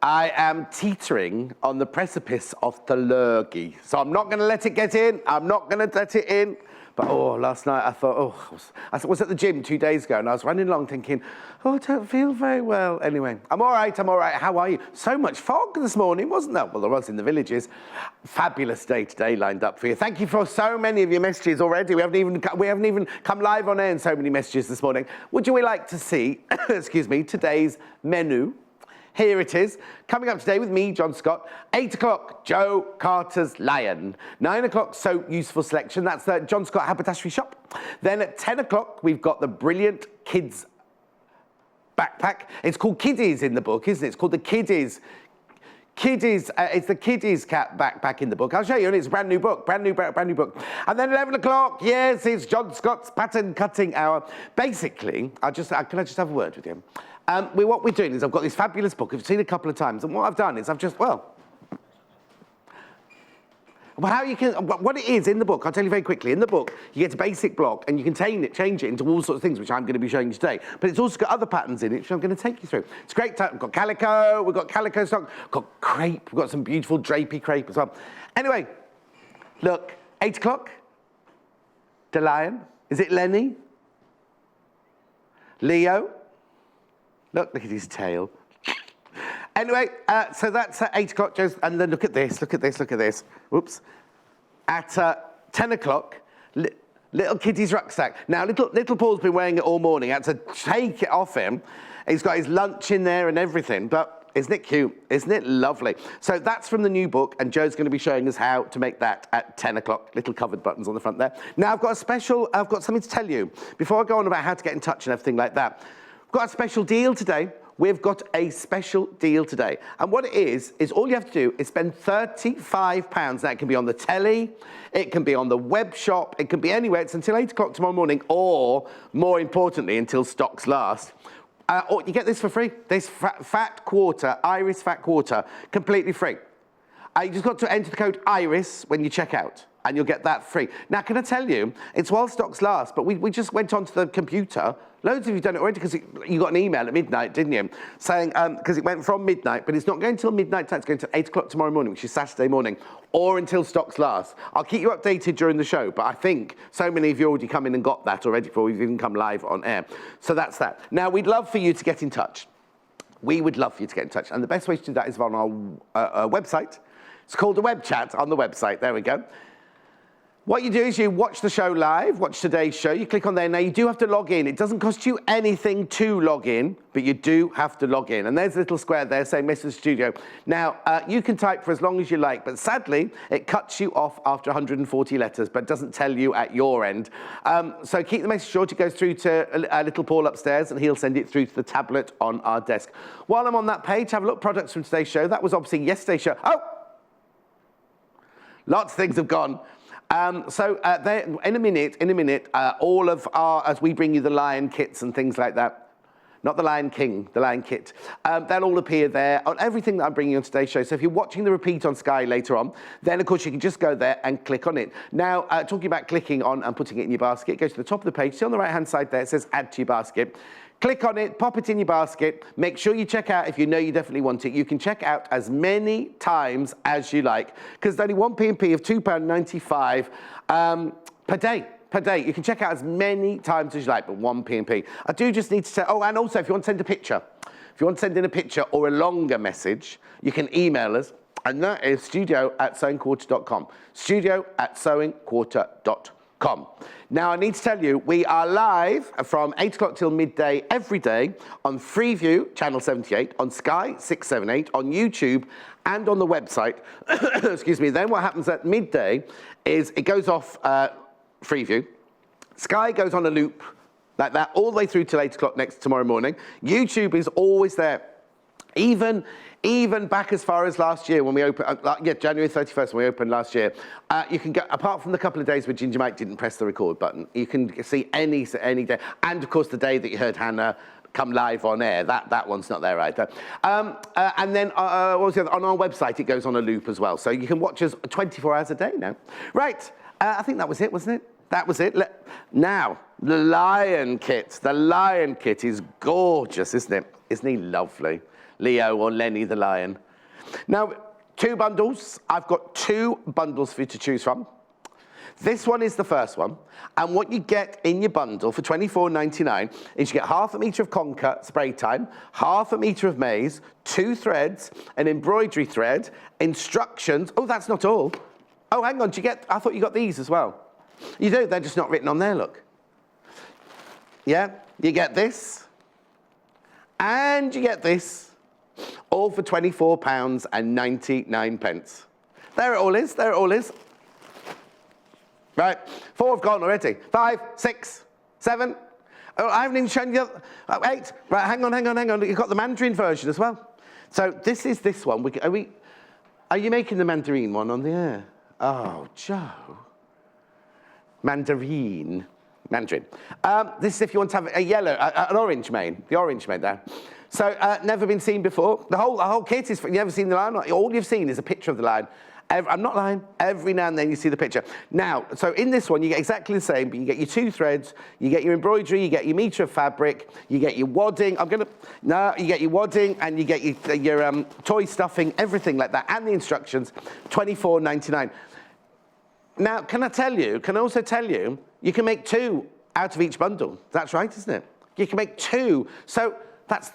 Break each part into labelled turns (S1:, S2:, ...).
S1: I am teetering on the precipice of the lurgy. So I'm not going to let it get in. I'm not going to let it in. But last night I thought, I was at the gym 2 days ago and I was running along thinking, I don't feel very well. Anyway, I'm all right. How are you? So much fog this morning, wasn't there? Well, there was in the villages. Fabulous day today lined up for you. Thank you for so many of your messages already. We haven't even come live on air in so many messages this morning. Would you like to see, excuse me, today's menu? Here it is, coming up today with me, John Scott. 8 o'clock, Joe Carter's Lion. 9 o'clock, So Useful Selection. That's the John Scott Haberdashery Shop. Then at 10 o'clock, we've got the brilliant Kids backpack. It's called Kiddies in the book, isn't it? It's called the Kiddies. It's the Kiddies cat backpack in the book. I'll show you, and it's a brand new book, brand new book. And then 11 o'clock, yes, it's John Scott's pattern cutting hour. Basically, can I just have a word with you? What we're doing is I've got this fabulous book. I've seen it a couple of times, and what I've done is what it is in the book, I'll tell you very quickly. In the book, you get a basic block, and you can change it into all sorts of things, which I'm going to be showing you today. But it's also got other patterns in it, which I'm going to take you through. It's great. We've got calico stock, we've got crepe, we've got some beautiful drapey crepe as well. Anyway, look, 8 o'clock, the lion. Is it Lenny? Leo? Look at his tail. Anyway, so that's at 8 o'clock, and then look at this. Whoops. At 10 o'clock, little Kitty's rucksack. Now, little Paul's been wearing it all morning. I had to take it off him. He's got his lunch in there and everything, but isn't it cute? Isn't it lovely? So that's from the new book, and Joe's going to be showing us how to make that at 10 o'clock. Little covered buttons on the front there. Now, I've got something to tell you. Before I go on about how to get in touch and everything like that, we've got a special deal today. We've got a special deal today. And what it is all you have to do is spend £35. Now, it can be on the telly, it can be on the web shop, it can be anywhere. It's until 8 o'clock tomorrow morning, or, more importantly, until stocks last. Or you get this for free. This fat quarter, Iris fat quarter, completely free. You just got to enter the code IRIS when you check out, and you'll get that free. Now, can I tell you, it's while stocks last, but we just went onto the computer. Loads of you done it already because you got an email at midnight, didn't you? Saying, because it went from midnight, but it's not going till midnight time, it's going to 8 o'clock tomorrow morning, which is Saturday morning, or until stocks last. I'll keep you updated during the show, but I think so many of you already come in and got that already before we've even come live on air. So that's that. Now, we'd love for you to get in touch. We would love for you to get in touch. And the best way to do that is on our website. It's called the web chat on the website. There we go. What you do is you watch the show live, watch today's show, you click on there. Now, you do have to log in. It doesn't cost you anything to log in, but you do have to log in. And there's a little square there saying Message Studio. Now, you can type for as long as you like, but sadly, it cuts you off after 140 letters, but doesn't tell you at your end. So keep the message short. It goes through to little Paul upstairs, and he'll send it through to the tablet on our desk. While I'm on that page, have a look, products from today's show. That was obviously yesterday's show. Oh! Lots of things have gone. There, in a minute, all of our, as we bring you the Lion kits and things like that, not the Lion King, the Lion kit, they'll all appear there on everything that I'm bringing on today's show. So if you're watching the repeat on Sky later on, then of course you can just go there and click on it. Now, talking about clicking on and putting it in your basket, go to the top of the page, see on the right-hand side there, it says Add to your basket. Click on it, pop it in your basket, make sure you check out if you know you definitely want it. You can check out as many times as you like, because there's only one P&P of £2.95 per day. You can check out as many times as you like, but one P&P. I do just need to say, and also if you want to send a picture, in a picture or a longer message, you can email us, and that is studio@sewingquarter.com. studio@sewingquarter.com. Now, I need to tell you, we are live from 8 o'clock till midday every day on Freeview, channel 78, on Sky 678, on YouTube, and on the website. Excuse me. Then what happens at midday is it goes off Freeview. Sky goes on a loop like that all the way through till 8 o'clock tomorrow morning. YouTube is always there. Even back as far as last year when we opened, January 31st when we opened last year, you can go, apart from the couple of days where Ginger Mike didn't press the record button, you can see any day. And of course the day that you heard Hannah come live on air, that one's not there either. And then what was the other? On our website it goes on a loop as well. So you can watch us 24 hours a day now. Right, I think that was it, wasn't it? That was it. Now, the Lion kit. The Lion kit is gorgeous, isn't it? Isn't he lovely? Leo or Lenny the lion. Now, 2 bundles. I've got 2 bundles for you to choose from. This one is the first one, and what you get in your bundle for $24.99 is you get half a metre of conker spray time, half a metre of maize, 2 threads, an embroidery thread, instructions. Oh, that's not all. Oh, hang on, I thought you got these as well. You do, they're just not written on there, look. Yeah, you get this, and you get this, all for £24.99. There it all is, there it all is. Right, 4 have gone already. 5, 6, 7. Oh, I haven't even shown you 8. Right, hang on. You've got the mandarin version as well. So this is this one. Are you making the mandarin one on the air? Oh, Joe. Mandarin. This is if you want to have a yellow, an orange mane. The orange mane there. So never been seen before. The whole kit is. You've never seen the line. All you've seen is a picture of the line. I'm not lying. Every now and then you see the picture. Now, so in this one, you get exactly the same, but you get your 2 threads, you get your embroidery, you get your metre of fabric, you get your wadding. You get your wadding, and you get your toy stuffing, everything like that, and the instructions, $24.99. Now, can I also tell you, you can make 2 out of each bundle. That's right, isn't it? You can make 2. So that's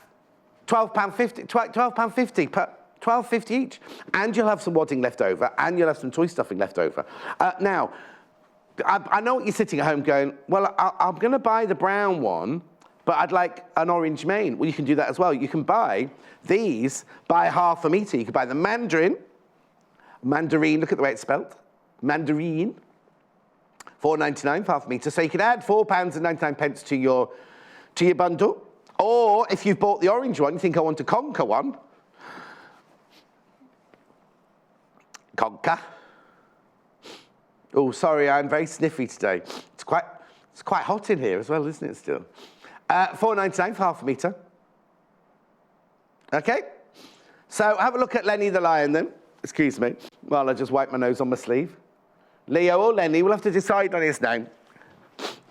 S1: £12.50 per. $12.50 each, and you'll have some wadding left over, and you'll have some toy stuffing left over. Now, I know what you're sitting at home going, well, I'm going to buy the brown one, but I'd like an orange mane. Well, you can do that as well. You can buy these by half a metre. You can buy the mandarin, look at the way it's spelled, mandarin, $4.99 for half a metre. So you can add £4.99 to your bundle, or if you've bought the orange one, you think I want a conker one, conker. Oh, sorry, I'm very sniffy today. It's quite hot in here as well, isn't it, still? $4.99 for half a metre. Okay? So have a look at Lenny the lion then. Excuse me, while I just wipe my nose on my sleeve. Leo or Lenny, we'll have to decide on his name.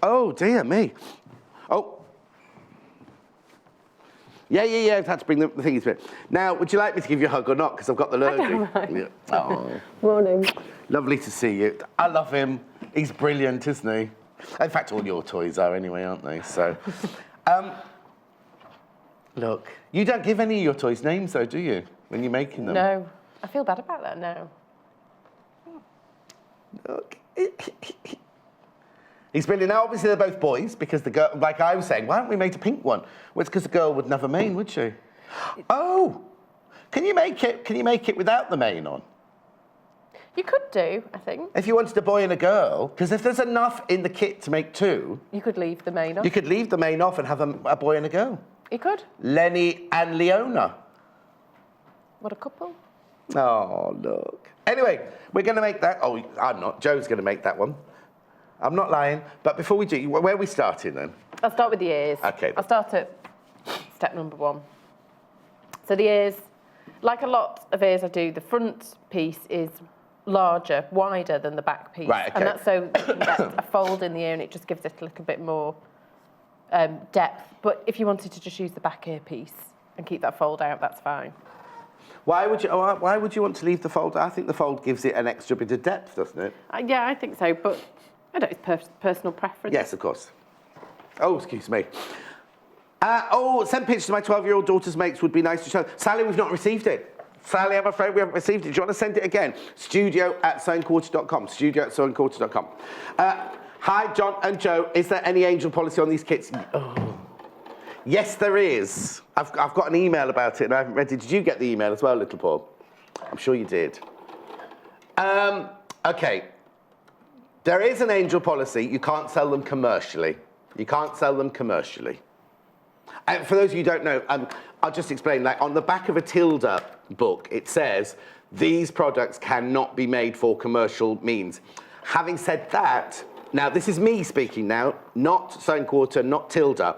S1: Oh, dear me. Oh. Yeah, I've had to bring the thingies with. Now, would you like me to give you a hug or not? Because I've got the lurgy.
S2: I don't mind.
S1: Yeah. Oh.
S2: Morning.
S1: Lovely to see you. I love him. He's brilliant, isn't he? In fact, all your toys are anyway, aren't they? So, look, you don't give any of your toys names, though, do you, when you're making them?
S2: No. I feel bad about that now.
S1: Look. He's brilliant. Now, obviously, they're both boys, because the girl, like I was saying, why haven't we made a pink one? Well, it's because the girl would never mane, would she? Oh! Can you make it without the mane on?
S2: You could do, I think.
S1: If you wanted a boy and a girl, because if there's enough in the kit to make 2...
S2: You could leave the mane off.
S1: You could leave the mane off and have a boy and a girl.
S2: You could.
S1: Lenny and Leona.
S2: What a couple.
S1: Oh, look. Anyway, we're going to make that... Oh, I'm not. Joe's going to make that one. I'm not lying. But before we do, where are we starting then?
S2: I'll start with the ears.
S1: OK.
S2: I'll start at step number 1. So the ears, like a lot of ears I do, the front piece is larger, wider than the back piece.
S1: Right, OK.
S2: And that's so you can get a fold in the ear and it just gives it a little bit more depth. But if you wanted to just use the back ear piece and keep that fold out, that's fine.
S1: Why would you want to leave the fold? I think the fold gives it an extra bit of depth, doesn't it?
S2: Yeah, I think so, but I don't know, it's personal preference.
S1: Yes, of course. Oh, excuse me. Send pictures to my 12-year-old daughter's mates would be nice to show. Sally, we've not received it. Sally, I'm afraid we haven't received it. Do you want to send it again? studio@sewingquarter.com. studio@sewingquarter.com. Hi, John and Joe. Is there any angel policy on these kits? Oh. Yes, there is. I've got an email about it and I haven't read it. Did you get the email as well, little Paul? I'm sure you did. OK. There is an angel policy. You can't sell them commercially. You can't sell them commercially. And for those of you who don't know, I'll just explain. Like on the back of a Tilda book, it says, these products cannot be made for commercial means. Having said that, now this is me speaking now, not Sewing Quarter, not Tilda.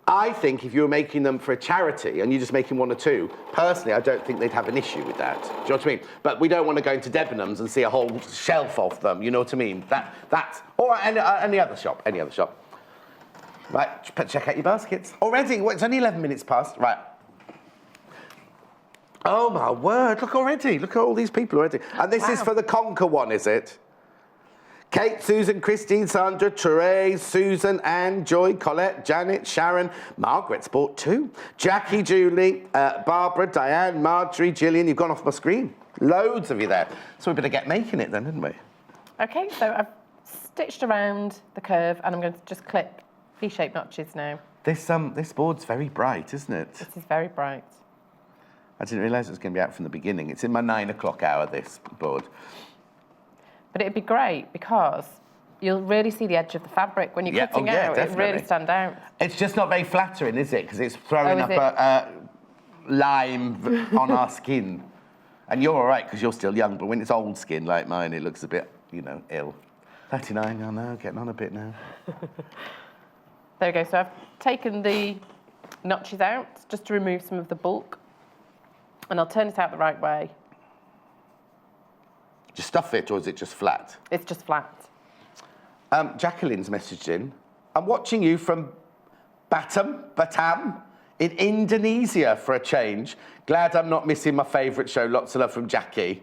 S1: I think if you were making them for a charity and you're just making 1 or 2, personally, I don't think they'd have an issue with that. Do you know what I mean? But we don't want to go into Debenhams and see a whole shelf of them. You know what I mean? That's or any other shop. Right, check out your baskets. Already, it's only 11 minutes past. Right, Oh my word, look already. Look at all these people already. And this is
S2: Wow.
S1: for the Conquer one, is it? Kate, Susan, Christine, Sandra, Therese, Susan, Anne, Joy, Colette, Janet, Sharon, Margaret's bought 2. Jackie, Julie, Barbara, Diane, Marjorie, Gillian, you've gone off my screen. Loads of you there. So we better get making it then, didn't we?
S2: Okay, so I've stitched around the curve and I'm going to just clip V-shaped notches now.
S1: This board's very bright, isn't it?
S2: This is very bright.
S1: I didn't realise it was going to be out from the beginning. It's in my 9 o'clock hour, this board.
S2: But it'd be great because you'll really see the edge of the fabric when you're cutting out.
S1: Definitely.
S2: It really stands out.
S1: It's just not very flattering, is it? Because it's throwing
S2: Oh,
S1: up
S2: is it?
S1: a lime on our skin. And you're all right because you're still young, but when it's old skin like mine, it looks a bit, ill. 39, I know, getting on a bit now.
S2: There we go. So I've taken the notches out just to remove some of the bulk. And I'll turn it out the right way.
S1: Do you stuff it or is it just flat?
S2: It's just flat.
S1: Jacqueline's messaged in. I'm watching you from Batam in Indonesia for a change. Glad I'm not missing my favourite show. Lots of love from Jackie.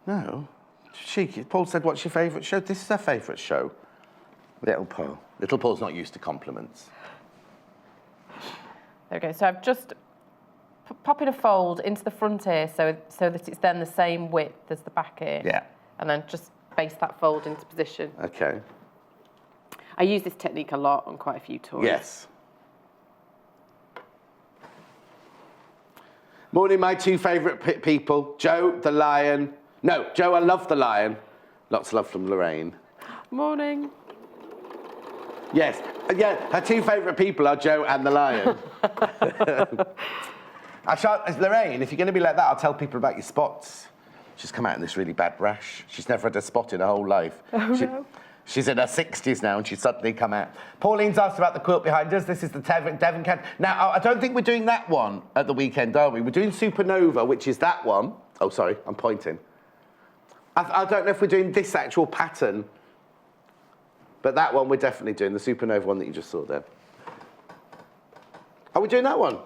S1: No. Cheeky. Paul said, what's your favourite show? This is her favourite show. Little Paul. Little Paul's not used to compliments.
S2: There we go. So I've just popping a fold into the front ear so that it's then the same width as the back ear.
S1: Yeah.
S2: And then just base that fold into position.
S1: Okay.
S2: I use this technique a lot on quite a few toys.
S1: Yes. Morning, my 2 favourite people. Joe, the lion. No, Joe, I love the lion. Lots of love from Lorraine.
S2: Morning.
S1: Yes. Yeah, her 2 favourite people are Joe and the lion. Lorraine, if you're going to be like that, I'll tell people about your spots. She's come out in this really bad rash. She's never had a spot in her whole life.
S2: No.
S1: She's in her 60s now and she's suddenly come out. Pauline's asked about the quilt behind us. This is the Devon Can. Now, I don't think we're doing that one at the weekend, are we? We're doing Supernova, which is that one. Oh, sorry, I'm pointing. I don't know if we're doing this actual pattern, but that one we're definitely doing, the Supernova one that you just saw there. Are we doing that one?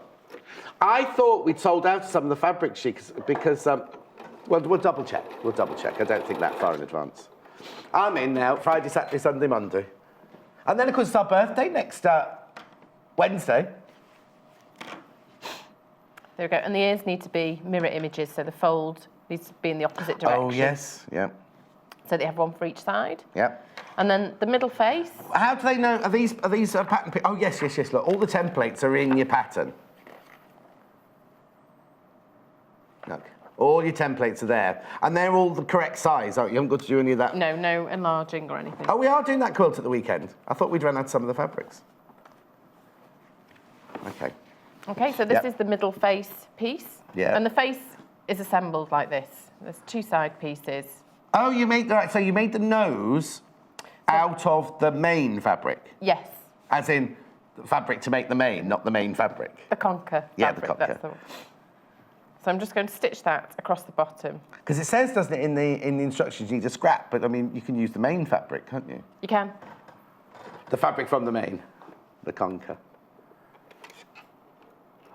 S1: I thought we'd sold out some of the fabric sheets because well, we'll double check. We'll double check. I don't think that far in advance. I'm in now, Friday, Saturday, Sunday, Monday. And then, of course, it's our birthday next Wednesday.
S2: There we go. And the ears need to be mirror images, so the fold needs to be in the opposite direction.
S1: Oh, yes. Yeah.
S2: So they have one for each side.
S1: Yeah.
S2: And then the middle face.
S1: How do they know? Are these pattern? Oh, yes. Look, all the templates are in your pattern. Look, all your templates are there. And they're all the correct size, aren't you? You haven't got to do any of that.
S2: No enlarging or anything.
S1: Oh, we are doing that quilt at the weekend. I thought we'd run out some of the fabrics. Okay.
S2: Okay, so this is the middle face piece.
S1: Yeah.
S2: And the face is assembled like this. There's 2 side pieces.
S1: Oh, you made the nose out of the main fabric.
S2: Yes.
S1: As in the fabric to make the main, not the main fabric.
S2: The conker.
S1: Yeah,
S2: fabric,
S1: the conker.
S2: that's the one. So I'm just going to stitch that across the bottom.
S1: Because it says, doesn't it, in the instructions you need a scrap, but I mean you can use the main fabric, can't you?
S2: You can.
S1: The fabric from the main, the conker.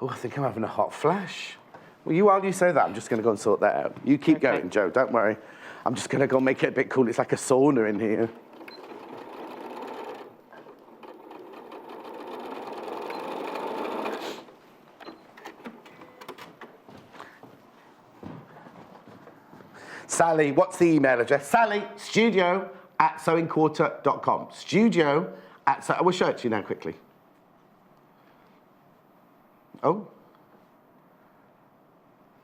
S1: Oh, I think I'm having a hot flash. Well, while you say that, I'm just going to go and sort that out. You keep going, Joe, don't worry. I'm just going to go make it a bit cool. It's like a sauna in here. Sally, what's the email address? Sally, studio@sewingquarter.com. I will show it to you now quickly. Oh.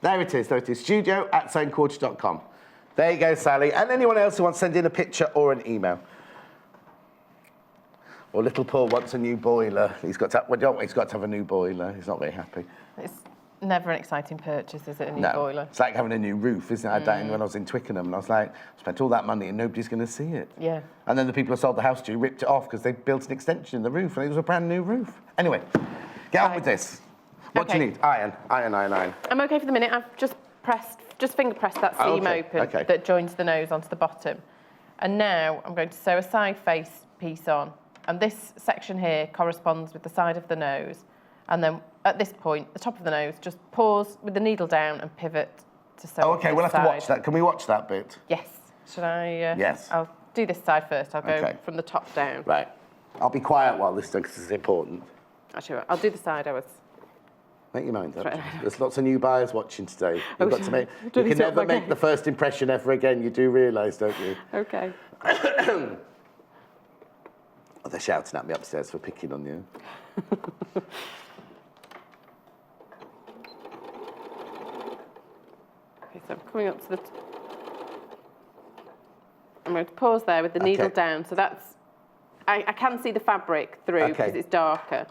S1: There it is, studio@sewingquarter.com. There you go, Sally. And anyone else who wants to send in a picture or an email. Or little Paul wants a new boiler. He's got to have a new boiler. He's not very happy.
S2: It's never an exciting purchase, is it, a new boiler?
S1: It's like having a new roof, isn't it? I had that when I was in Twickenham, and I was like, spent all that money and nobody's going to see it.
S2: Yeah.
S1: And then the people who sold the house to ripped it off because they built an extension in the roof, and it was a brand new roof. Anyway, get on with this. What do you need? Iron.
S2: I'm okay for the minute. I've just finger pressed that seam open that joins the nose onto the bottom. And now I'm going to sew a side face piece on. And this section here corresponds with the side of the nose. And then at this point, the top of the nose, just pause with the needle down and pivot to sew.
S1: Oh, okay, we'll have to watch that. Can we watch that bit?
S2: Yes. Should I?
S1: Yes.
S2: I'll do this side first. I'll go
S1: Okay.
S2: from the top down.
S1: Right. I'll be quiet while this does, because it's important.
S2: Actually, I'll do the side I was.
S1: Make your mind up.
S2: Right.
S1: There's lots of new buyers watching today. You've got to make. You
S2: Do
S1: can
S2: these up
S1: never make
S2: again.
S1: the first impression ever again. You do realise, don't you?
S2: Okay.
S1: Oh, they're shouting at me upstairs for picking on you.
S2: Okay, so I'm coming up to the. I'm going to pause there with the needle down. So that's. I can see the fabric through because it's darker.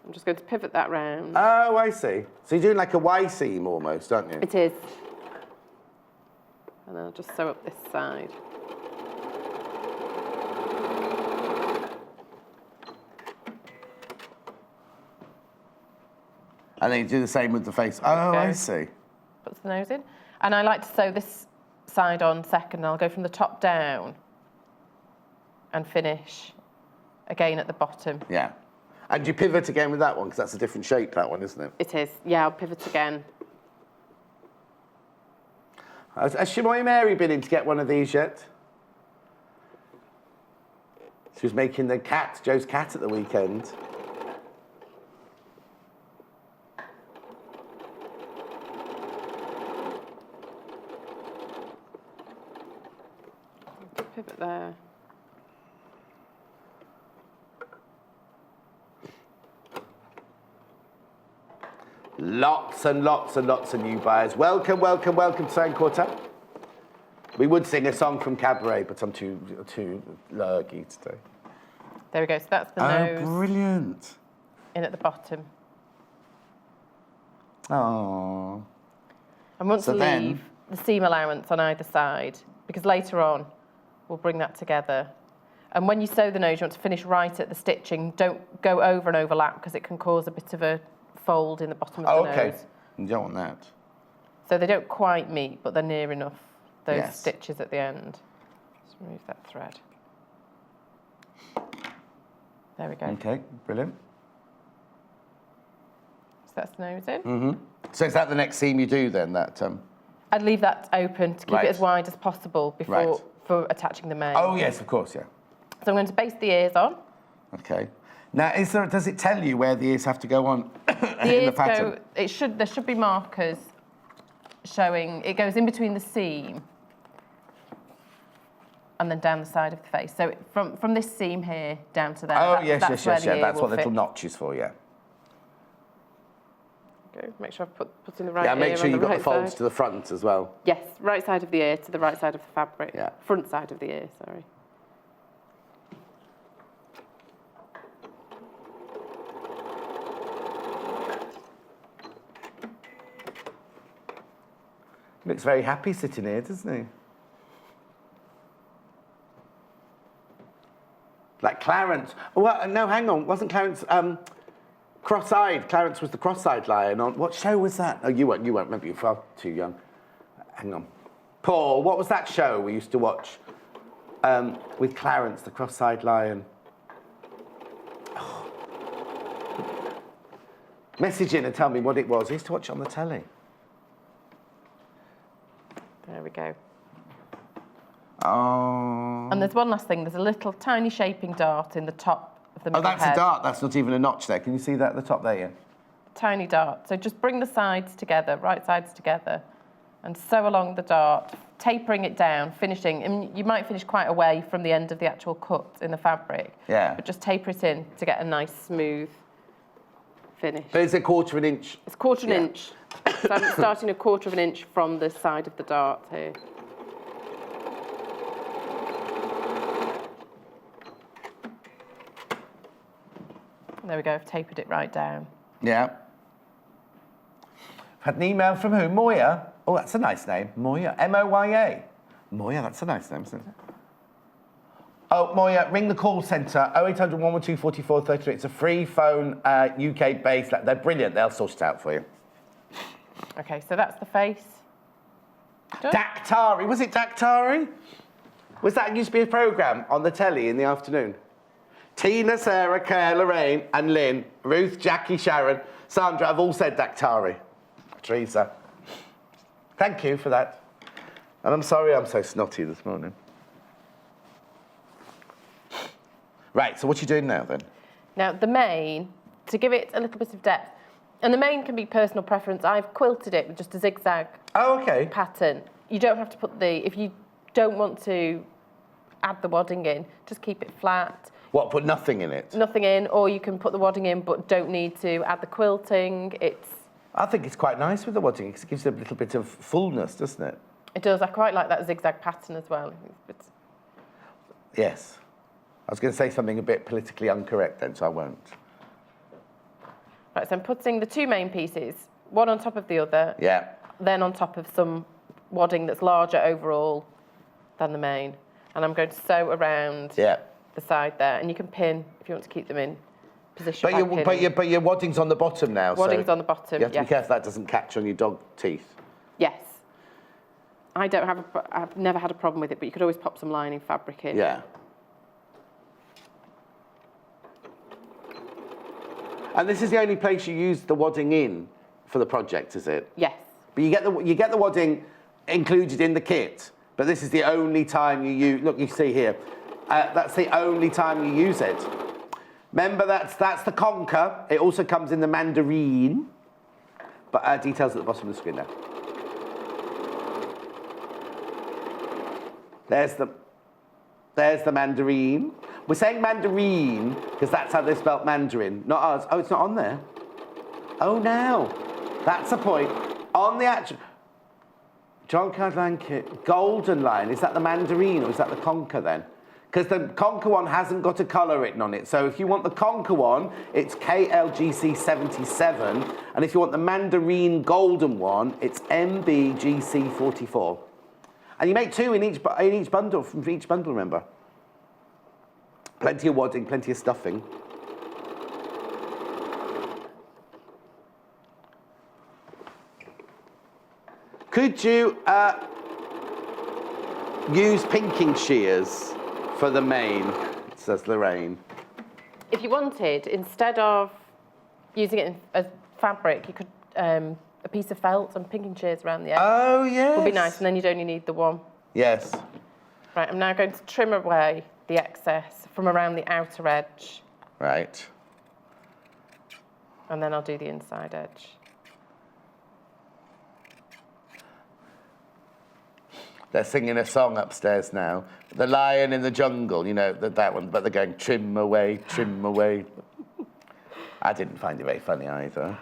S2: I'm just going to pivot that round.
S1: Oh, I see. So you're doing like a Y seam almost, aren't you?
S2: It is. And then I'll just sew up this side.
S1: And then you do the same with the face. Oh,
S2: Okay.
S1: I see.
S2: Puts the nose in. And I like to sew this side on second. I'll go from the top down and finish again at the bottom.
S1: Yeah. And you pivot again with that one, because that's a different shape, that one, isn't it?
S2: It is. Yeah, I'll pivot again.
S1: Has Shamoy Mary been in to get one of these yet? She was making the cat, Joe's cat, at the weekend.
S2: Pivot there.
S1: Lots and lots and lots of new buyers. Welcome, welcome, welcome to Sewing Quarter. We would sing a song from Cabaret, but I'm too lurgy today.
S2: There we go. So that's the nose
S1: Brilliant.
S2: in at the bottom.
S1: Oh.
S2: I want
S1: So
S2: to
S1: then-
S2: leave the seam allowance on either side because later on we'll bring that together. And when you sew the nose, you want to finish right at the stitching. Don't go over and overlap because it can cause a bit of a fold in the bottom of the nose.
S1: You don't want that.
S2: So they don't quite meet, but they're near enough, those
S1: Yes.
S2: stitches at the end. Just remove that thread. There we go.
S1: Okay, brilliant.
S2: So that's the nose in.
S1: So is that the next seam you do then? That
S2: I'd leave that open to keep
S1: Right.
S2: it as wide as possible before
S1: Right.
S2: for attaching the mane.
S1: Oh yes, of course, yeah.
S2: So I'm going to baste the ears on.
S1: Okay. Now, does it tell you where the ears have to go on
S2: The
S1: in
S2: ears
S1: the pattern?
S2: there should be markers showing, it goes in between the seam and then down the side of the face. So from this seam here down to there.
S1: Oh,
S2: that's
S1: yes.
S2: where the ear
S1: That's
S2: will
S1: what the little
S2: fit.
S1: notch is for, yeah.
S2: Go. Make sure I've put in the right
S1: Yeah,
S2: ear
S1: make sure
S2: on
S1: you've
S2: the
S1: got
S2: right
S1: the folds
S2: side.
S1: to the front as well.
S2: Yes, right side of the ear to the right side of the fabric.
S1: Yeah.
S2: Front side of the ear, sorry.
S1: Looks very happy sitting here, doesn't he? Like Clarence. Well, no, hang on. Wasn't Clarence cross-eyed? Clarence was the cross-eyed lion on... What show was that? Oh, you weren't. Maybe you're far too young. Hang on. Paul, what was that show we used to watch with Clarence, the cross-eyed lion? Oh. Message in and tell me what it was. I used to watch it on the telly.
S2: There we go.
S1: Oh.
S2: And there's one last thing. There's a little tiny shaping dart in the top of the
S1: Oh,
S2: middle
S1: that's
S2: head.
S1: a dart. That's not even a notch there. Can you see that at the top there, yeah?
S2: Tiny dart. So just bring the sides together, right sides together, and sew along the dart, tapering it down, finishing. And you might finish quite away from the end of the actual cut in the fabric.
S1: Yeah.
S2: But just taper it in to get a nice smooth finish.
S1: But it's a quarter of an inch.
S2: It's quarter of
S1: Yeah.
S2: an inch. So I'm starting a quarter of an inch from the side of the dart here. There we go, I've tapered it right down.
S1: Yeah. Had an email from who? Moya? Oh, that's a nice name. Moya. M-O-Y-A. Moya, that's a nice name, isn't it? Oh, Moya, ring the call centre, 0800 112 4433. It's a free phone, UK-based. They're brilliant. They'll sort it out for you.
S2: Okay, so that's the face. Done.
S1: Daktari. Was it Daktari? Was that used to be a programme on the telly in the afternoon? Tina, Sarah, Claire, Lorraine, and Lynn, Ruth, Jackie, Sharon, Sandra have all said Dactari. Teresa. Thank you for that. And I'm sorry I'm so snotty this morning. Right, so what are you doing now then?
S2: Now, the mane, to give it a little bit of depth, and the mane can be personal preference. I've quilted it with just a zigzag pattern. You don't have to put if you don't want to add the wadding in, just keep it flat.
S1: What, put nothing in it?
S2: Nothing in, or you can put the wadding in but don't need to add the quilting.
S1: I think it's quite nice with the wadding because it gives it a little bit of fullness, doesn't it?
S2: It does. I quite like that zigzag pattern as well.
S1: Yes. I was going to say something a bit politically incorrect then, so I won't.
S2: Right, so I'm putting the two main pieces, one on top of the other.
S1: Yeah.
S2: Then on top of some wadding that's larger overall than the main. And I'm going to sew around the side there. And you can pin if you want to keep them in position.
S1: But your wadding's on the bottom now.
S2: Wadding's on the bottom,
S1: you have to be careful that doesn't catch on your dog teeth.
S2: Yes. I've never had a problem with it, but you could always pop some lining fabric in.
S1: Yeah. And this is the only place you use the wadding in for the project, is it?
S2: Yes.
S1: But you get the wadding included in the kit, but this is the only time you use. Look, you see here, that's the only time you use it. Remember, that's the conker. It also comes in the mandarin, but details at the bottom of the screen now. There's the mandarin. We're saying mandarin because that's how they spelt Mandarin, not ours. Oh, it's not on there. Oh, now. That's a point. On the actual... John Caroline golden line, is that the mandarin or is that the conker then? Because the conker one hasn't got a colour written on it. So if you want the conker one, it's KLGC 77. And if you want the mandarin golden one, it's MBGC 44. And you make two in each bundle, from each bundle, remember? Plenty of wadding, plenty of stuffing. Could you use pinking shears for the mane, says Lorraine?
S2: If you wanted, instead of using it as fabric, you could a piece of felt and pinking shears around the edge.
S1: Oh, yes.
S2: Would be nice, and then you'd only need the one.
S1: Yes.
S2: Right, I'm now going to trim away the excess from around the outer edge.
S1: Right.
S2: And then I'll do the inside edge.
S1: They're singing a song upstairs now. The Lion in the Jungle, you know, that one, but they're going, trim away, trim away. I didn't find it very funny either.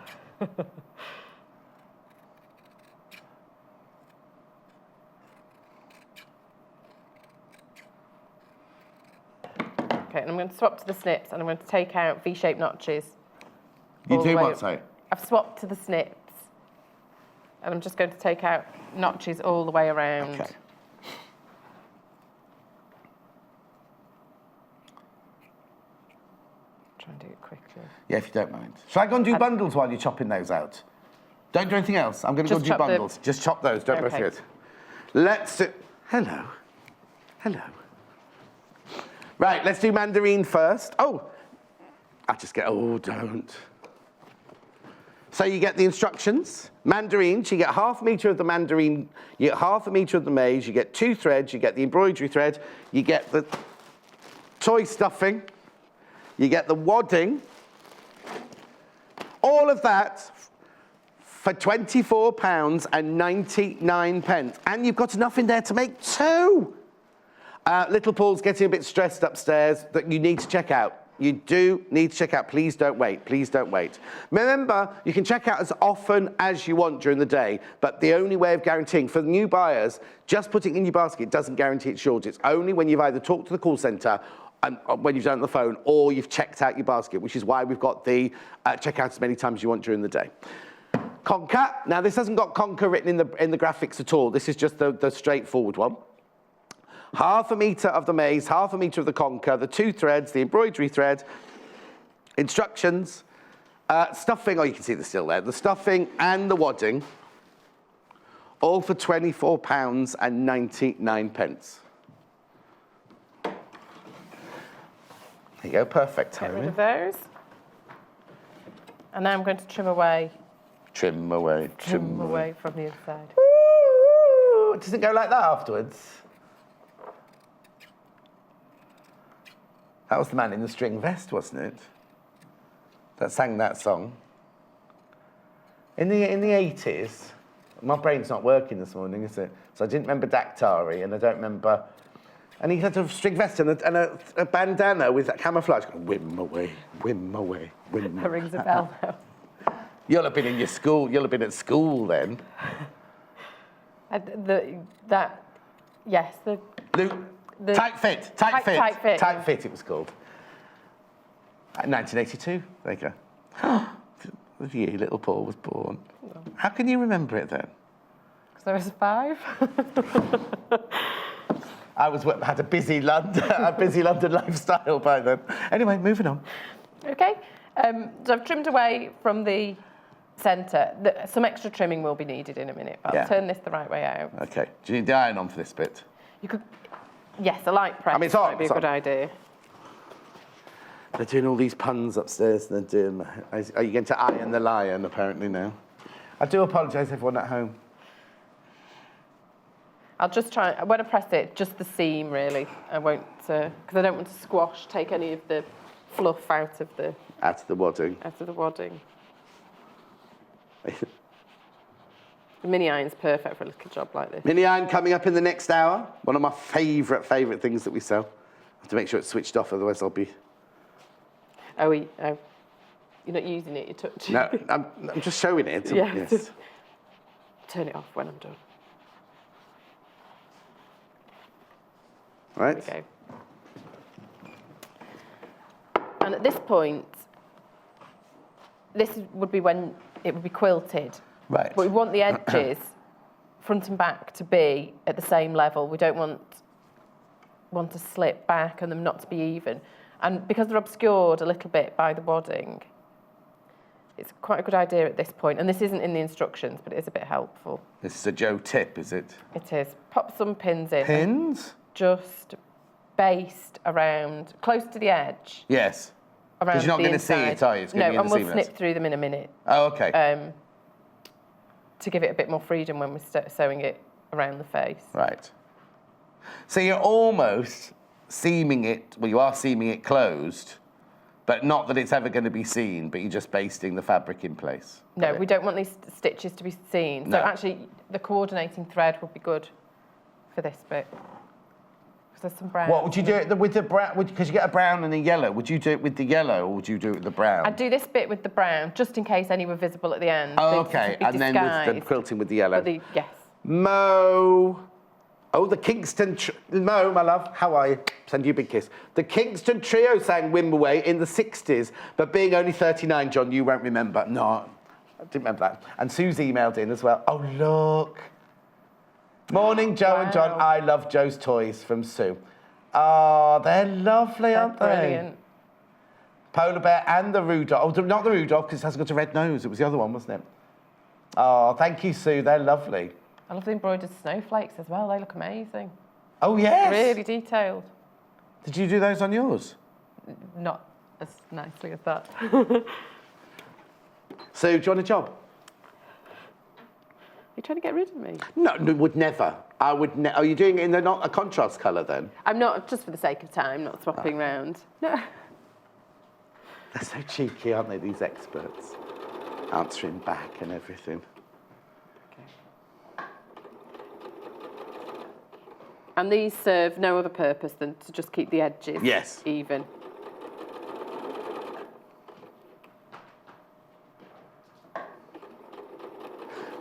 S2: Okay, and I'm going to swap to the snips, and I'm going to take out V-shaped notches.
S1: You do what, sorry?
S2: I've swapped to the snips, and I'm just going to take out notches all the way around.
S1: Okay.
S2: Try and do it quickly.
S1: Yeah, if you don't mind. Shall I go and do bundles while you're chopping those out? Don't do anything else. I'm going to go and do bundles. Just chop those, don't rush it. Let's do... Hello. Hello. Right, let's do mandarin first. Oh, I just get... Oh, don't. So you get the instructions. Mandarins, you get 1/2 metre of the mandarin, you get 1/2 metre of the maize, you get 2 threads, you get the embroidery thread, you get the toy stuffing, you get the wadding. All of that for £24.99. And you've got enough in there to make 2. Little Paul's getting a bit stressed upstairs that you need to check out. You do need to check out. Please don't wait. Please don't wait. Remember, you can check out as often as you want during the day, but the only way of guaranteeing for the new buyers, just putting it in your basket doesn't guarantee it's yours. It's only when you've either talked to the call centre and when you've done it on the phone or you've checked out your basket, which is why we've got the check out as many times as you want during the day. Conker. Now, this hasn't got conker written in the graphics at all. This is just the straightforward one. 1/2 metre of the maize, 1/2 metre of the conker, the 2 threads, the embroidery thread, instructions, stuffing, oh, you can see the still there, the stuffing and the wadding, all for £24.99. There you go, perfect
S2: Get rid
S1: timing.
S2: of those. And now I'm going to trim away.
S1: Trim away,
S2: Trim away from the inside.
S1: Ooh, does it go like that afterwards? That was the man in the string vest, wasn't it? That sang that song. In the 80s, my brain's not working this morning, is it? So I didn't remember Daktari, and I don't remember. And he had a string vest and a bandana with that camouflage. Whim away, whim away, whim.
S2: That rings a bell now.
S1: You'll have been in your school. You'll have been at school then.
S2: Yes, the
S1: tight fit. Tight fit. It was called. 1982. There you go. The year little Paul was born. How can you remember it then?
S2: Because I was 5.
S1: I had a busy London lifestyle by then. Anyway, moving on.
S2: Okay. So I've trimmed away from the centre. Some extra trimming will be needed in a minute, but I'll turn this the right way out.
S1: Okay. Do you need the iron on for this bit?
S2: You could. Yes, a light press
S1: it's on,
S2: might be a good idea.
S1: They're doing all these puns upstairs. They're doing. Are you going to iron the lion? Apparently now. I do apologise, everyone at home.
S2: I'll just try. When I press it, just the seam really. I won't because I don't want to take any of the fluff out of the
S1: wadding.
S2: The mini iron's perfect for a little job like this.
S1: Mini iron coming up in the next hour. One of my favourite things that we sell. I have to make sure it's switched off, otherwise I'll be.
S2: Oh, you're not using it. You're touching.
S1: No, I'm just showing it.
S2: Yeah.
S1: Yes.
S2: Turn it off when I'm done.
S1: Right.
S2: There we go. And at this point, this would be when it would be quilted.
S1: Right.
S2: But we want the edges, front and back, to be at the same level. We don't want to slip back and them not to be even. And because they're obscured a little bit by the wadding, it's quite a good idea at this point. And this isn't in the instructions, but it is a bit helpful.
S1: This is a Joe tip, is it?
S2: It is. Pop some pins in.
S1: Pins?
S2: Just based around, close to the edge.
S1: Yes.
S2: Because
S1: you're not going to see it, are you? It's going to be in the
S2: we'll
S1: seamless.
S2: snip through them in a minute.
S1: Oh, okay.
S2: To give it a bit more freedom when we're sewing it around the face.
S1: Right. So you're almost seaming it, well, you are seaming it closed, but not that it's ever going to be seen, but you're just basting the fabric in place.
S2: No, we don't want these stitches to be seen.
S1: No.
S2: So actually, the coordinating thread would be good for this bit. Because there's some brown.
S1: What, would you do it with the brown, because you get a brown and a yellow, would you do it with the yellow or would you do it with the brown?
S2: I'd do this bit with the brown, just in case any were visible at the end.
S1: Oh, okay, and then with the quilting with the yellow.
S2: Yes.
S1: Mo. Oh, the Kingston... Mo, my love, how are you? Send you a big kiss. The Kingston Trio sang Whim Away in the 60s, but being only 39, John, you won't remember. No, I didn't remember that. And Sue's emailed in as well. Oh, look. Morning, Joe and John. I love Joe's toys from Sue. Oh, they're lovely, aren't they?
S2: Brilliant.
S1: Polar bear and the Rudolph. Oh, not the Rudolph, because it hasn't got a red nose. It was the other one, wasn't it? Oh, thank you, Sue. They're lovely.
S2: I love the embroidered snowflakes as well. They look amazing.
S1: Oh, yes.
S2: Really detailed.
S1: Did you do those on yours?
S2: Not as nicely as that.
S1: So, do you want a job?
S2: You're trying to get rid of me?
S1: No, would never. I would. Are you doing it in not a contrast colour then?
S2: I'm not, just for the sake of time, not swapping round. No.
S1: They're so cheeky, aren't they? These experts, answering back and everything.
S2: Okay. And these serve no other purpose than to just keep the edges even.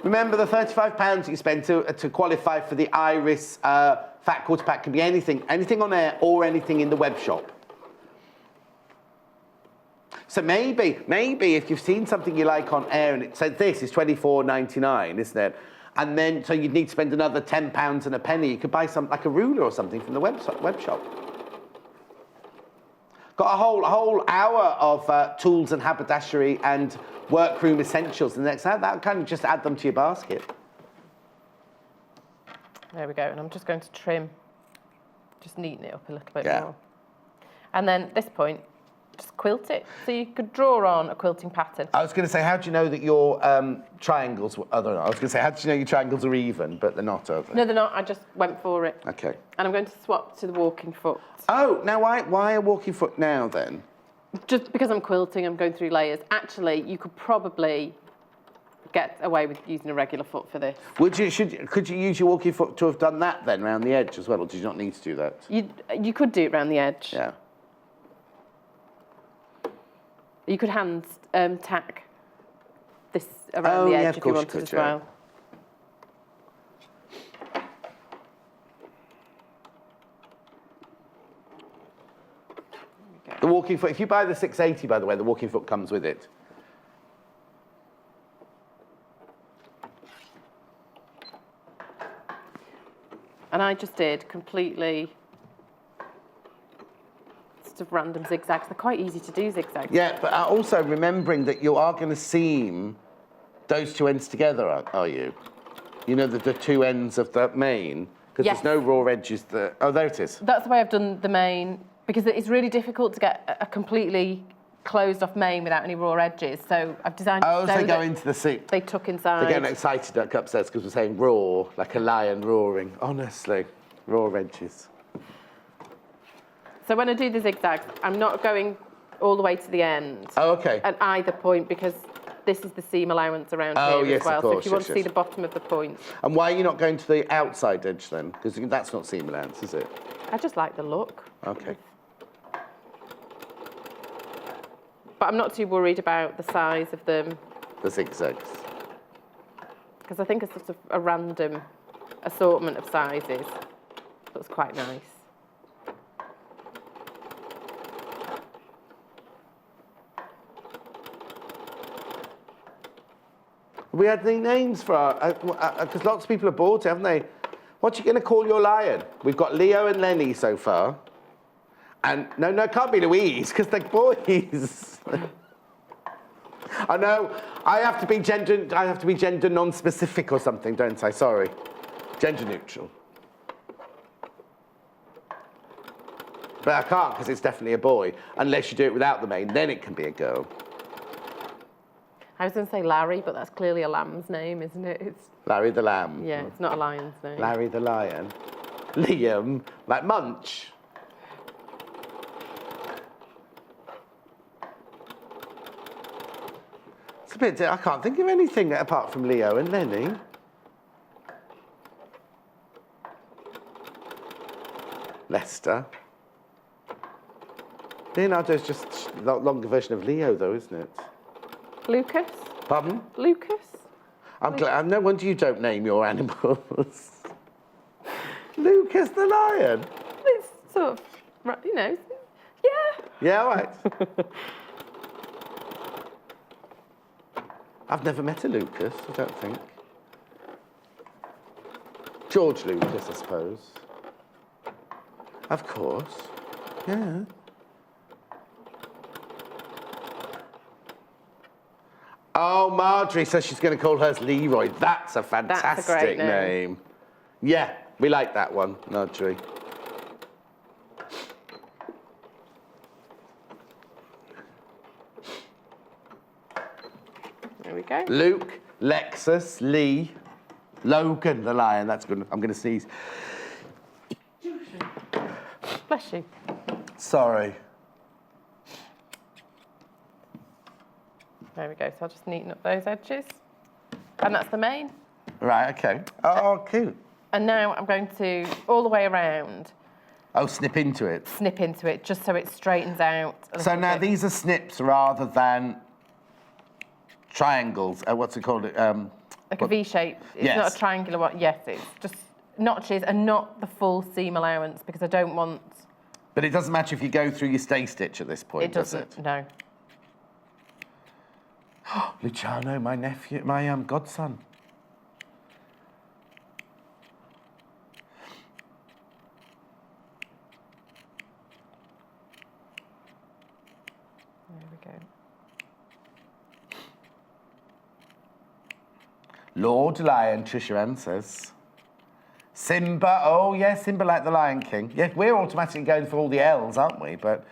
S1: Remember, the £35 that you spend to qualify for the Iris Fat Quarter Pack can be anything on air or anything in the web shop. So maybe if you've seen something you like on air and it said this is £24.99, isn't it? And then so you'd need to spend another £10 and a penny. You could buy some like a ruler or something from the web shop. Got a whole hour of tools and haberdashery and workroom essentials the next hour. That kind of just add them to your basket.
S2: There we go. And I'm just going to trim, just neaten it up a little bit
S1: Yeah.
S2: more. And then at this point, just quilt it. So you could draw on a quilting pattern.
S1: I was going to say, how do you know that your triangles were... Oh, they're not. I was going to say, how do you know your triangles are even, but they're not, are they?
S2: No, they're not. I just went for it.
S1: Okay.
S2: And I'm going to swap to the walking foot.
S1: Oh, now why a walking foot now, then?
S2: Just because I'm quilting, I'm going through layers. Actually, you could probably get away with using a regular foot for this.
S1: Could you use your walking foot to have done that then, around the edge as well, or did you not need to do that?
S2: You could do it around the edge.
S1: Yeah.
S2: You could hand tack this around the edge if you wanted as well.
S1: The walking foot, if you buy the 680, by the way, the walking foot comes with it.
S2: And I just did completely sort of random zigzags. They're quite easy to do, zigzags.
S1: Yeah, but also remembering that you are going to seam those two ends together, are you? You know, the two ends of the main? Because there's no raw edges there. Oh, there it is.
S2: That's the way I've done the main, because it's really difficult to get a completely closed off main without any raw edges. So I've designed it so
S1: they go into the seam.
S2: They tuck inside.
S1: They're getting excited upstairs because we're saying raw, like a lion roaring. Honestly, raw edges.
S2: So when I do the zigzags, I'm not going all the way to the end.
S1: Oh, okay.
S2: At either point, because this is the seam allowance around here as well.
S1: Of course,
S2: so if you want to see the bottom of the point.
S1: And why are you not going to the outside edge then? Because that's not seam allowance, is it?
S2: I just like the look.
S1: Okay.
S2: But I'm not too worried about the size of them.
S1: The zigzags.
S2: Because I think it's sort of a random assortment of sizes. Looks quite nice.
S1: We had any names for our... Because lots of people have bought it, haven't they? What are you going to call your lion? We've got Leo and Lenny so far. And no, it can't be Louise, because they're boys. I know. I have to be gender non-specific or something, don't I? Sorry. Gender neutral. But I can't, because it's definitely a boy. Unless you do it without the mane, then it can be a girl.
S2: I was going to say Larry, but that's clearly a lamb's name, isn't it? It's...
S1: Larry the lamb.
S2: Yeah, it's not a lion's name.
S1: Larry the lion. Liam, like Munch. It's a bit... I can't think of anything apart from Leo and Lenny. Lester. Leonardo's just the longer version of Leo, though, isn't it?
S2: Lucas?
S1: Pardon?
S2: Lucas?
S1: I'm glad. No wonder you don't name your animals. Lucas the lion.
S2: It's sort of, you know, yeah.
S1: Yeah, all right. I've never met a Lucas, I don't think. George Lucas, I suppose. Of course. Yeah. Oh, Marjorie says she's going to call hers Leroy. That's a fantastic
S2: That's a great
S1: name. Yeah, we like that one, Marjorie.
S2: There we go.
S1: Luke, Lexus, Lee, Logan the lion. That's good. I'm going to sneeze.
S2: Bless you.
S1: Sorry.
S2: There we go. So I'll just neaten up those edges. And that's the main.
S1: Right, okay. Oh, cute.
S2: And now I'm going to, all the way around,
S1: Oh, snip into it.
S2: snip into it, just so it straightens out a
S1: So
S2: little
S1: now
S2: bit.
S1: these are snips rather than triangles. What's it called?
S2: Like a V shape. It's
S1: Yes.
S2: not a triangular one. Yes, it's just notches and not the full seam allowance because I don't want...
S1: But it doesn't matter if you go through your stay stitch at this point,
S2: It doesn't,
S1: does it?
S2: no.
S1: Luciano, my nephew, my godson.
S2: There we go.
S1: Lord Lion, Trisha Ann says. Simba, oh yes, Simba like the Lion King. Yeah, we're automatically going for all the L's, aren't we? But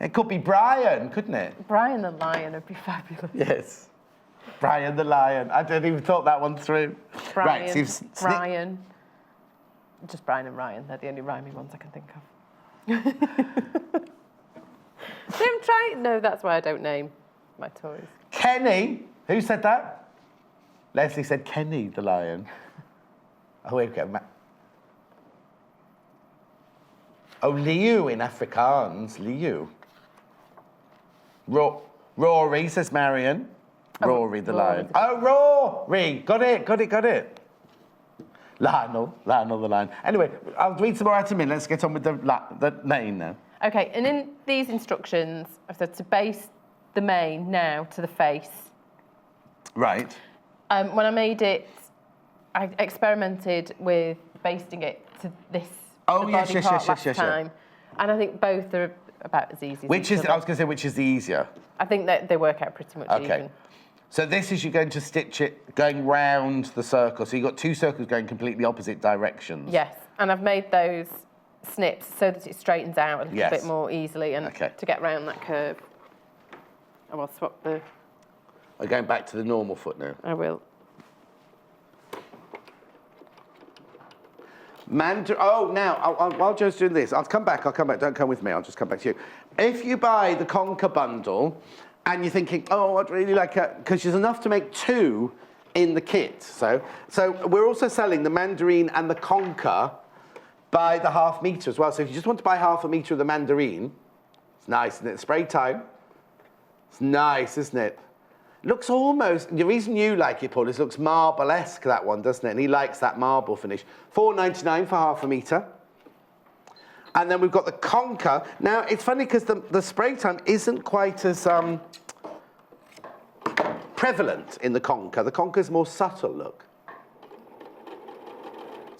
S1: It could be Brian, couldn't it?
S2: Brian the Lion would be fabulous.
S1: Yes. Brian the Lion. I didn't even thought that one through.
S2: Brian,
S1: Right, so you've
S2: Ryan. Just Brian and Ryan. They're the only rhyming ones I can think of. See, I'm trying. No, that's why I don't name my toys.
S1: Kenny. Who said that? Leslie said Kenny the Lion. Oh, here we go. Oh, Liu in Afrikaans. Liu. Rory, says Marion. Rory the Lion. Oh, Rory! Got it. Lionel the Lion. Anyway, I'll read some more out of a minute. Let's get on with the mane now.
S2: Okay, and in these instructions, I've said to base the mane now to the face.
S1: Right.
S2: When I made it, I experimented with basting it to this body part last time. And I think both are about as easy as
S1: I was going to say, which is the easier?
S2: I think that they work out pretty much even.
S1: So this is you're going to stitch it going round the circle. So you've got two circles going completely opposite directions.
S2: Yes, and I've made those snips so that it straightens out a little bit more easily and to get round that curve. And I'll swap the...
S1: I'm going back to the normal foot now.
S2: I will.
S1: While Joe's doing this, I'll come back. Don't come with me. I'll just come back to you. If you buy the Conker bundle and you're thinking, oh, I'd really like because there's enough to make two in the kit. So we're also selling the mandarin and the Conker by the ½ metre as well. So if you just want to buy ½ metre of the mandarin, it's nice, isn't it? Spray time. It's nice, isn't it? Looks almost, the reason you like it, Paul, is it looks marble-esque, that one, doesn't it? And he likes that marble finish. £4.99 for ½ metre. And then we've got the Conker. Now, it's funny because the spray time isn't quite as prevalent in the Conker. The Conker's more subtle, look.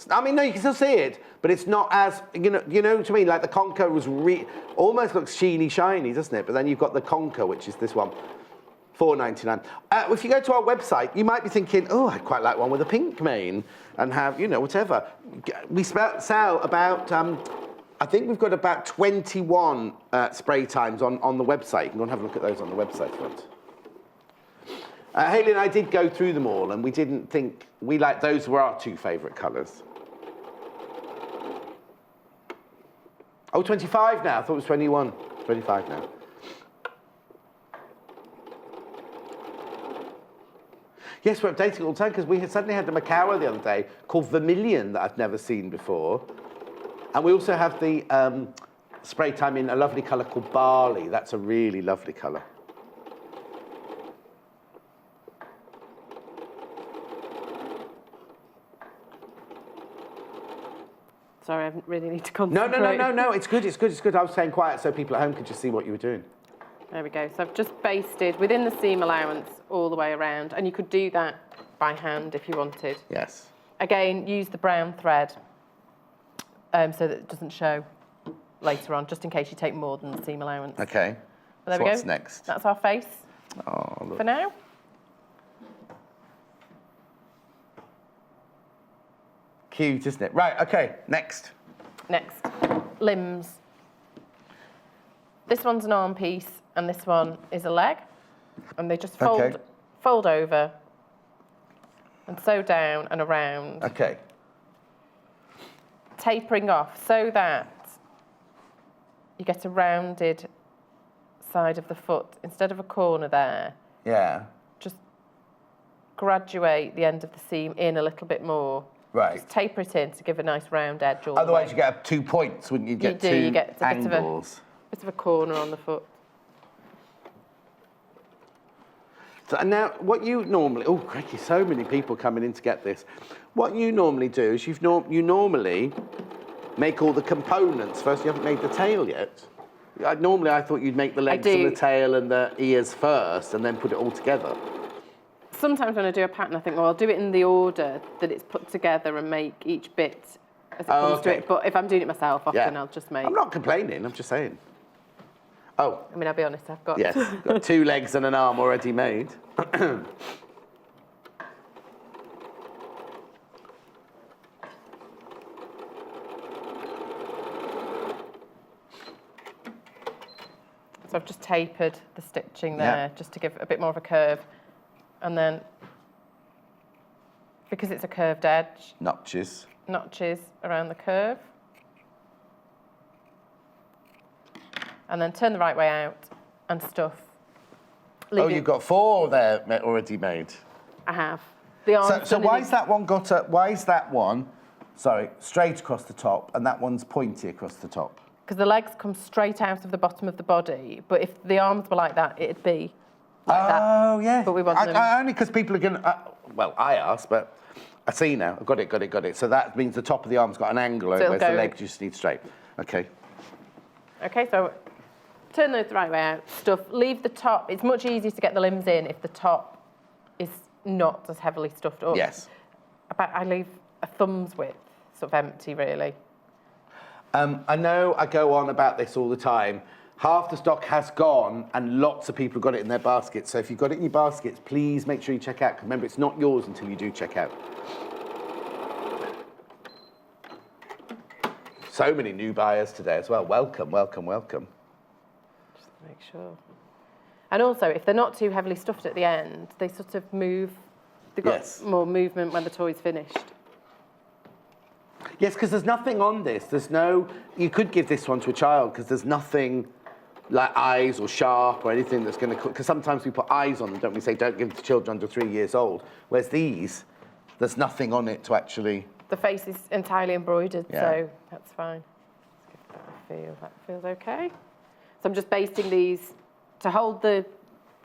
S1: I mean, no, you can still see it, but it's not as, you know what I mean? Like the Conker was almost looks sheeny, shiny, doesn't it? But then you've got the Conker, which is this one. £4.99. If you go to our website, you might be thinking, oh, I'd quite like one with a pink mane and have, whatever. We sell about, I think we've got about 21 spray times on the website. You can go and have a look at those on the website. Hayley and I did go through them all, and we didn't think, those were our two favourite colours. Oh, 25 now. I thought it was 21. 25 now. Yes, we're updating all the time because we suddenly had the Macawa the other day called Vermilion that I've never seen before. And we also have the spray time in a lovely colour called Barley. That's a really lovely colour.
S2: Sorry, I really need to concentrate.
S1: No, it's good. I was staying quiet so people at home could just see what you were doing.
S2: There we go. So I've just basted within the seam allowance all the way around, and you could do that by hand if you wanted.
S1: Yes.
S2: Again, use the brown thread so that it doesn't show later on, just in case you take more than the seam allowance.
S1: Okay.
S2: Well, there we go.
S1: What's next?
S2: That's our face.
S1: Oh, look.
S2: For now.
S1: Cute, isn't it? Right, okay, next.
S2: Next, limbs. This one's an arm piece, and this one is a leg. And they just fold over and sew down and around.
S1: Okay.
S2: Tapering off so that you get a rounded side of the foot instead of a corner there.
S1: Yeah.
S2: Just graduate the end of the seam in a little bit more.
S1: Right.
S2: Just taper it in to give a nice round edge.
S1: Otherwise, you get 2 points, wouldn't you? You get angles.
S2: A bit of a corner on the foot.
S1: So, and now, what you normally... Oh, crikey, so many people coming in to get this. What you normally do is you normally make all the components first. You haven't made the tail yet. Normally, I thought you'd make the legs and the tail and the ears first and then put it all together.
S2: Sometimes when I do a pattern, I think, well, I'll do it in the order that it's put together and make each bit as it comes to it. But if I'm doing it myself, often I'll just make...
S1: I'm not complaining, I'm just saying. Oh.
S2: I mean, I'll be honest, I've got...
S1: Yes, got 2 legs and an arm already made.
S2: So I've just tapered the stitching there just to give a bit more of a curve. And then, because it's a curved edge,
S1: notches
S2: around the curve. And then turn the right way out and stuff.
S1: Oh, you've got 4 there already made.
S2: I have. The arms
S1: so why is that one straight across the top and that one's pointy across the top?
S2: Because the legs come straight out of the bottom of the body, but if the arms were like that, it'd be like that.
S1: Oh, yeah.
S2: But we want them...
S1: only because people are going to... well, I asked, but I see now. I've got it. So that means the top of the arm's got an angle, whereas the legs just need straight. Okay.
S2: Okay, so turn those the right way out, stuff, leave the top. It's much easier to get the limbs in if the top is not as heavily stuffed up.
S1: Yes.
S2: I leave a thumb's width sort of empty, really.
S1: I know I go on about this all the time. Half the stock has gone and lots of people have got it in their baskets. So if you've got it in your baskets, please make sure you check out. 'Cause remember, it's not yours until you do check out. So many new buyers today as well. Welcome.
S2: Just to make sure. And also, if they're not too heavily stuffed at the end, they sort of move. They've got more movement when the toy's finished.
S1: Yes, because there's nothing on this. You could give this one to a child because there's nothing like eyes or sharp or anything that's going to... Because sometimes we put eyes on them, don't we? Say, don't give it to children under 3 years old. Whereas these, there's nothing on it to actually...
S2: The face is entirely embroidered, so that's fine. Let's give that a feel. That feels okay. So I'm just basting these to hold the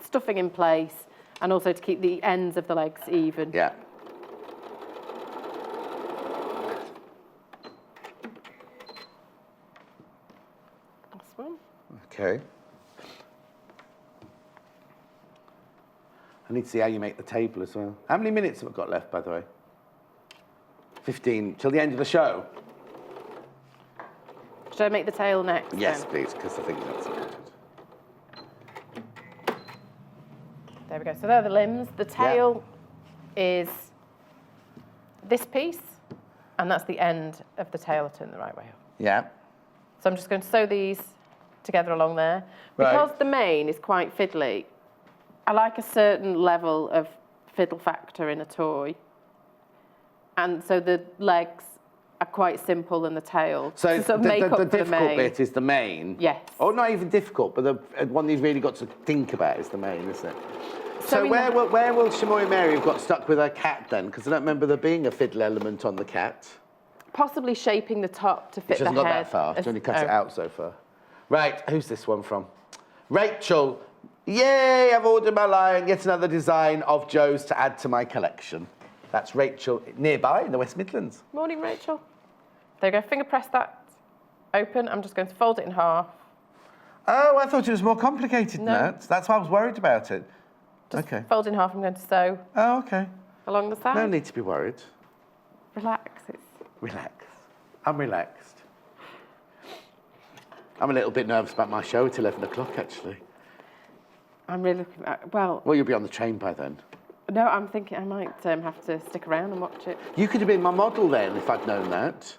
S2: stuffing in place and also to keep the ends of the legs even.
S1: Yeah.
S2: This one.
S1: Okay. I need to see how you make the table as well. How many minutes have I got left, by the way? 15 till the end of the show.
S2: Should I make the tail next?
S1: Yes,
S2: then?
S1: please, because I think that's important.
S2: There we go. So there are the limbs. The tail is this piece, and that's the end of the tail. I'll turn the right way up.
S1: Yeah.
S2: So I'm just going to sew these together along there. Because the mane is quite fiddly, I like a certain level of fiddle factor in a toy. And so the legs are quite simple and the tail.
S1: So
S2: to sort of make up for
S1: the difficult
S2: mane.
S1: bit is the mane.
S2: Yes.
S1: Or not even difficult, but the one you've really got to think about is the mane, isn't it? So where will Shamoy Mary have got stuck with her cat then? Because I don't remember there being a fiddle element on the cat.
S2: Possibly shaping the top to fit the head.
S1: She hasn't got that far. She's only cut it out so far. Right, who's this one from? Rachel. Yay, I've ordered my line. Yet another design of Joe's to add to my collection. That's Rachel nearby in the West Midlands.
S2: Morning, Rachel. There you go. Finger press that open. I'm just going to fold it in half.
S1: Oh, I thought it was more complicated than that. That's why I was worried about it.
S2: Just fold in half. I'm going to sew.
S1: Oh, okay.
S2: Along the side.
S1: No need to be worried.
S2: Relax.
S1: Relax. I'm relaxed. I'm a little bit nervous about my show at 11 o'clock, actually.
S2: I'm really looking at... Well,
S1: you'll be on the train by then.
S2: No, I'm thinking I might have to stick around and watch it.
S1: You could have been my model then if I'd known that.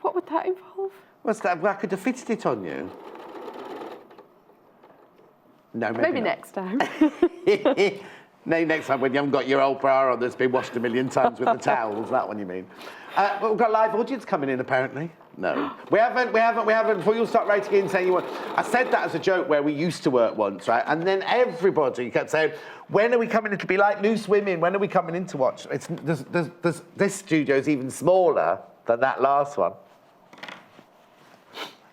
S2: What would that involve?
S1: What's that? Well, I could have fitted it on you. No, maybe
S2: next time.
S1: No, next time when you haven't got your old bra on that's been washed a million times with the towels. That one you mean? But we've got a live audience coming in apparently. No, we haven't. Before you start writing in saying you want, I said that as a joke where we used to work once, right? And then everybody kept saying, "When are we coming in to be like Loose Women? When are we coming in to watch?" This studio is even smaller than that last one.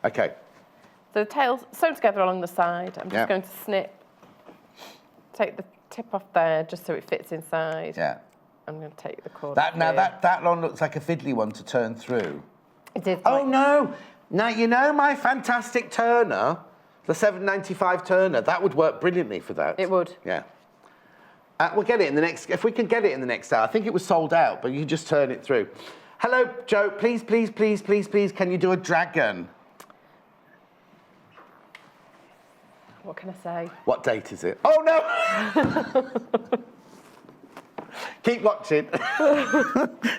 S1: Okay.
S2: So the tail's sewn together along the side. I'm just going to snip, take the tip off there just so it fits inside.
S1: Yeah.
S2: I'm going to take the cord.
S1: That one looks like a fiddly one to turn through.
S2: It is.
S1: Oh no! Now you know my fantastic turner, the 795 turner. That would work brilliantly for that.
S2: It would.
S1: Yeah. We'll get it in the next. If we can get it in the next hour, I think it was sold out, but you can just turn it through. Hello, Joe. Please, can you do a dragon?
S2: What can I say?
S1: What date is it? Oh no! Keep watching.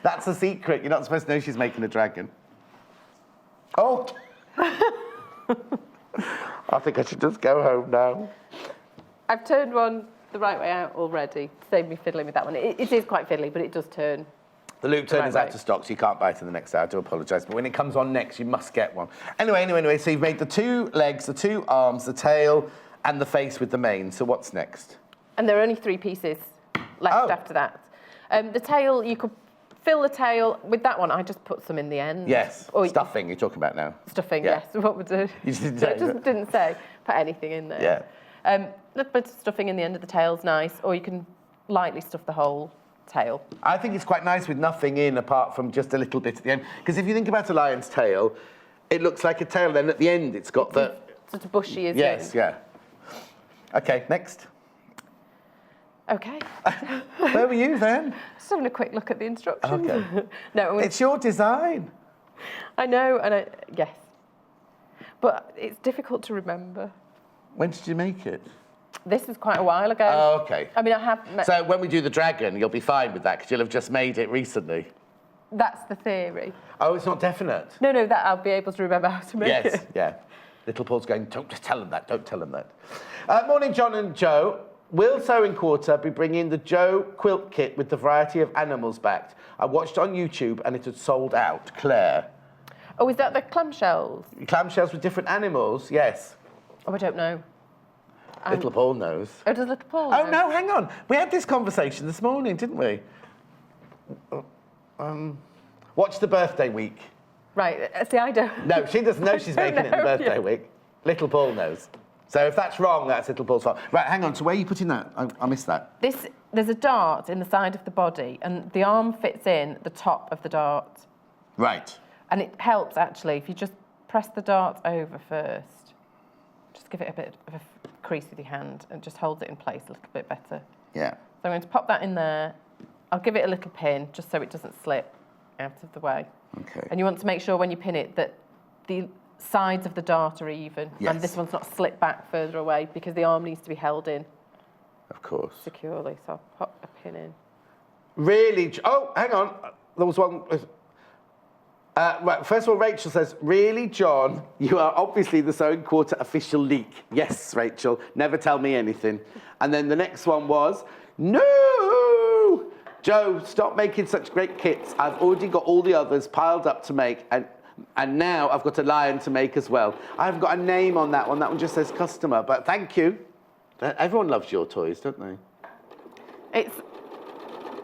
S1: That's a secret. You're not supposed to know she's making a dragon. Oh. I think I should just go home now.
S2: I've turned one the right way out already. Save me fiddling with that one. It is quite fiddly, but it does turn.
S1: The loop turn is
S2: Right,
S1: out of stock, so you can't buy it in the next day. I do apologise, but when it comes on next, you must get one. Anyway, so you've made the 2 legs, the 2 arms, the tail, and the face with the mane. So what's next?
S2: And there are only 3 pieces left after that. The tail, you could fill the tail with that one. I just put some in the end.
S1: Yes,
S2: Or
S1: stuffing you're talking about now.
S2: Stuffing,
S1: Yeah.
S2: yes. What would it?
S1: You didn't
S2: So it
S1: say
S2: just didn't say. Put anything in there.
S1: Yeah.
S2: A little bit of stuffing in the end of the tail's nice, or you can lightly stuff the whole tail.
S1: I think it's quite nice with nothing in apart from just a little bit at the end. Because if you think about a lion's tail, it looks like a tail, then at the end it's got the...
S2: Sort of bushy, isn't it?
S1: Yes, yeah. Okay, next.
S2: Okay.
S1: Where were you then?
S2: Just having a quick look at the instructions.
S1: Okay.
S2: No,
S1: It's your design.
S2: I know, and yes. But it's difficult to remember.
S1: When did you make it?
S2: This was quite a while ago.
S1: Oh, okay.
S2: I mean, I have...
S1: So when we do the dragon, you'll be fine with that because you'll have just made it recently.
S2: That's the theory.
S1: Oh, it's not definite?
S2: No, that I'll be able to remember how to make it.
S1: Yes, yeah. Little Paul's going, don't just tell them that, don't tell them that. Morning, John and Joe. Will Sewing Quarter be bringing the Joe quilt kit with the variety of animals backed? I watched on YouTube and it had sold out. Claire.
S2: Oh, is that the clamshells?
S1: Clamshells with different animals, yes.
S2: Oh, I don't know.
S1: Little Paul knows.
S2: Oh, does Little Paul
S1: Oh,
S2: know?
S1: no, hang on. We had this conversation this morning, didn't we? Watch the birthday week.
S2: Right, see, I don't...
S1: No, she doesn't know she's making it in the
S2: know,
S1: birthday
S2: yeah.
S1: week. Little Paul knows. So if that's wrong, that's Little Paul's fault. Right, hang on. So where are you putting that? I missed that.
S2: There's a dart in the side of the body, and the arm fits in the top of the dart.
S1: Right.
S2: And it helps, actually, if you just press the dart over first. Just give it a bit of a crease with your hand and just hold it in place a little bit better.
S1: Yeah.
S2: So I'm going to pop that in there. I'll give it a little pin, just so it doesn't slip out of the way.
S1: Okay.
S2: And you want to make sure when you pin it that the sides of the dart are even.
S1: Yes.
S2: And this one's not slipped back further away because the arm needs to be held in
S1: Of course.
S2: securely. So I'll pop a pin in.
S1: Really? Oh, hang on. There was one. Right, first of all, Rachel says, really, John, you are obviously the Sewing Quarter official leak. Yes, Rachel, never tell me anything. And then the next one was, no! Joe, stop making such great kits. I've already got all the others piled up to make, and now I've got a lion to make as well. I haven't got a name on that one. That one just says customer, but thank you. Everyone loves your toys, don't they?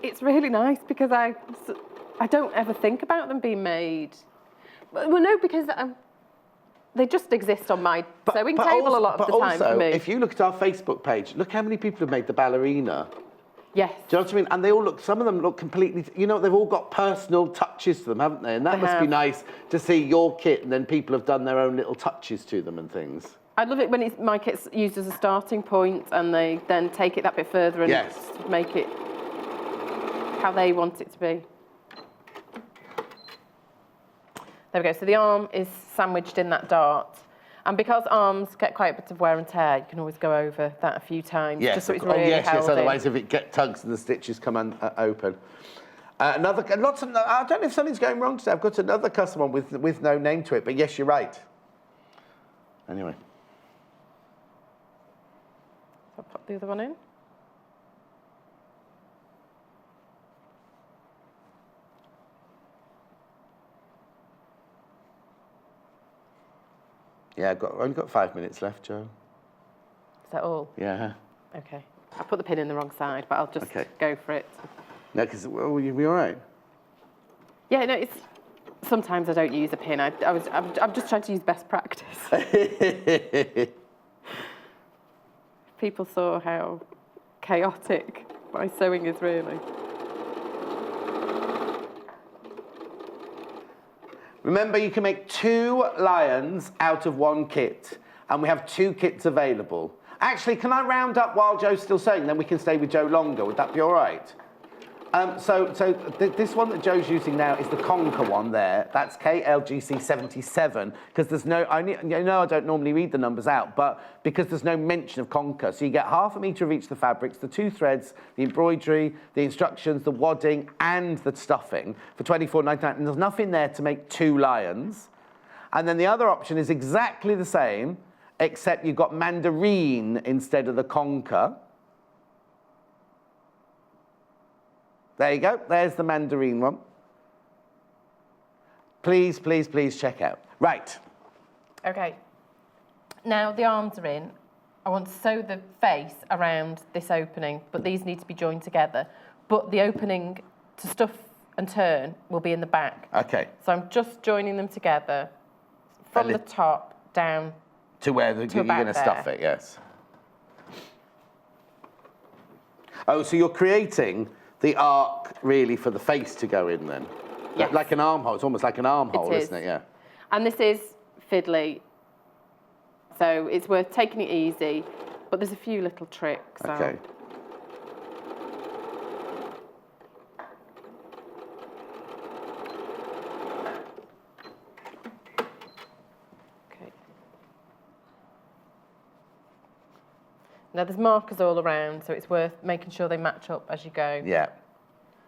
S2: It's really nice because I don't ever think about them being made. Well, no, because they just exist on my sewing table a lot of the time for me.
S1: If you look at our Facebook page, look how many people have made the ballerina.
S2: Yes.
S1: Do you know what I mean? And they all look, some of them look completely, you know, they've all got personal touches to them, haven't they? And that must be nice to see your kit and then people have done their own little touches to them and things.
S2: I love it when my kit's used as a starting point and they then take it that bit further and make it how they want it to be. There we go. So the arm is sandwiched in that dart. And because arms get quite a bit of wear and tear, you can always go over that a few times.
S1: Yes,
S2: just so it's really held in.
S1: Otherwise if it tugs and the stitches come open. I don't know if something's going wrong today. I've got another customer with no name to it, but yes, you're right. Anyway.
S2: I'll pop the other one in.
S1: Yeah, I've only got 5 minutes left, Joe.
S2: Is that all?
S1: Yeah.
S2: Okay. I put the pin in the wrong side, but I'll just go for it.
S1: No, because, well, you'll be all right.
S2: Yeah, no, it's... Sometimes I don't use a pin. I'm just trying to use best practice. People saw how chaotic my sewing is really.
S1: Remember, you can make 2 lions out of 1 kit, and we have 2 kits available. Actually, can I round up while Joe's still sewing, then we can stay with Joe longer? Would that be all right? This one that Joe's using now is the Conker one there. That's KLGC 77, because there's no, I don't normally read the numbers out, but because there's no mention of Conker. So you get ½ a metre of each of the fabrics, the 2 threads, the embroidery, the instructions, the wadding, and the stuffing for $24.99. And there's nothing there to make 2 lions. And then the other option is exactly the same, except you've got mandarin instead of the conker. There you go, there's the mandarin one. Please, please, please check out. Right.
S2: Okay. Now the arms are in. I want to sew the face around this opening, but these need to be joined together. But the opening to stuff and turn will be in the back.
S1: Okay.
S2: So I'm just joining them together from the top down
S1: to where you're going to stuff it, yes. Oh, so you're creating the arc really for the face to go in then?
S2: Yes.
S1: Like an armhole. It's almost like an armhole, isn't it? Yeah.
S2: And this is fiddly, so it's worth taking it easy, but there's a few little tricks.
S1: Okay.
S2: Okay. Now there's markers all around, so it's worth making sure they match up as you go.
S1: Yeah.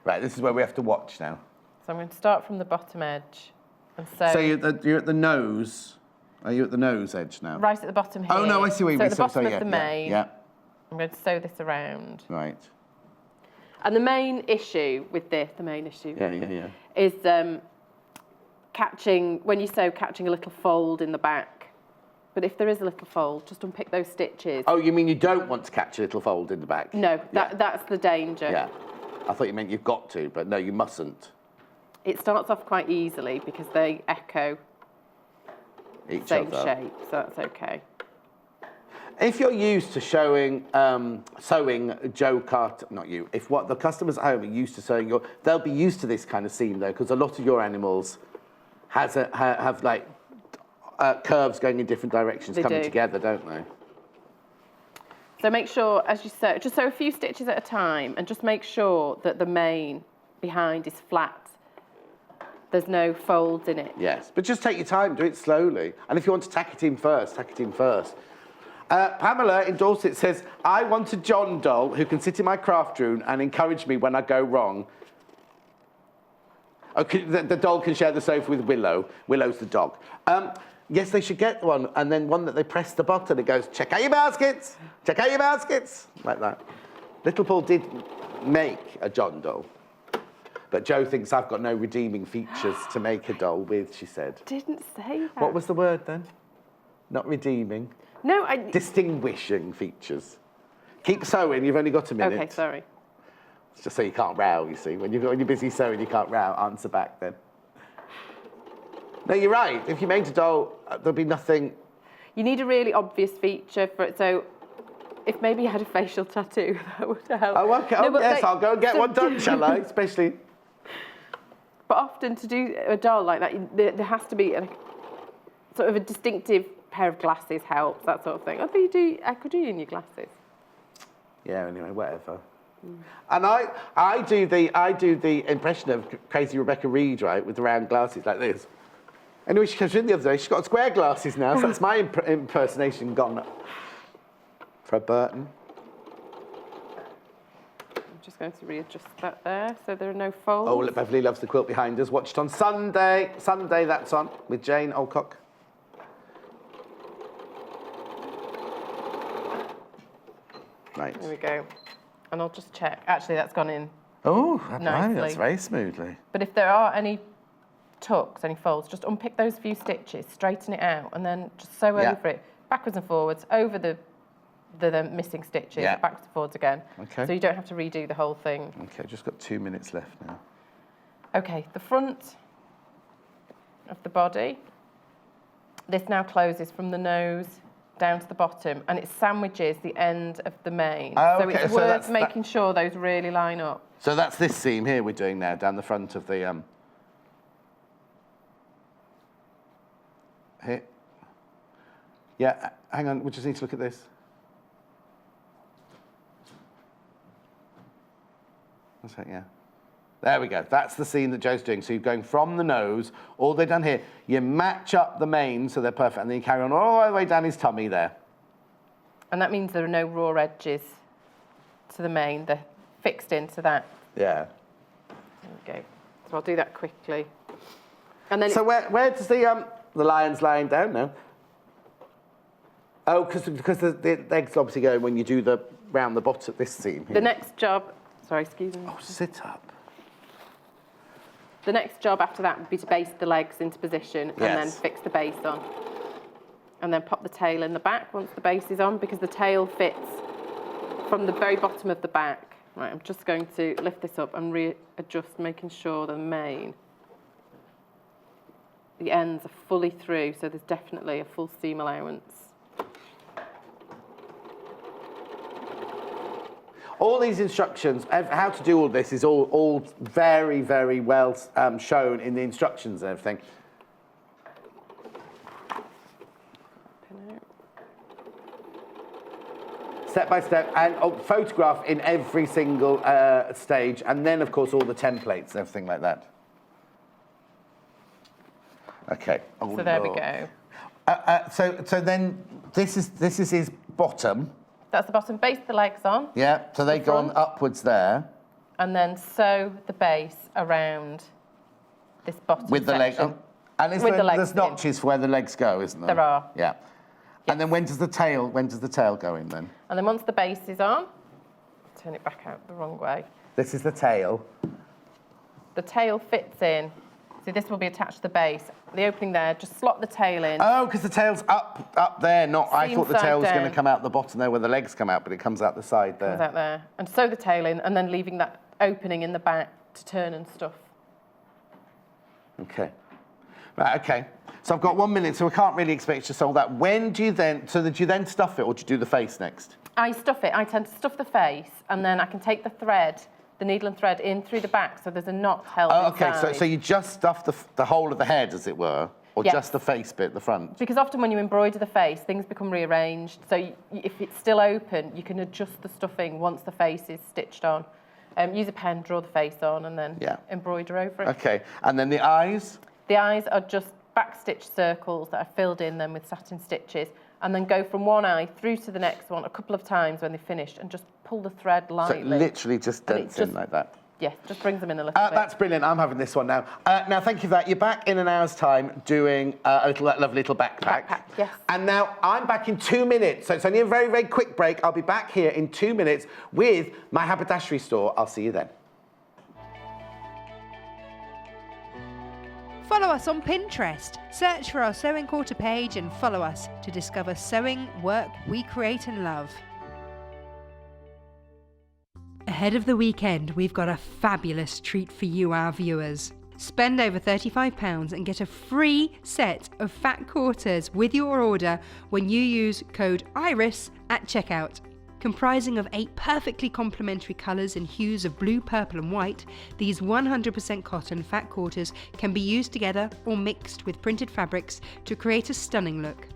S1: Right, this is where we have to watch now.
S2: So I'm going to start from the bottom edge and sew.
S1: So you're at the nose. Are you at the nose edge now?
S2: Right at the bottom here.
S1: Oh, no, I see what you mean.
S2: So at the bottom of the main,
S1: Yeah.
S2: I'm going to sew this around.
S1: Right.
S2: And the main issue with this, is catching, when you sew, catching a little fold in the back. But if there is a little fold, just unpick those stitches.
S1: Oh, you mean you don't want to catch a little fold in the back?
S2: No, that's the danger.
S1: Yeah. I thought you meant you've got to, but no, you mustn't.
S2: It starts off quite easily because they echo
S1: Each
S2: same
S1: other.
S2: shape, so that's okay.
S1: If you're used to sewing Joe Carter, not you, if what the customers at home are used to sewing they'll be used to this kind of seam though, because a lot of your animals have like curves going in different directions coming together, don't they?
S2: So make sure, as you sew, just sew a few stitches at a time and just make sure that the main behind is flat. There's no folds in it.
S1: Yes, but just take your time, do it slowly. And if you want to tack it in first, tack it in first. Pamela in Dorset says, I want a John doll who can sit in my craft room and encourage me when I go wrong. Okay, the doll can share the sofa with Willow. Willow's the dog. Yes, they should get one, and then one that they press the button, it goes, check out your baskets, check out your baskets, like that. Little Paul did make a John doll, but Joe thinks I've got no redeeming features to make a doll with, she said.
S2: Didn't say that.
S1: What was the word then? Not redeeming.
S2: No,
S1: Distinguishing features. Keep sewing, you've only got a minute.
S2: Okay, sorry.
S1: It's just so you can't row, you see. When you're busy sewing, you can't row. Answer back then. No, you're right. If you made a doll, there'll be nothing.
S2: You need a really obvious feature for it. So if maybe you had a facial tattoo, that would help.
S1: Oh, okay.
S2: No,
S1: oh, yes, I'll go and get one done, shall I? Especially.
S2: But often to do a doll like that, there has to be sort of a distinctive pair of glasses helps, that sort of thing. I could do you in your glasses.
S1: Yeah, anyway, whatever. And I do the impression of crazy Rebecca Reed, right, with the round glasses like this. Anyway, she comes in the other day, she's got square glasses now, so that's my impersonation gone for a Burton.
S2: I'm just going to readjust that there so there are no folds.
S1: Oh, look, Beverly loves the quilt behind us. Watch it on Sunday. Sunday, that's on, with Jane Alcock. Right.
S2: There we go. And I'll just check. Actually, that's gone in.
S1: Oh,
S2: nicely.
S1: That's very smoothly.
S2: But if there are any tucks, any folds, just unpick those few stitches, straighten it out, and then just sew over it, backwards and forwards, over the missing stitches, backwards and forwards again.
S1: Okay.
S2: So you don't have to redo the whole thing.
S1: Okay, just got 2 minutes left now.
S2: Okay, the front of the body. This now closes from the nose down to the bottom, and it sandwiches the end of the mane.
S1: Oh,
S2: so
S1: okay.
S2: it's worth making sure those really line up.
S1: So that's this seam here we're doing now, down the front of the... Here. Yeah, hang on, we just need to look at this. That's it, yeah. There we go. That's the seam that Joe's doing. So you're going from the nose all the way down here. You match up the mane so they're perfect, and then you carry on all the way down his tummy there.
S2: And that means there are no raw edges to the mane. They're fixed into that.
S1: Yeah.
S2: There we go. So I'll do that quickly. And then
S1: so where does the The lion's lying down now. Oh, because the legs obviously go when you do the round the bottom, this seam here.
S2: The next job, sorry, excuse me.
S1: Oh, sit up.
S2: The next job after that would be to baste the legs into position and then
S1: Yes.
S2: fix the base on. And then pop the tail in the back once the base is on, because the tail fits from the very bottom of the back. Right, I'm just going to lift this up and readjust, making sure the ends are fully through, so there's definitely a full seam allowance.
S1: All these instructions, how to do all this is all very, very well shown in the instructions and everything. Step by step, and photograph in every single stage, and then, of course, all the templates and everything like that. Okay. Oh,
S2: So there we go.
S1: So then this is his bottom.
S2: That's the bottom. Baste the legs on.
S1: Yeah. So they go on
S2: front.
S1: upwards there.
S2: And then sew the base around this bottom
S1: With the leg.
S2: section.
S1: And there's notches for where the legs go, isn't there?
S2: There are.
S1: Yeah. And then when does the tail go in then?
S2: And then once the base is on, turn it back out the wrong way.
S1: This is the tail.
S2: The tail fits in. So this will be attached to the base. The opening there, just slot the tail in.
S1: Oh, because the tail's up there, not... I
S2: Seam
S1: thought the
S2: side
S1: tail was going to
S2: down.
S1: come out the bottom there where the legs come out, but it comes out the side there.
S2: Comes out there. And sew the tail in, and then leaving that opening in the back to turn and stuff.
S1: Okay. Right, okay. So I've got 1 minute, so we can't really expect you to sew that. When do you then... So do you then stuff it, or do you do the face next?
S2: I stuff it. I tend to stuff the face, and then I can take the thread, the needle and thread, in through the back, so there's a knot held
S1: Okay,
S2: inside.
S1: so you just stuff the whole of the head, as it were, or
S2: Yes.
S1: just the face bit, the front?
S2: Because often when you embroider the face, things become rearranged. So if it's still open, you can adjust the stuffing once the face is stitched on. Use a pen, draw the face on, and then embroider over it.
S1: Okay, and then the eyes?
S2: The eyes are just backstitch circles that are filled in then with satin stitches, and then go from one eye through to the next one a couple of times when they're finished, and just pull the thread lightly.
S1: So it literally just dents in like that?
S2: Yes, just brings them in a little bit.
S1: That's brilliant. I'm having this one now. Now, thank you for that. You're back in an hour's time doing a lovely little backpack.
S2: Backpack, yes.
S1: And now I'm back in 2 minutes. So it's only a very, very quick break. I'll be back here in 2 minutes with my haberdashery store. I'll see you then.
S3: Follow us on Pinterest. Search for our Sewing Quarter page and follow us to discover sewing work we create and love. Ahead of the weekend, we've got a fabulous treat for you, our viewers. Spend over £35 and get a free set of fat quarters with your order when you use code IRIS at checkout. Comprising of 8 perfectly complementary colours and hues of blue, purple and white, these 100% cotton fat quarters can be used together or mixed with printed fabrics to create a stunning look.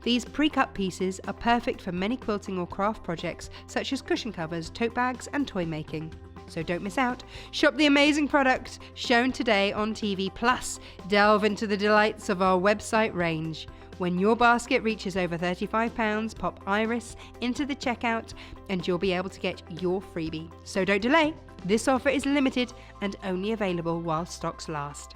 S3: These pre-cut pieces are perfect for many quilting or craft projects such as cushion covers, tote bags and toy making. So don't miss out. Shop the amazing product shown today on TV, plus delve into the delights of our website range. When your basket reaches over £35, pop IRIS into the checkout and you'll be able to get your freebie. So don't delay. This offer is limited and only available while stocks last.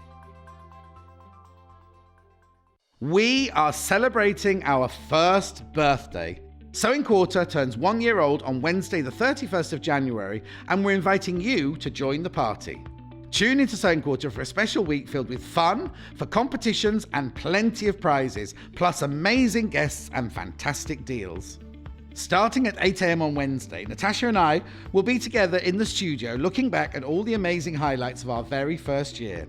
S4: We are celebrating our first birthday. Sewing Quarter turns 1 year old on Wednesday the 31st of January, and we're inviting you to join the party. Tune into Sewing Quarter for a special week filled with fun, for competitions and plenty of prizes, plus amazing guests and fantastic deals. Starting at 8 a.m. on Wednesday, Natasha and I will be together in the studio looking back at all the amazing highlights of our very first year.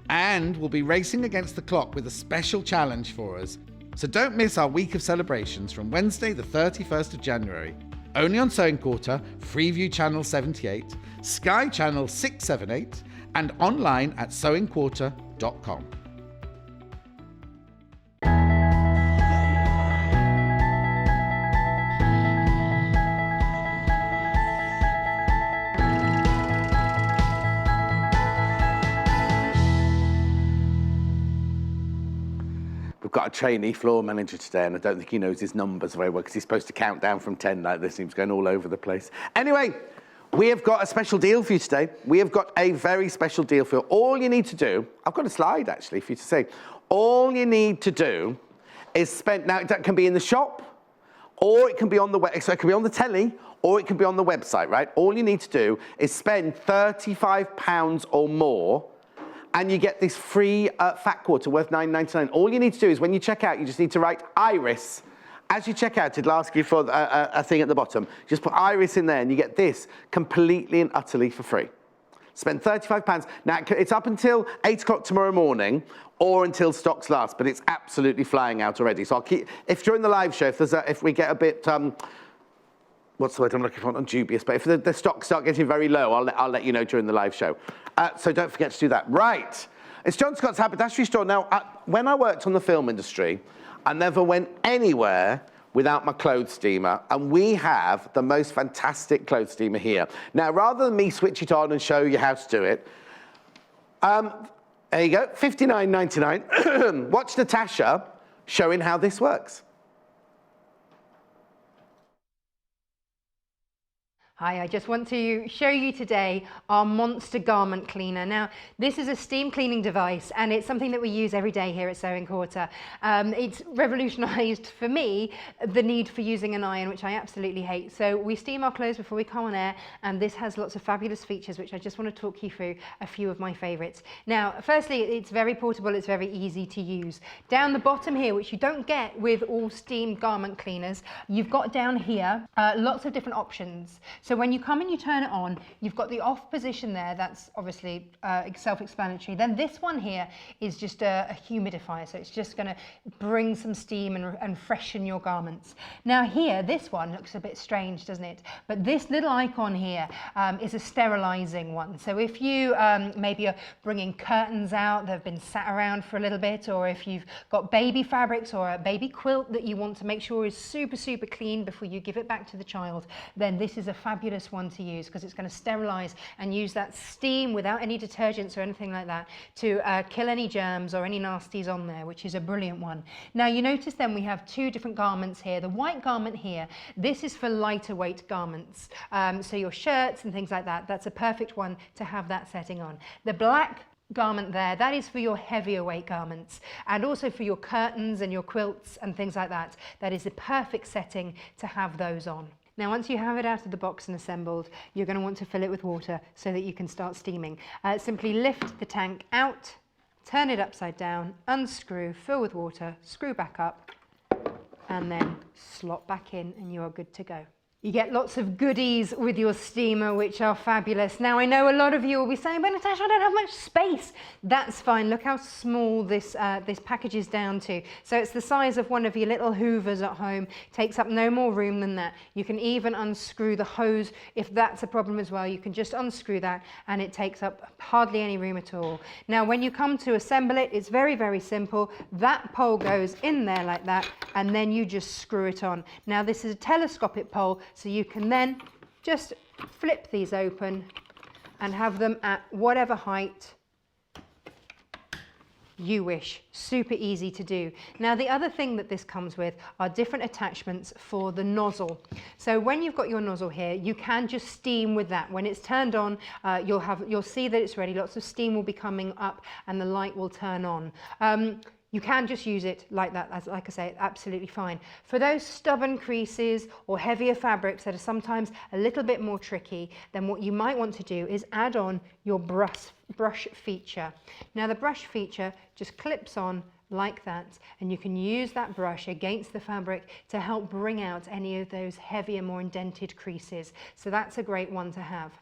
S4: And we'll be racing against the clock with a special challenge for us. So don't miss our week of celebrations from Wednesday the 31st of January. Only on Sewing Quarter, Freeview Channel 78, Sky Channel 678, and online at sewingquarter.com.
S1: We've got a trainee floor manager today, and I don't think he knows his numbers very well because he's supposed to count down from 10 like this. He was going all over the place. Anyway, We have got a special deal for you today. We have got a very special deal for you. All you need to do, I've got a slide actually for you to see. All you need to do is spend, now that can be in the shop, or it can be on the web, so it can be on the telly, or it can be on the website, right? All you need to do is spend £35 or more, and you get this free fat quarter worth $9.99. All you need to do is when you check out, you just need to write Iris. As you check out, it'll ask you for a thing at the bottom. Just put Iris in there and you get this completely and utterly for free. Spend £35. Now, it's up until 8 o'clock tomorrow morning or until stocks last, but it's absolutely flying out already. So I'll keep, if during the live show, if we get a bit, what's the word I'm looking for? Not dubious, but if the stocks start getting very low, I'll let you know during the live show. So don't forget to do that. Right. It's John Scott's Haberdashery Store. Now, when I worked on the film industry, I never went anywhere without my clothes steamer, and we have the most fantastic clothes steamer here. Now, rather than me switch it on and show you how to do it, there you go, $59.99. Watch Natasha showing how this works.
S3: Hi, I just want to show you today our monster garment cleaner. Now, this is a steam cleaning device and it's something that we use every day here at Sewing Quarter. It's revolutionized for me the need for using an iron, which I absolutely hate. So we steam our clothes before we come on air, and this has lots of fabulous features, which I just want to talk you through a few of my favorites. Now, firstly, it's very portable, it's very easy to use. Down the bottom here, which you don't get with all steam garment cleaners, you've got down here lots of different options. So when you come and you turn it on, you've got the off position there. That's obviously self-explanatory. Then this one here is just a humidifier. So it's just going to bring some steam and freshen your garments. Now here, this one looks a bit strange, doesn't it? But this little icon here is a sterilizing one. So if you maybe are bringing curtains out that have been sat around for a little bit, or if you've got baby fabrics or a baby quilt that you want to make sure is super, super clean before you give it back to the child, then this is a fabulous one to use, because it's going to sterilize and use that steam without any detergents or anything like that to kill any germs or any nasties on there, which is a brilliant one. Now you notice then we have two different garments here. The white garment here, this is for lighter weight garments. So your shirts and things like that, that's a perfect one to have that setting on. The black garment there, that is for your heavier weight garments, and also for your curtains and your quilts and things like that. That is the perfect setting to have those on. Now, once you have it out of the box and assembled, you're going to want to fill it with water so that you can start steaming. Simply lift the tank out, turn it upside down, unscrew, fill with water, screw back up, and then slot back in, and you are good to go. You get lots of goodies with your steamer, which are fabulous. Now, I know a lot of you will be saying, but Natasha, I don't have much space. That's fine. Look how small this package is down to. So it's the size of one of your little hoovers at home. Takes up no more room than that. You can even unscrew the hose if that's a problem as well. You can just unscrew that and it takes up hardly any room at all. Now, when you come to assemble it, it's very, very simple. That pole goes in there like that, and then you just screw it on. Now, this is a telescopic pole, so you can then just flip these open and have them at whatever height you wish. Super easy to do. Now, the other thing that this comes with are different attachments for the nozzle. So when you've got your nozzle here, you can just steam with that. When it's turned on, you'll see that it's ready. Lots of steam will be coming up and the light will turn on. You can just use it like that, like I say, absolutely fine. For those stubborn creases or heavier fabrics that are sometimes a little bit more tricky, then what you might want to do is add on your brush feature. Now, the brush feature just clips on like that, and you can use that brush against the fabric to help bring out any of those heavier, more indented creases. So that's a great one to have.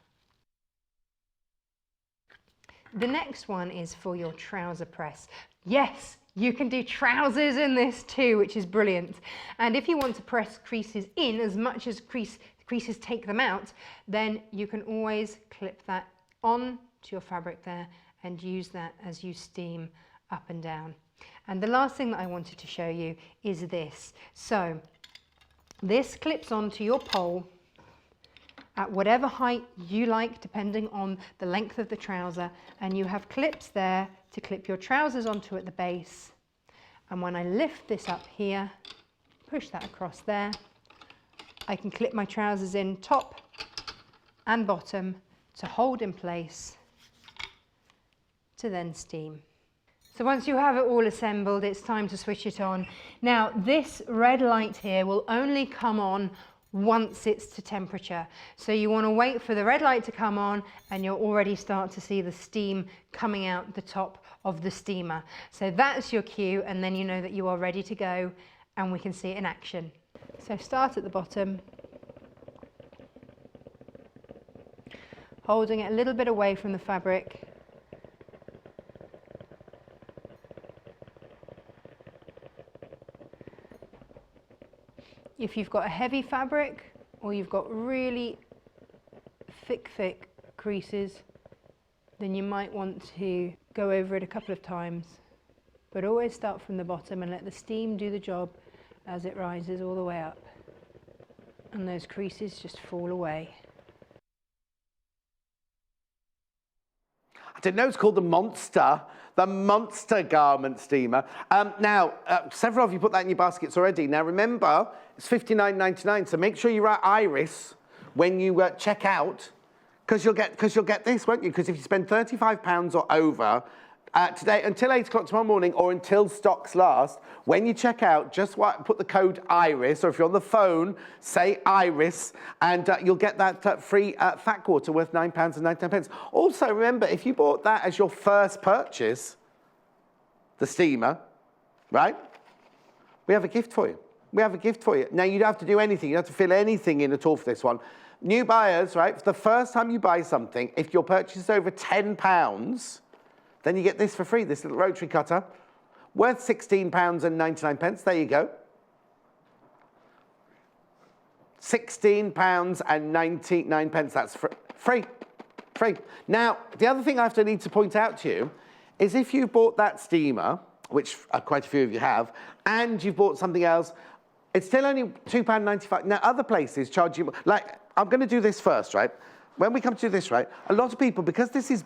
S3: The next one is for your trouser press. Yes, you can do trousers in this too, which is brilliant. And if you want to press creases in as much as creases take them out, then you can always clip that on to your fabric there and use that as you steam up and down. And the last thing that I wanted to show you is this. So this clips onto your pole at whatever height you like, depending on the length of the trouser, and you have clips there to clip your trousers onto at the base. And when I lift this up here, push that across there, I can clip my trousers in top and bottom to hold in place to then steam. So once you have it all assembled, it's time to switch it on. Now, this red light here will only come on once it's to temperature. So you want to wait for the red light to come on and you'll already start to see the steam coming out the top of the steamer. So that's your cue, and then you know that you are ready to go and we can see it in action. So start at the bottom, holding it a little bit away from the fabric. If you've got a heavy fabric or you've got really thick creases, then you might want to go over it a couple of times. But always start from the bottom and let the steam do the job as it rises all the way up. And those creases just fall away.
S1: I didn't know it's called the Monster Garment Steamer. Now, several of you put that in your baskets already. Now remember, it's $59.99, so make sure you write Iris when you check out, because you'll get this, won't you? Because if you spend £35 or over today, until 8 o'clock tomorrow morning, or until stocks last, when you check out, just put the code IRIS, or if you're on the phone, say IRIS, and you'll get that free fat quarter worth £9.99. Also, remember, if you bought that as your first purchase, the steamer, right? We have a gift for you. We have a gift for you. Now, you don't have to do anything. You don't have to fill anything in at all for this one. New buyers, right? For the first time you buy something, if your purchase is over £10, then you get this for free, this little rotary cutter, worth £16.99. There you go. £16.99. That's free. Free. Now, the other thing I need to point out to you is if you bought that steamer, which quite a few of you have, and you've bought something else, it's still only £2.95. Now, other places charge you, like, I'm going to do this first, right? When we come to do this, right, a lot of people, because this is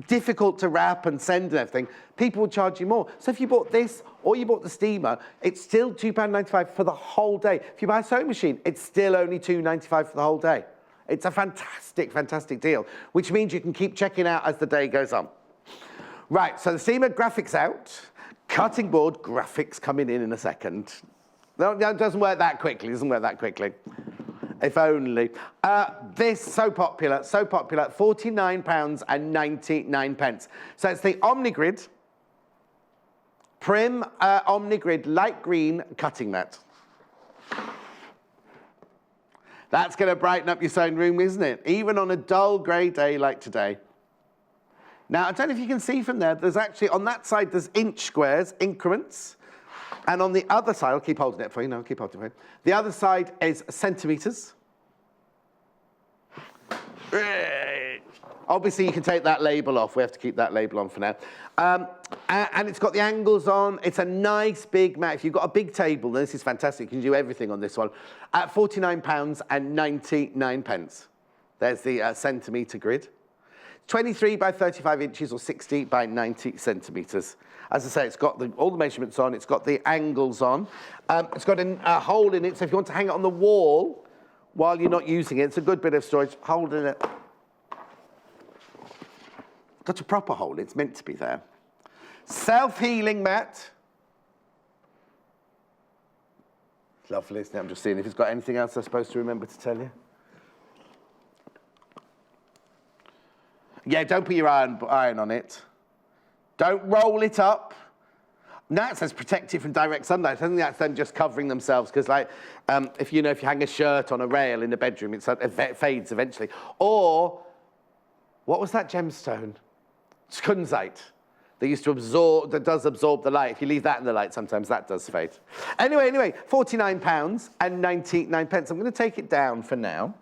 S1: difficult to wrap and send and everything, people will charge you more. So if you bought this or you bought the steamer, it's still £2.95 for the whole day. If you buy a sewing machine, it's still only £2.95 for the whole day. It's a fantastic, fantastic deal, which means you can keep checking out as the day goes on. Right, so the steamer graphics out, cutting board graphics coming in a second. No, it doesn't work that quickly, If only. This, so popular, £49.99. So it's the Omnigrid Prim Omnigrid light green cutting mat. That's going to brighten up your sewing room, isn't it? Even on a dull grey day like today. Now, I don't know if you can see from there, there's actually, on that side, there's inch squares, increments. And on the other side, I'll keep holding it for you. No, I'll keep holding it for you. The other side is centimetres. Obviously, you can take that label off. We have to keep that label on for now. And it's got the angles on. It's a nice big mat. If you've got a big table, then this is fantastic. You can do everything on this one. At £49.99. There's the centimetre grid. 23 by 35 inches or 60 by 90 centimetres. As I say, it's got all the measurements on. It's got the angles on. It's got a hole in it, so if you want to hang it on the wall while you're not using it, it's a good bit of storage. Hole in it. Got a proper hole. It's meant to be there. Self-healing mat. Lovely, isn't it? I'm just seeing if it's got anything else I'm supposed to remember to tell you. Yeah, don't put your iron on it. Don't roll it up. Now it says protect it from direct sunlight. I think that's them just covering themselves, because like, if you hang a shirt on a rail in the bedroom, it fades eventually. Or, what was that gemstone? It's kunzite. They used to absorb, that does absorb the light. If you leave that in the light, sometimes that does fade. Anyway, £49.99. I'm going to take it down for now,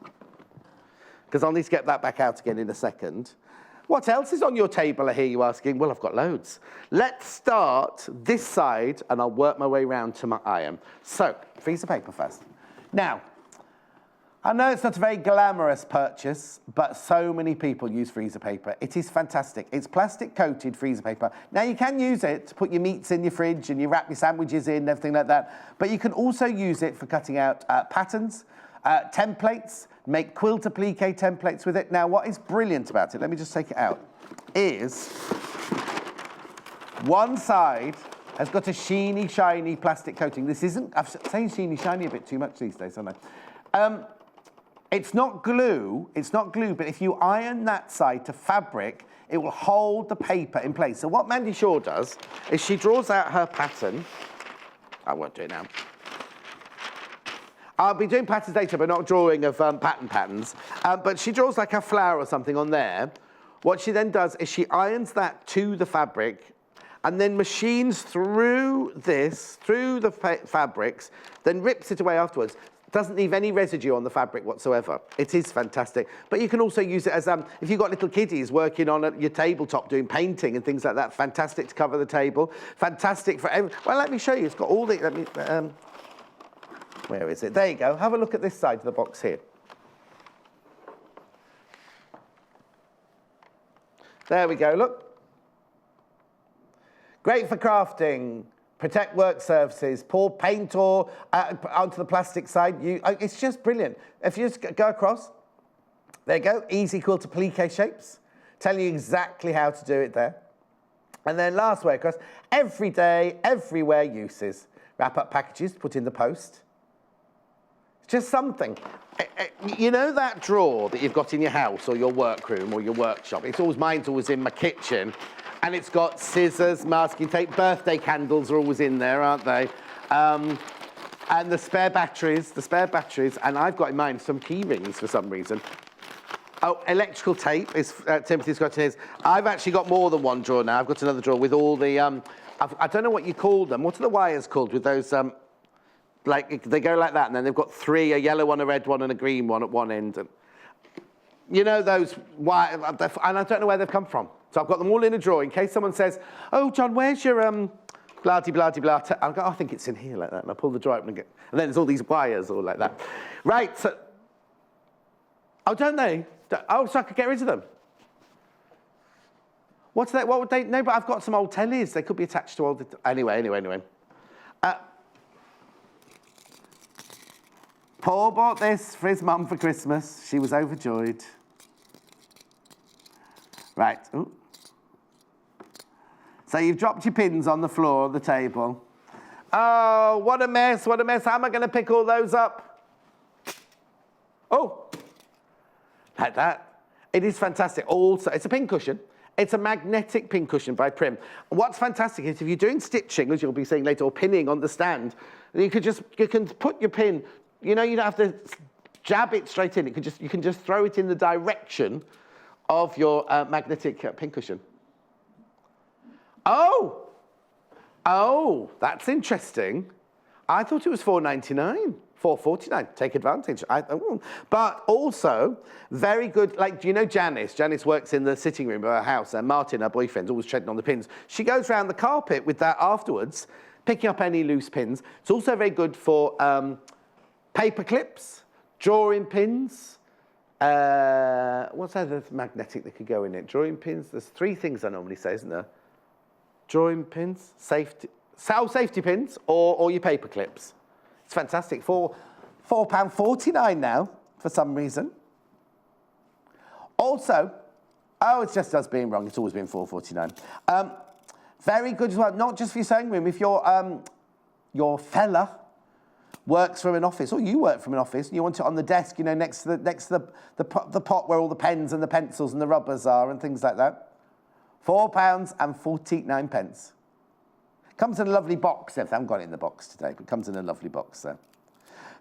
S1: because I'll need to get that back out again in a second. What else is on your table, I hear you asking? Well, I've got loads. Let's start this side, and I'll work my way round to my iron. So, freezer paper first. Now, I know it's not a very glamorous purchase, but so many people use freezer paper. It is fantastic. It's plastic-coated freezer paper. Now, you can use it to put your meats in your fridge and you wrap your sandwiches in and everything like that, but you can also use it for cutting out patterns. templates, make quilt applique templates with it. Now, what is brilliant about it, let me just take it out, is one side has got a sheeny, shiny plastic coating. This isn't, I'm saying sheeny, shiny a bit too much these days, aren't I? It's not glue, but if you iron that side to fabric, it will hold the paper in place. So what Mandy Shaw does is she draws out her pattern. I won't do it now. I'll be doing patterns later, but not drawing of patterns. But she draws like a flower or something on there. What she then does is she irons that to the fabric and then machines through this, through the fabrics, then rips it away afterwards. Doesn't leave any residue on the fabric whatsoever. It is fantastic. But you can also use it as, if you've got little kiddies working on your tabletop doing painting and things like that, fantastic to cover the table. Fantastic for, well, let me show you. It's got all the, let me, where is it? There you go. Have a look at this side of the box here. There we go, look. Great for crafting. Protect work surfaces, pour paint or onto the plastic side. It's just brilliant. If you just go across, there you go, easy quilt applique shapes. Telling you exactly how to do it there. And then last way across, everyday, everywhere uses. Wrap up packages, put in the post. It's just something. You know that drawer that you've got in your house or your workroom or your workshop? Mine's always in my kitchen. And it's got scissors, masking tape, birthday candles are always in there, aren't they? And the spare batteries, and I've got in mine some key rings for some reason. Oh, electrical tape is, Timothy's got his. I've actually got more than one drawer now. I've got another drawer with all the, I don't know what you call them. What are the wires called with those, like, they go like that, and then they've got three, a yellow one, a red one, and a green one at one end. And, you know those wires, and I don't know where they've come from. So I've got them all in a drawer in case someone says, oh, John, where's your blah-de-blah-de-blah? I'll go, I think it's in here like that. And I pull the drawer open and then there's all these wires all like that. Right, so, oh, don't they? Oh, so I could get rid of them. What's that? What would they, no, but I've got some old tellies. They could be attached to all the, anyway. Paul bought this for his mum for Christmas. She was overjoyed. Right, ooh. So you've dropped your pins on the floor of the table. Oh, what a mess, what a mess. How am I going to pick all those up? Oh, like that. It is fantastic. Also, it's a pin cushion. It's a magnetic pin cushion by Prim. And what's fantastic is if you're doing stitching, as you'll be seeing later, or pinning on the stand, you can put your pin, you know, you don't have to jab it straight in. You can just throw it in the direction of your magnetic pin cushion. Oh, that's interesting. I thought it was $4.99, $4.49. Take advantage. But also, very good, like, do you know Janice? Janice works in the sitting room of her house, and Martin, her boyfriend's always treading on the pins. She goes around the carpet with that afterwards, picking up any loose pins. It's also very good for paper clips, drawing pins. What's other magnetic that could go in it? Drawing pins. There's three things I normally say, isn't there? Drawing pins, safety pins, or your paper clips. It's fantastic. £4.49 now, for some reason. Also, it's just us being wrong. It's always been $4.49. Very good as well, not just for your sewing room. If your fella works from an office, or you work from an office, and you want it on the desk, you know, next to the pot where all the pens and the pencils and the rubbers are and things like that. £4.49. Comes in a lovely box. I haven't got it in the box today, but comes in a lovely box there.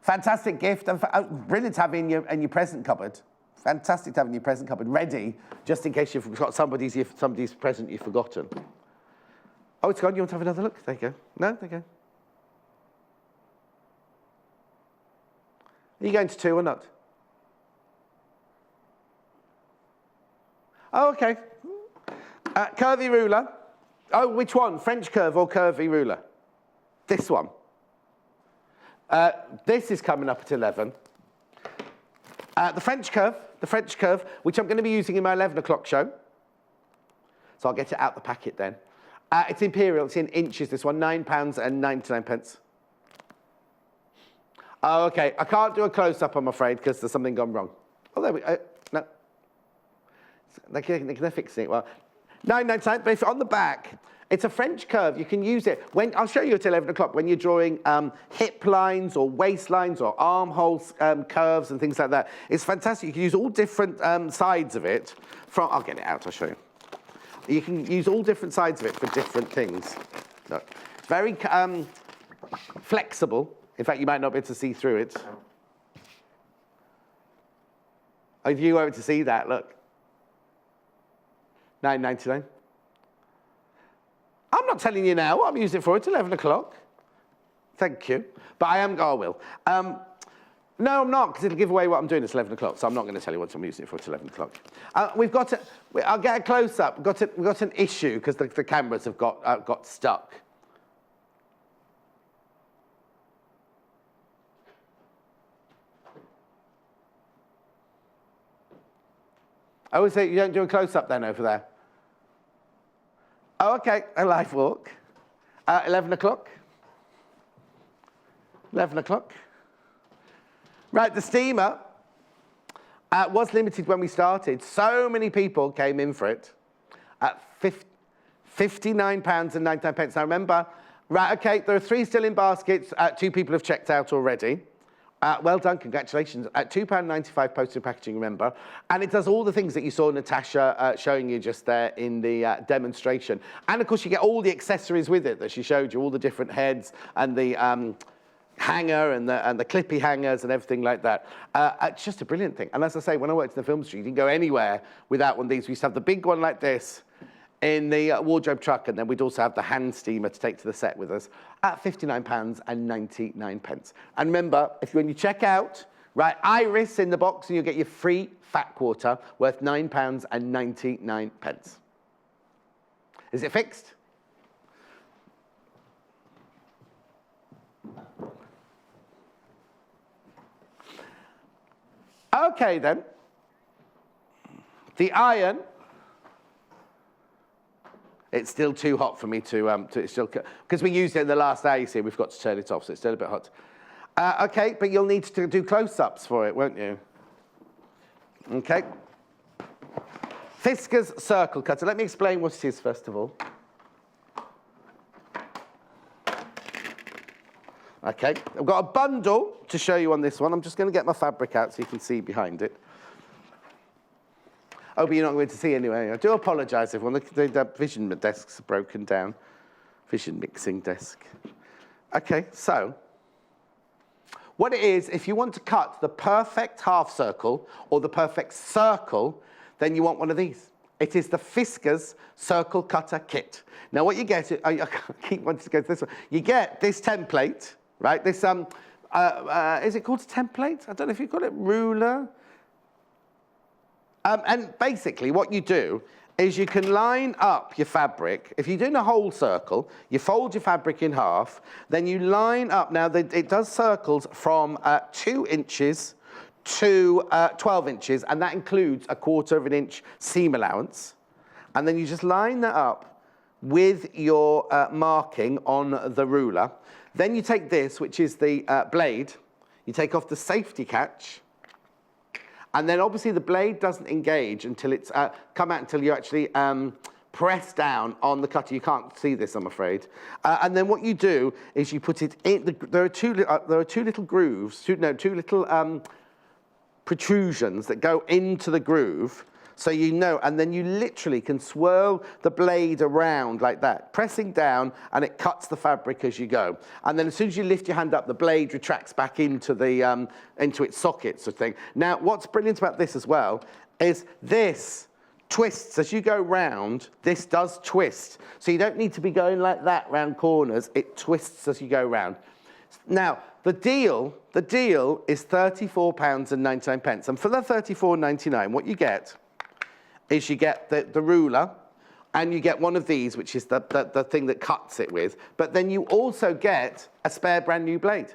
S1: Fantastic gift, and brilliant to have in your present cupboard. Fantastic to have in your present cupboard, ready, just in case you've got somebody's present you've forgotten. Oh, it's gone. You want to have another look? There you go. No, there you go. Are you going to 2 or not? Oh, okay. Curvy ruler. Oh, which one? French curve or curvy ruler? This one. This is coming up at 11. The French curve, which I'm going to be using in my 11 o'clock show. So I'll get it out the packet then. It's imperial. It's in inches, this one. £9.99. Oh, okay. I can't do a close-up, I'm afraid, because there's something gone wrong. Oh, there we go. No. They're fixing it well. 9.99, but if on the back, it's a French curve. You can use it. I'll show you at 11 o'clock when you're drawing hip lines or waist lines or armhole curves and things like that. It's fantastic. You can use all different sides of it. I'll get it out, I'll show you. You can use all different sides of it for different things. Look, it's very flexible. In fact, you might not be able to see through it. Oh, if you were able to see that, look. 9.99. I'm not telling you now what I'm using it for. It's 11 o'clock. Thank you. But I will. No, I'm not, because it'll give away what I'm doing at 11 o'clock, so I'm not going to tell you what I'm using it for at 11 o'clock. I'll get a close-up. We've got an issue, because the cameras have got stuck. Oh, so you don't do a close-up then over there? Oh, okay, a live walk. 11 o'clock. 11 o'clock. Right, the steamer was limited when we started. So many people came in for it at £59.99. Now remember, right, okay, there are 3 still in baskets. 2 people have checked out already. Well done, congratulations. At £2.95 postage and packaging, remember. And it does all the things that you saw Natasha showing you just there in the demonstration. And of course, you get all the accessories with it that she showed you, all the different heads and the hanger and the clippy hangers and everything like that. It's just a brilliant thing. And as I say, when I worked in the film industry, you didn't go anywhere without one of these. We used to have the big one like this in the wardrobe truck, and then we'd also have the hand steamer to take to the set with us at £59.99. And remember, when you check out, write Iris in the box and you'll get your free fat quarter worth £9.99. Is it fixed? Okay then. The iron. It's still too hot for me because we used it in the last hour, you see, we've got to turn it off, so it's still a bit hot. Okay, but you'll need to do close-ups for it, won't you? Okay. Fiskars circle cutter. Let me explain what it is, first of all. Okay, I've got a bundle to show you on this one. I'm just going to get my fabric out so you can see behind it. Oh, but you're not going to see anyway. I do apologise, everyone. The vision desk's broken down. Vision mixing desk. Okay, so what it is, if you want to cut the perfect half circle or the perfect circle, then you want one of these. It is the Fiskars Circle Cutter Kit. Now, what you get, I keep wanting to go to this one. You get this template, right? This, is it called a template? I don't know if you call it ruler. And basically, what you do is you can line up your fabric. If you're doing a whole circle, you fold your fabric in half, then you line up. Now, it does circles from 2 inches to 12 inches, and that includes a 1/4 inch seam allowance. And then you just line that up with your marking on the ruler. Then you take this, which is the blade. You take off the safety catch. And then obviously the blade doesn't engage until it's come out, until you actually press down on the cutter. You can't see this, I'm afraid. And then what you do is you put it in. There are two little grooves, two little protrusions that go into the groove. So you know, and then you literally can swirl the blade around like that, pressing down, and it cuts the fabric as you go. And then as soon as you lift your hand up, the blade retracts back into the into its socket, sort of thing. Now, what's brilliant about this as well is this twists as you go round. This does twist, so you don't need to be going like that round corners. It twists as you go round. Now, the deal is £34.99, and for the £34.99, what you get is you get the ruler, and you get one of these, which is the thing that cuts it with, but then you also get a spare brand new blade.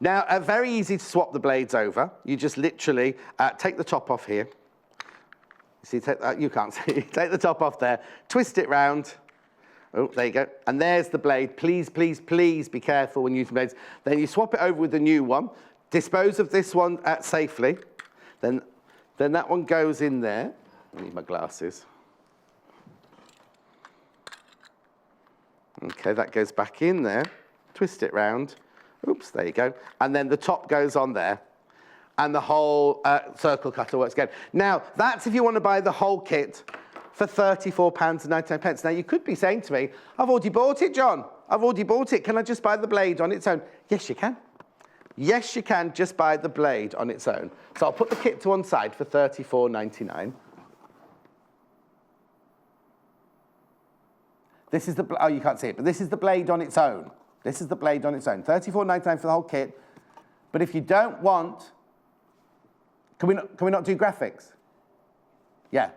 S1: Now, very easy to swap the blades over. You just literally take the top off here. See, you can't see. Take the top off there, twist it round, Oh, there you go. And there's the blade. Please, please, please be careful when using blades. Then you swap it over with the new one. Dispose of this one safely. Then that one goes in there. I need my glasses. Okay, that goes back in there. Twist it round. Oops, there you go. And then the top goes on there. And the whole circle cutter works again. Now, that's if you want to buy the whole kit for £34.99. Now, you could be saying to me, I've already bought it, John. I've already bought it. Can I just buy the blade on its own? Yes, you can. Yes, you can just buy the blade on its own. So I'll put the kit to one side for £34.99. This is the, oh, you can't see it, but this is the blade on its own. This is the blade on its own. £34.99 for the whole kit. But if you don't want, can we not do graphics? Yeah.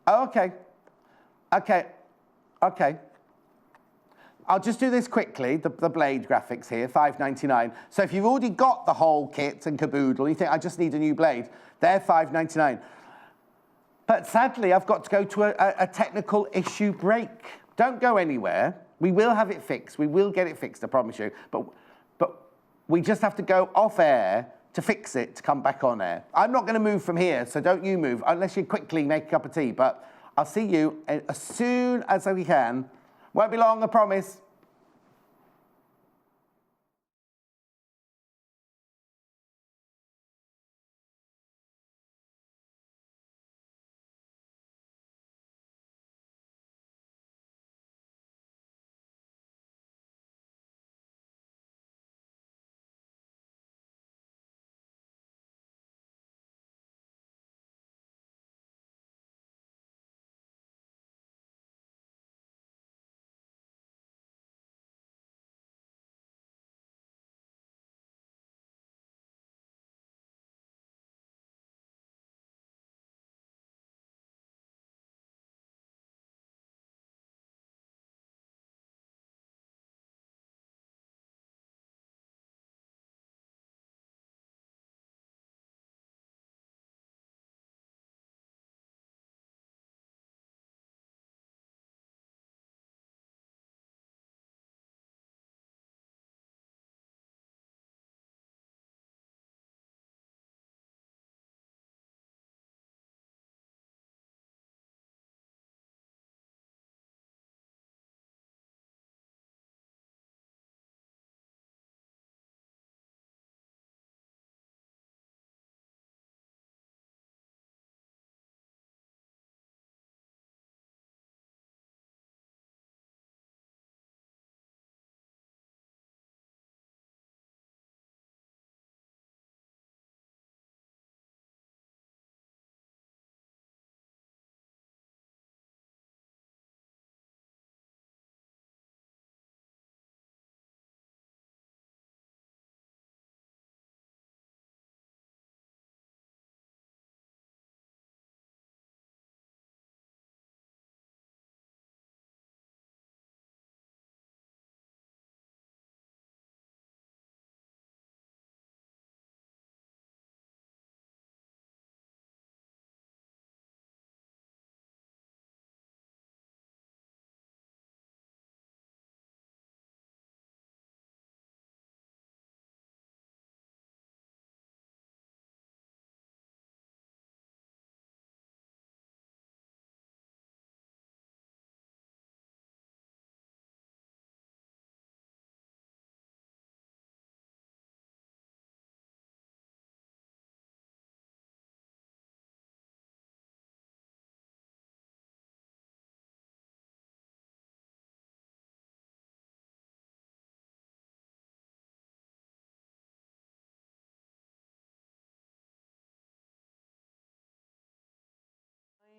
S1: Oh, okay. Okay. Okay. I'll just do this quickly, the blade graphics here, £5.99. So if you've already got the whole kit and caboodle, you think, I just need a new blade, they're £5.99. But sadly, I've got to go to a technical issue break. Don't go anywhere. We will have it fixed. We will get it fixed, I promise you. But we just have to go off air to fix it, to come back on air. I'm not going to move from here, so don't you move, unless you quickly make a cup of tea. But I'll see you as soon as we can. Won't be long, I promise.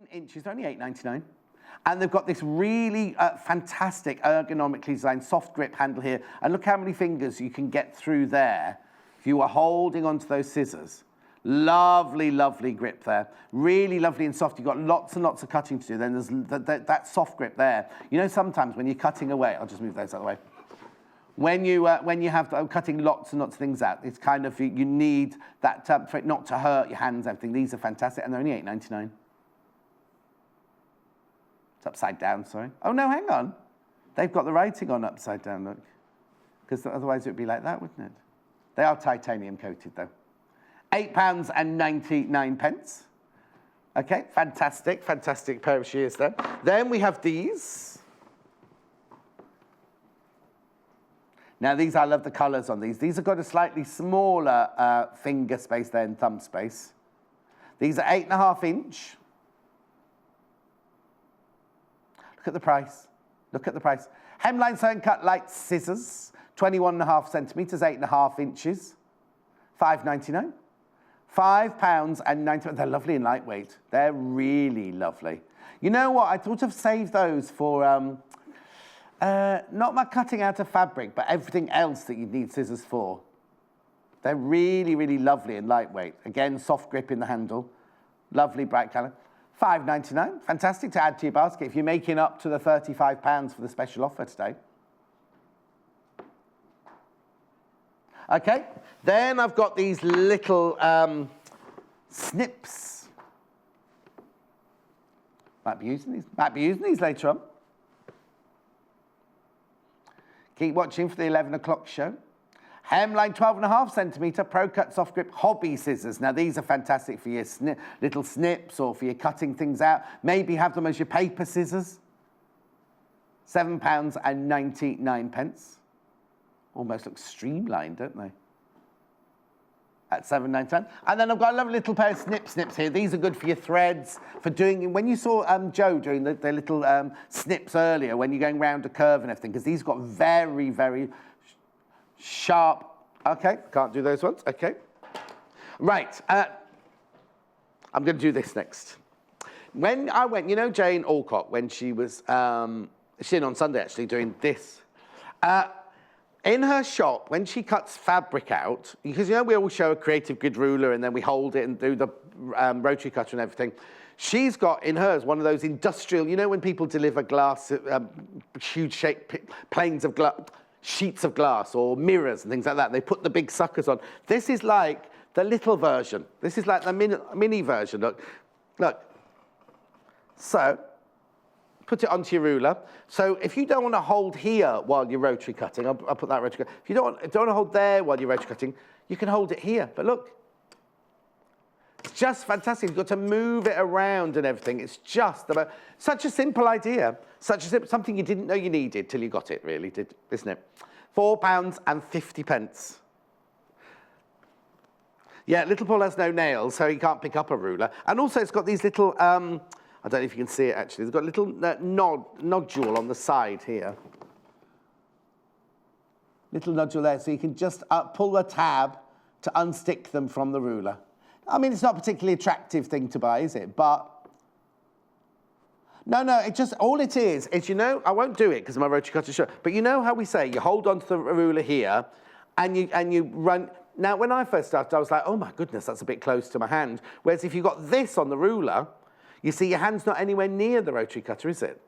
S1: Inches, only £8.99. And they've got this really fantastic ergonomically designed soft grip handle here. And look how many fingers you can get through there if you are holding onto those scissors. Lovely, lovely grip there. Really lovely and soft. You've got lots and lots of cutting to do. Then there's that soft grip there. You know, sometimes when you're cutting away, I'll just move those out of the way. When you have cutting lots and lots of things out, it's kind of, you need that for it not to hurt your hands and everything. These are fantastic, and they're only £8.99. It's upside down, sorry. Oh, no, hang on. They've got the writing on upside down, look. Because otherwise it would be like that, wouldn't it? They are titanium coated, though. £8.99. Okay, fantastic, fantastic pair of shears there. Then we have these. Now, these, I love the colours on these. These have got a slightly smaller finger space there and thumb space. These are 8.5 inch. Look at the price. Look at the price. Hemline sewn cut light scissors, 21.5 centimetres, 8.5 inches, £5.99. £5.90. They're lovely and lightweight. They're really lovely. You know what? I thought I've saved those for not my cutting out of fabric, but everything else that you need scissors for. They're really, really lovely and lightweight. Again, soft grip in the handle. Lovely bright colour. £5.99. Fantastic to add to your basket if you're making up to the £35 for the special offer today. Okay, then I've got these little snips. Might be using these later on. Keep watching for the 11 o'clock show. Hemline 12.5 centimetre Pro Cut Soft Grip Hobby Scissors. Now these are fantastic for your little snips or for your cutting things out. Maybe have them as your paper scissors. £7.99. Almost look streamlined, don't they? At £7.99. And then I've got a lovely little pair of snips here. These are good for your threads, for doing, when you saw Joe doing the little snips earlier, when you're going round a curve and everything, because these got very, very sharp. Okay, can't do those ones. Okay. Right. I'm going to do this next. When I went, you know Jane Alcott, when she was, she's in on Sunday actually doing this. In her shop, when she cuts fabric out, because you know we always show a creative grid ruler and then we hold it and do the rotary cutter and everything. She's got in hers one of those industrial, you know when people deliver glass, huge shape planes of glass, sheets of glass or mirrors and things like that. They put the big suckers on. This is like the little version. This is like the mini version. Look, look. So, put it onto your ruler. So if you don't want to hold here while you're rotary cutting, I'll put that rotary cutting. If you don't want to hold there while you're rotary cutting, you can hold it here. But look, it's just fantastic. You've got to move it around and everything. It's just about such a simple idea, something you didn't know you needed till you got it, really, isn't it? £4.50. Yeah, little Paul has no nails, so he can't pick up a ruler. And also it's got these little, I don't know if you can see it actually, it's got a little nodule on the side here. Little nodule there, so you can just pull the tab to unstick them from the ruler. I mean, it's not a particularly attractive thing to buy, is it? But, no, it just, all it is, you know, I won't do it because my rotary cutter is short, but you know how we say, you hold onto the ruler here, and you run. Now, when I first started, I was like, oh my goodness, that's a bit close to my hand. Whereas if you've got this on the ruler, you see your hand's not anywhere near the rotary cutter, is it?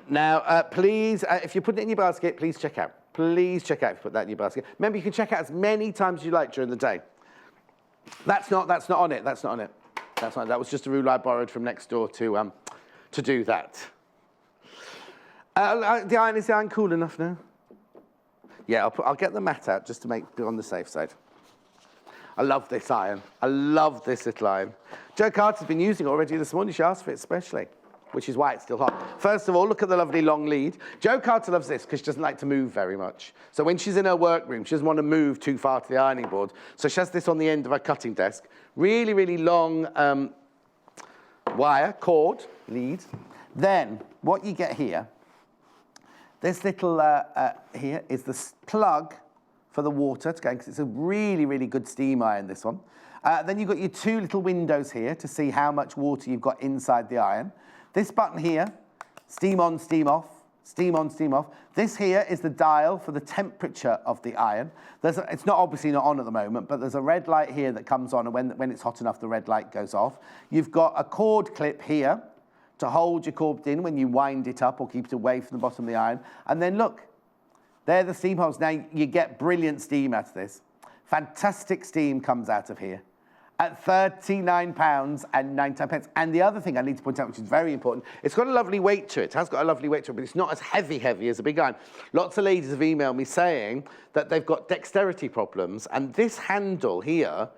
S1: Now, please, if you put it in your basket, please check out. Please check out if you put that in your basket. Remember, you can check out as many times as you like during the day. That's not on it. That's not on it. That's not. That was just a ruler I borrowed from next door to do that. Is the iron cool enough now? Yeah, I'll get the mat out just to be on the safe side. I love this iron. I love this little iron. Jo Carter's been using it already this morning. She asked for it especially, which is why it's still hot. First of all, look at the lovely long lead. Jo Carter loves this because she doesn't like to move very much. So when she's in her workroom, she doesn't want to move too far to the ironing board. So she has this on the end of her cutting desk. Really, really long wire, cord, lead. Then what you get here, this little here is the plug for the water to go in, because it's a really, really good steam iron, this one. Then you've got your two little windows here to see how much water you've got inside the iron. This button here, steam on, steam off, steam on, steam off. This here is the dial for the temperature of the iron. It's not obviously not on at the moment, but there's a red light here that comes on, and when it's hot enough, the red light goes off. You've got a cord clip here to hold your cord in when you wind it up or keep it away from the bottom of the iron. And then look, they're the steam holes. Now, you get brilliant steam out of this. Fantastic steam comes out of here. at £39.99. And the other thing I need to point out, which is very important, it's got a lovely weight to it. It has got a lovely weight to it, but it's not as heavy as a big iron. Lots of ladies have emailed me saying that they've got dexterity problems, and this handle here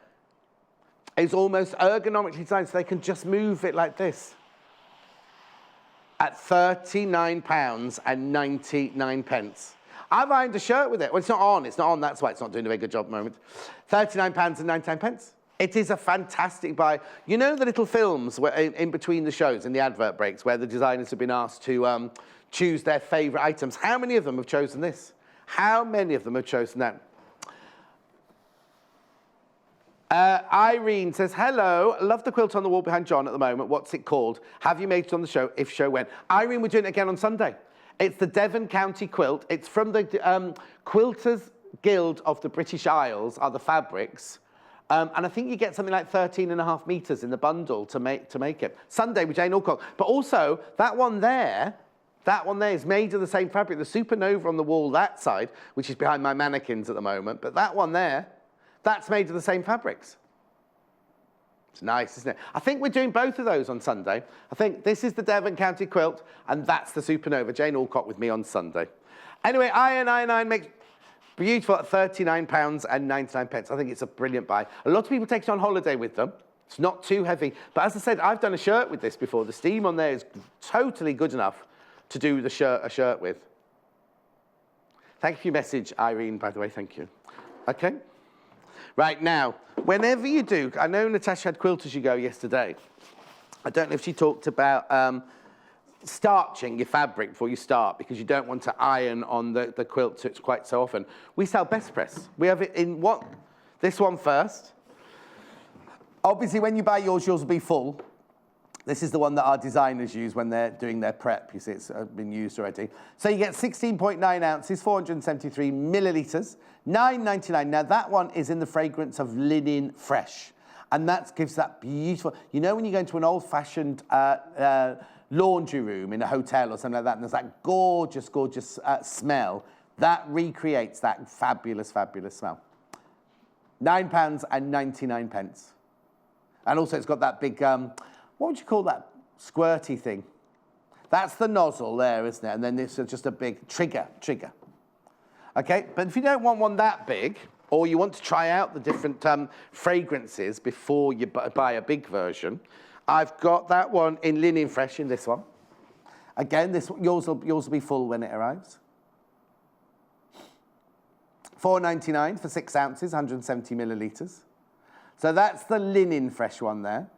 S1: is almost ergonomically designed so they can just move it like this. At £39.99. I've ironed a shirt with it. Well, it's not on, that's why it's not doing a very good job at the moment. £39.99. It is a fantastic buy. You know the little films where in between the shows, in the advert breaks, where the designers have been asked to choose their favourite items? How many of them have chosen this? How many of them have chosen that? Irene says, hello, love the quilt on the wall behind John at the moment. What's it called? Have you made it on the show? If so, when? Irene, we're doing it again on Sunday. It's the Devon County quilt. It's from the Quilters Guild of the British Isles, are the fabrics. And I think you get something like 13.5 metres in the bundle to make it. Sunday with Jane Alcock. But also, that one there is made of the same fabric. The Supernova on the wall that side, which is behind my mannequins at the moment, but that one there, that's made of the same fabrics. It's nice, isn't it? I think we're doing both of those on Sunday. I think this is the Devon County quilt, and that's the Supernova. Jane Alcock with me on Sunday. Anyway, iron makes beautiful at £39.99. I think it's a brilliant buy. A lot of people take it on holiday with them. It's not too heavy. But as I said, I've done a shirt with this before. The steam on there is totally good enough to do a shirt with. Thank you for your message, Irene, by the way. Thank you. Okay. Right, now, whenever you do, I know Natasha had Quilt As You Go yesterday. I don't know if she talked about starching your fabric before you start, because you don't want to iron on the quilt quite so often. We sell Best Press. We have it in this one first. Obviously, when you buy yours will be full. This is the one that our designers use when they're doing their prep. You see, it's been used already. So you get 16.9 ounces, 473 millilitres, $9.99. Now, that one is in the fragrance of linen fresh. And that gives that beautiful... You know when you go into an old-fashioned laundry room in a hotel or something like that, and there's that gorgeous, gorgeous smell, that recreates that fabulous, fabulous smell. £9.99. And also, it's got that big... what would you call that squirty thing? That's the nozzle there, isn't it? And then this is just a big trigger. Okay, but if you don't want one that big, or you want to try out the different fragrances before you buy a big version, I've got that one in linen fresh in this one. Again, yours will be full when it arrives. $4.99 for 6 ounces, 170 millilitres. So that's the linen fresh one there.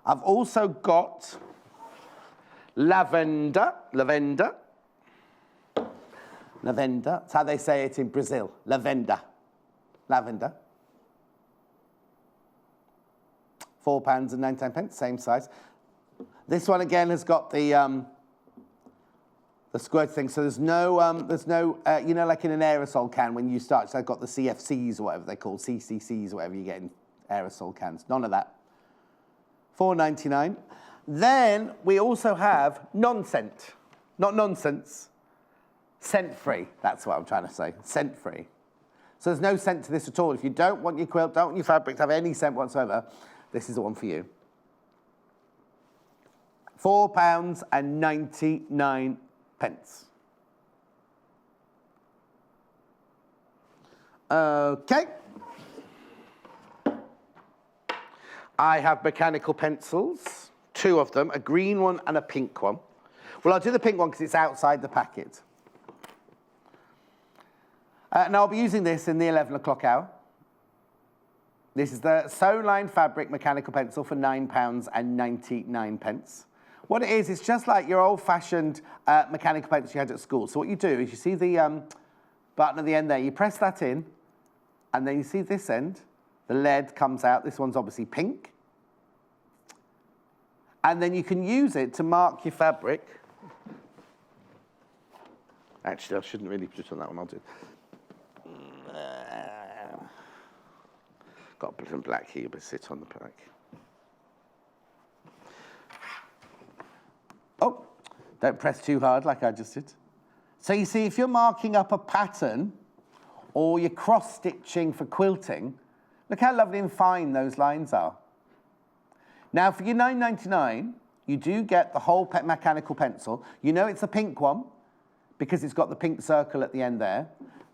S1: I've also got lavender. That's how they say it in Brazil. Lavender. £4.99, same size. This one again has got the squirt thing. So there's no, you know, like in an aerosol can when you start. So I've got the CFCs or whatever they call CCCs or whatever you get in aerosol cans. None of that. $4.99. Then we also have non-scent, not nonsense, scent-free. That's what I'm trying to say, scent-free. So there's no scent to this at all. If you don't want your quilt, don't want your fabric to have any scent whatsoever, this is the one for you. £4.99. Okay. I have mechanical pencils, 2 of them, a green one and a pink one. Well, I'll do the pink one because it's outside the packet. Now, I'll be using this in the 11 o'clock hour. This is the Sew Line Fabric mechanical pencil for £9.99. What it is, it's just like your old-fashioned mechanical pencil you had at school. So what you do is you see the button at the end there, you press that in, and then you see this end, the lead comes out. This one's obviously pink. And then you can use it to mark your fabric. Actually, I shouldn't really put it on that one. I'll do. Got a bit of black here, but sit on the back. Oh, don't press too hard like I just did. So you see, if you're marking up a pattern or you're cross-stitching for quilting, look how lovely and fine those lines are. Now, for your $9.99, you do get the whole mechanical pencil. You know it's a pink one, because it's got the pink circle at the end there,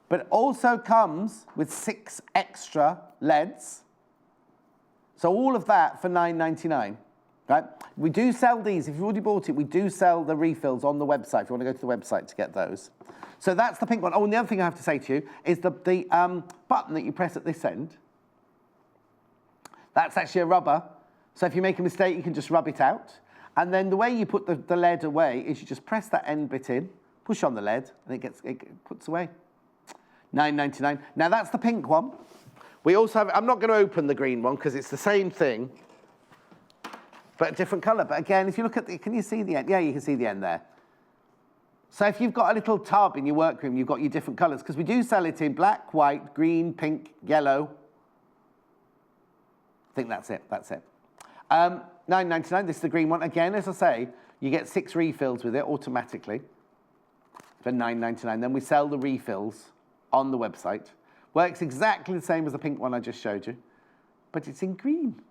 S1: but it also comes with 6 extra leads. So all of that for $9.99, right? We do sell these. If you've already bought it, we do sell the refills on the website if you want to go to the website to get those. So that's the pink one. Oh, and the other thing I have to say to you is the button that you press at this end. That's actually a rubber. So if you make a mistake, you can just rub it out. And then the way you put the lead away is you just press that end bit in, push on the lead, and it puts away. $9.99. Now that's the pink one. We also have, I'm not going to open the green one because it's the same thing, but a different colour. But again, if you look at the, can you see the end? Yeah, you can see the end there. So if you've got a little tub in your workroom, you've got your different colours, because we do sell it in black, white, green, pink, yellow. I think that's it, that's it. $9.99, this is the green one. Again, as I say, you get 6 refills with it automatically for $9.99. Then we sell the refills on the website. Works exactly the same as the pink one I just showed you, but it's in green.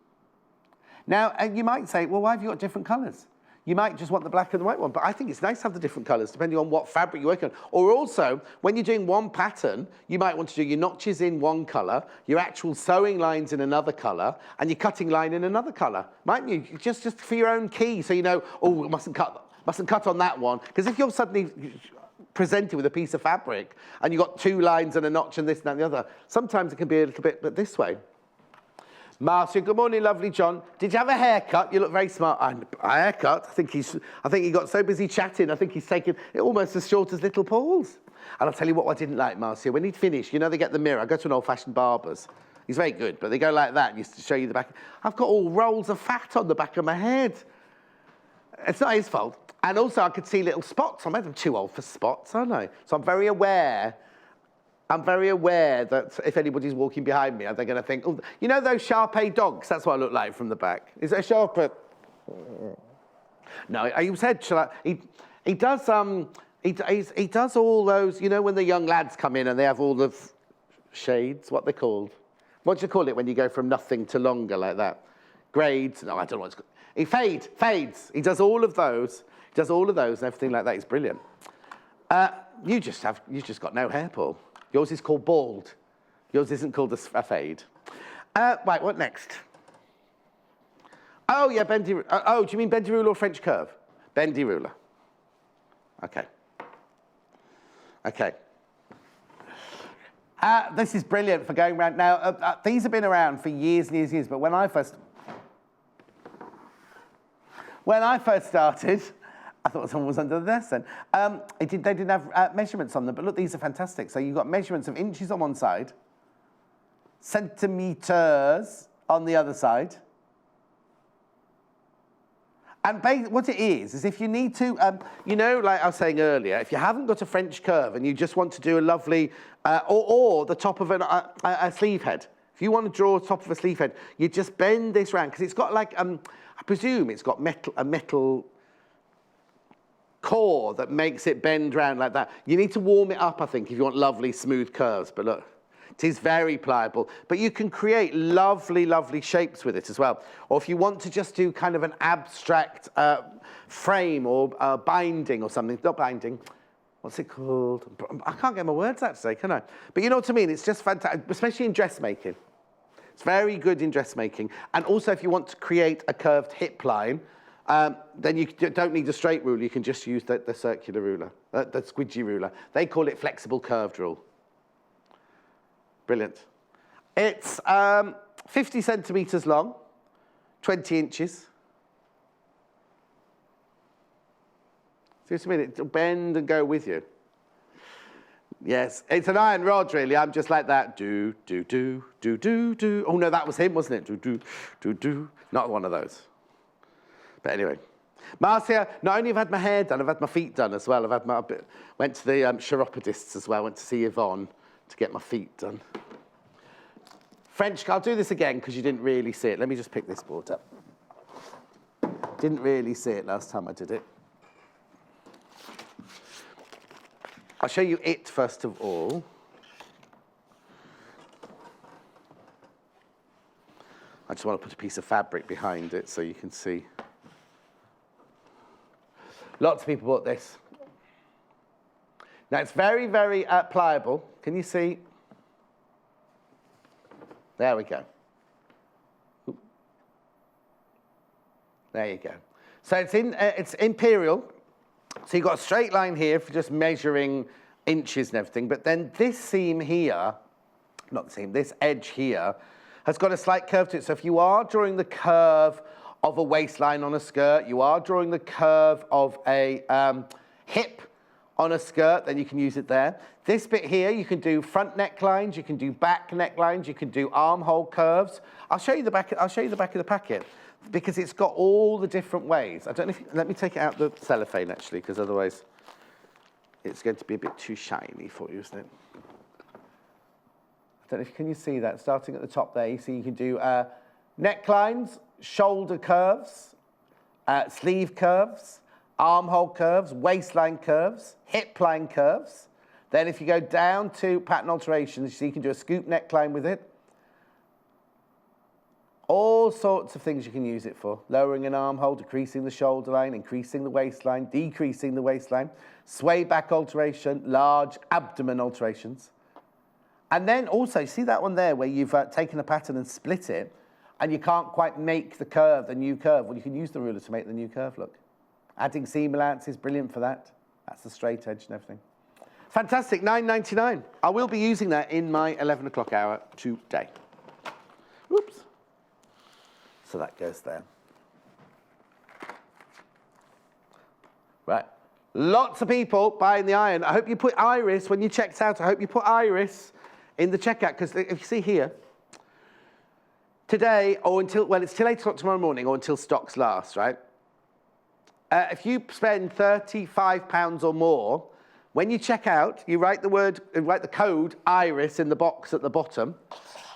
S1: Now, you might say, well, why have you got different colours? You might just want the black and the white one, but I think it's nice to have the different colours depending on what fabric you're working on. Or also, when you're doing one pattern, you might want to do your notches in one colour, your actual sewing lines in another colour, and your cutting line in another colour, mightn't you? Just for your own key, so you know, oh, mustn't cut on that one. Because if you're suddenly presented with a piece of fabric and you've got 2 lines and a notch and this and that and the other, sometimes it can be a little bit but this way. Marcia, good morning, lovely John. Did you have a haircut? You look very smart. A haircut? I think he got so busy chatting, I think he's taken it almost as short as little Paul's. And I'll tell you what I didn't like, Marcia. When he'd finished, you know, they get the mirror. I go to an old-fashioned barber's. He's very good, but they go like that and used to show you the back. I've got all rolls of fat on the back of my head. It's not his fault. And also, I could see little spots. I'm too old for spots, aren't I? So I'm very aware that if anybody's walking behind me, they're going to think, oh, you know those Shar-Pei dogs? That's what I look like from the back. Is it a Shar-Pei? No, he said, he does all those, you know, when the young lads come in and they have all the shades, what they're called. What do you call it when you go from nothing to longer like that? Grades? No, I don't know what it's called. He fades. He does all of those. He does all of those and everything like that. He's brilliant. You just got no hair, Paul. Yours is called bald. Yours isn't called a fade. Right, what next? Oh, yeah, bendy. Oh, do you mean bendy ruler or French curve? Bendy ruler. Okay. Okay. This is brilliant for going around. Now, these have been around for years and years and years, but when I first started, I thought someone was under the desk then. They didn't have measurements on them, but look, these are fantastic. So you've got measurements of inches on one side, centimetres on the other side. And what it is if you need to, you know, like I was saying earlier, if you haven't got a French curve and you just want to do a lovely, or the top of a sleeve head. If you want to draw the top of a sleeve head, you just bend this round, because it's got like, I presume it's got a metal core that makes it bend round like that. You need to warm it up, I think, if you want lovely smooth curves. But look, it is very pliable. But you can create lovely, lovely shapes with it as well. Or if you want to just do kind of an abstract frame or binding or something, not binding, what's it called? I can't get my words out today, can I? But you know what I mean? It's just fantastic, especially in dressmaking. It's very good in dressmaking. And also if you want to create a curved hip line, then you don't need a straight ruler. You can just use the circular ruler, the squidgy ruler. They call it flexible curved rule. Brilliant. It's 50 centimetres long, 20 inches. See what I mean? It'll bend and go with you. Yes, it's an iron rod, really. I'm just like that. Do, do, do, do, do, do. Oh, no, that was him, wasn't it? Do, do, do, do. Not one of those. But anyway, Marcia, not only have I had my hair done, I've had my feet done as well. Went to the chiropodists as well. Went to see Yvonne to get my feet done. French, I'll do this again because you didn't really see it. Let me just pick this board up. Didn't really see it last time I did it. I'll show you it first of all. I just want to put a piece of fabric behind it so you can see. Lots of people bought this. Now it's very, very pliable. Can you see? There we go. Oop. There you go. So it's imperial. So you've got a straight line here for just measuring inches and everything. But then this seam here, not the seam, this edge here, has got a slight curve to it. So if you are drawing the curve of a waistline on a skirt, you are drawing the curve of a hip on a skirt, then you can use it there. This bit here, you can do front necklines, you can do back necklines, you can do armhole curves. I'll show you the back of the packet because it's got all the different ways. I don't know if let me take it out the cellophane actually, because otherwise it's going to be a bit too shiny for you, isn't it? I don't know if can you see that starting at the top there. You see you can do necklines, shoulder curves, sleeve curves, armhole curves, waistline curves, hip line curves. Then if you go down to pattern alterations, you see you can do a scoop neckline with it. All sorts of things you can use it for. Lowering an armhole, decreasing the shoulder line, increasing the waistline, decreasing the waistline, sway back alteration, large abdomen alterations. And then also, you see that one there where you've taken a pattern and split it, and you can't quite make the curve, the new curve. Well, you can use the ruler to make the new curve look. Adding seam allowance is brilliant for that. That's the straight edge and everything. Fantastic, $9.99. I will be using that in my 11 o'clock hour today. Oops. So that goes there. Right. Lots of people buying the iron. I hope you put Iris, when you checked out, I hope you put Iris in the checkout, because if you see here, today or until, well, it's till 8 o'clock tomorrow morning or until stocks last, right? If you spend £35 or more, when you check out, you write the code IRIS in the box at the bottom,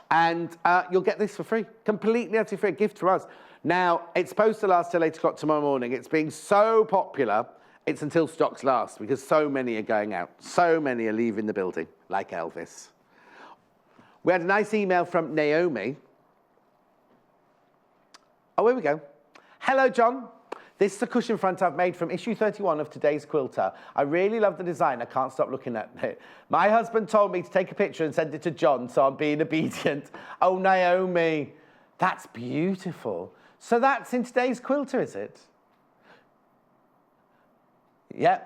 S1: and you'll get this for free, completely utterly free, a gift from us. Now, it's supposed to last till 8 o'clock tomorrow morning. It's being so popular, it's until stocks last, because so many are going out. So many are leaving the building, like Elvis. We had a nice email from Naomi. Oh, here we go. Hello, John. This is the cushion front I've made from issue 31 of today's Quilter. I really love the design. I can't stop looking at it. My husband told me to take a picture and send it to John, so I'm being obedient. Oh, Naomi, that's beautiful. So that's in today's Quilter, is it? Yeah.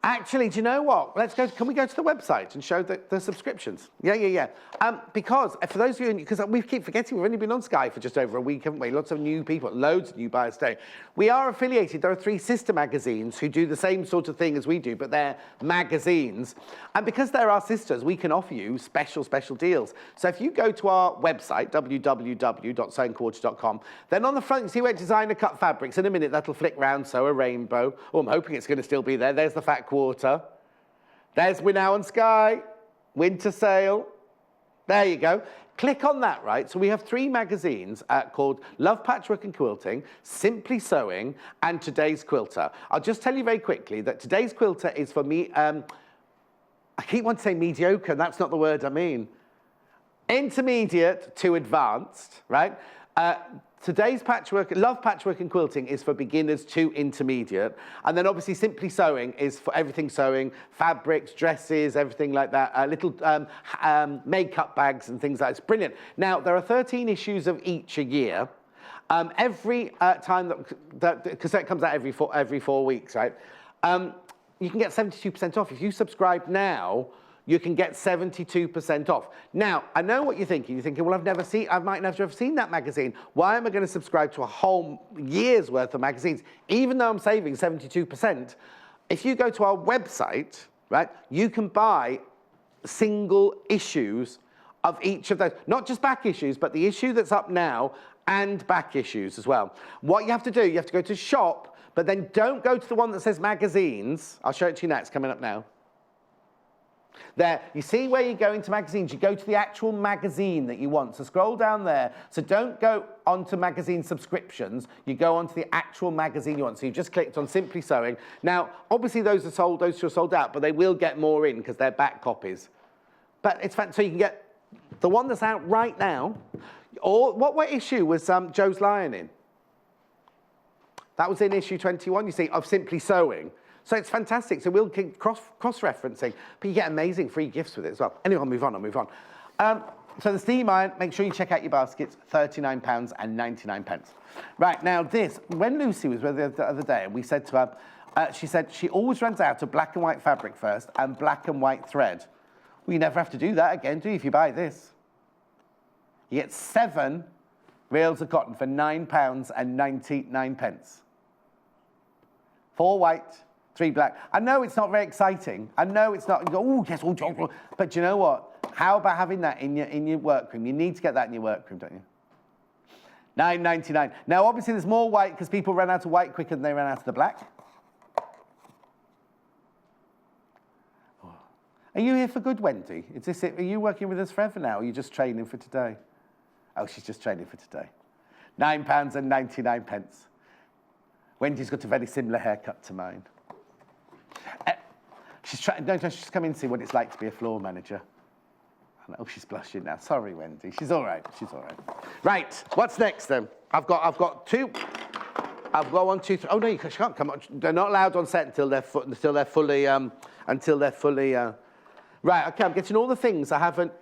S1: Actually, do you know what? Let's go. Can we go to the website and show the subscriptions? Yeah. Because for those of you, because we keep forgetting, we've only been on Sky for just over a week, haven't we? Lots of new people, loads of new buyers today. We are affiliated. There are 3 sister magazines who do the same sort of thing as we do, but they're magazines. And because they're our sisters, we can offer you special deals. So if you go to our website, www.sewingquarter.com, then on the front, you see where designer cut fabrics. In a minute, that'll flick round, sew a rainbow. Oh, I'm hoping it's going to still be there. There's the fat quarter. There's We're Now on Sky, winter sale. There you go. Click on that, right? So we have 3 magazines called Love Patchwork and Quilting, Simply Sewing, and Today's Quilter. I'll just tell you very quickly that Today's Quilter is for me, I keep wanting to say mediocre, and that's not the word I mean. Intermediate to advanced, right? Today's Patchwork, Love Patchwork and Quilting is for beginners to intermediate. And then obviously Simply Sewing is for everything sewing, fabrics, dresses, everything like that, little makeup bags and things like that. It's brilliant. Now, there are 13 issues of each a year. Every time that cassette comes out every 4 weeks, right? You can get 72% off. If you subscribe now, you can get 72% off. Now, I know what you're thinking. You're thinking, well, I might never have seen that magazine. Why am I going to subscribe to a whole year's worth of magazines? Even though I'm saving 72%, if you go to our website, right, you can buy single issues of each of those. Not just back issues, but the issue that's up now and back issues as well. What you have to do, you have to go to shop, but then don't go to the one that says magazines. I'll show it to you now. It's coming up now. There, you see where you go into magazines, you go to the actual magazine that you want. So scroll down there. So don't go onto magazine subscriptions, you go onto the actual magazine you want. So you've just clicked on Simply Sewing. Now, obviously those are sold, those two are sold out, but they will get more in because they're back copies. But it's fun, so you can get the one that's out right now. Or what issue was Joe's Lion in? That was in issue 21, you see, of Simply Sewing. So it's fantastic. So we'll keep cross-referencing, but you get amazing free gifts with it as well. Anyway, I'll move on. So the steam iron, make sure you check out your baskets, £39.99. Right, now this, when Lucy was with us the other day, and we said to her, she said she always runs out of black and white fabric first and black and white thread. Well, you never have to do that again, do you, if you buy this? You get 7 reels of cotton for £9.99. 4 white, 3 black. I know it's not very exciting. I know it's not, you go, oh, yes, oh, but do you know what? How about having that in your workroom? You need to get that in your workroom, don't you? £9.99. Now, obviously, there's more white because people run out of white quicker than they run out of the black. Are you here for good, Wendy? Is this it? Are you working with us forever now, or are you just training for today? Oh, she's just training for today. £9.99. Wendy's got a very similar haircut to mine. She's come in and see what it's like to be a floor manager. Oh, she's blushing now. Sorry, Wendy. She's all right. Right, what's next then? I've got 2. I've got 1, 2, 3. Oh no, she can't come on. They're not allowed on set until they're fully. Right. Okay. I'm getting all the things I haven't.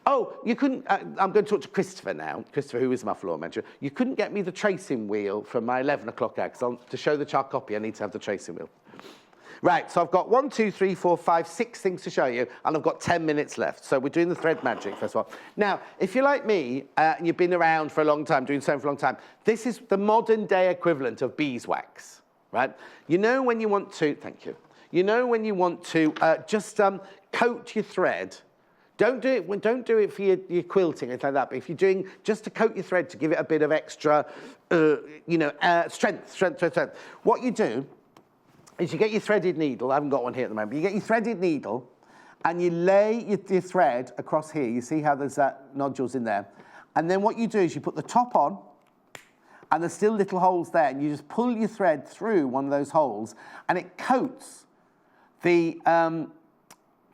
S1: Oh, you couldn't. I'm going to talk to Christopher now. Christopher, who is my floor manager. You couldn't get me the tracing wheel from my 11 o'clock ad, because to show the chart copy, I need to have the tracing wheel. Right, so I've got 1, 2, 3, 4, 5, 6 things to show you, and I've got 10 minutes left. So we're doing the thread magic first of all. Now, if you're like me, and you've been around for a long time, doing sewing for a long time, this is the modern day equivalent of beeswax, right? You know when you want to, thank you. You know when you want to just coat your thread. Don't do it for your quilting, anything like that. But if you're doing just to coat your thread to give it a bit of extra, strength. What you do is you get your threaded needle. I haven't got one here at the moment. But you get your threaded needle, and you lay your thread across here. You see how there's nodules in there, and then what you do is you put the top on, and there's still little holes there, and you just pull your thread through one of those holes, and it coats the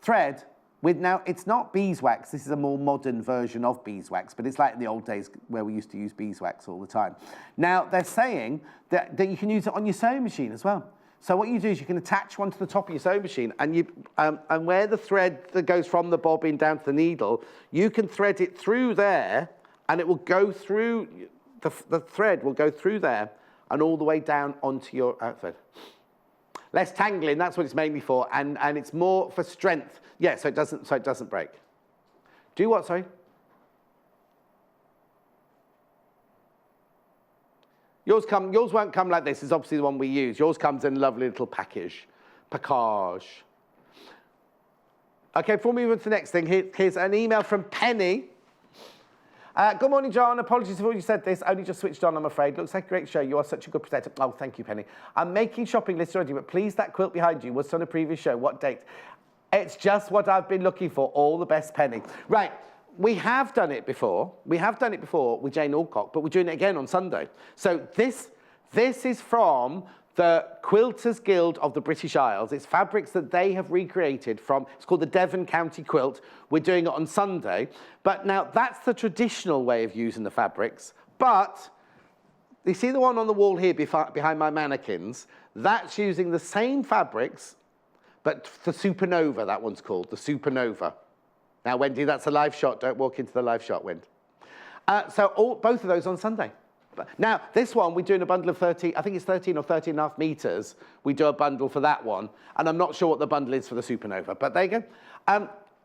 S1: thread with, now it's not beeswax, this is a more modern version of beeswax, but it's like in the old days where we used to use beeswax all the time. Now they're saying that you can use it on your sewing machine as well. So what you do is you can attach one to the top of your sewing machine, and and where the thread that goes from the bobbin down to the needle, you can thread it through there, and it will go through, the thread will go through there and all the way down onto your thread. Less tangling, that's what it's mainly for, and it's more for strength. Yeah, so it doesn't break. Do what, sorry? Yours won't come like this. It's obviously the one we use. Yours comes in a lovely little package. Okay, before we move on to the next thing, here's an email from Penny. Good morning, John. Apologies if you said this. Only just switched on, I'm afraid. Looks like a great show. You are such a good presenter. Oh, thank you, Penny. I'm making shopping lists already, but please, that quilt behind you was on a previous show. What date? It's just what I've been looking for. All the best, Penny. Right. We have done it before. We have done it before with Jane Alcock, but we're doing it again on Sunday. So this is from the Quilters Guild of the British Isles. It's fabrics that they have recreated from, it's called the Devon County Quilt. We're doing it on Sunday. But now that's the traditional way of using the fabrics. But you see the one on the wall here behind my mannequins? That's using the same fabrics, but the Supernova, that one's called, the Supernova. Now, Wendy, that's a live shot. Don't walk into the live shot, Wendy. So both of those on Sunday. Now, this one, we're doing a bundle of 30, I think it's 13 or 13 and a half meters. We do a bundle for that one. And I'm not sure what the bundle is for the Supernova, but there you go.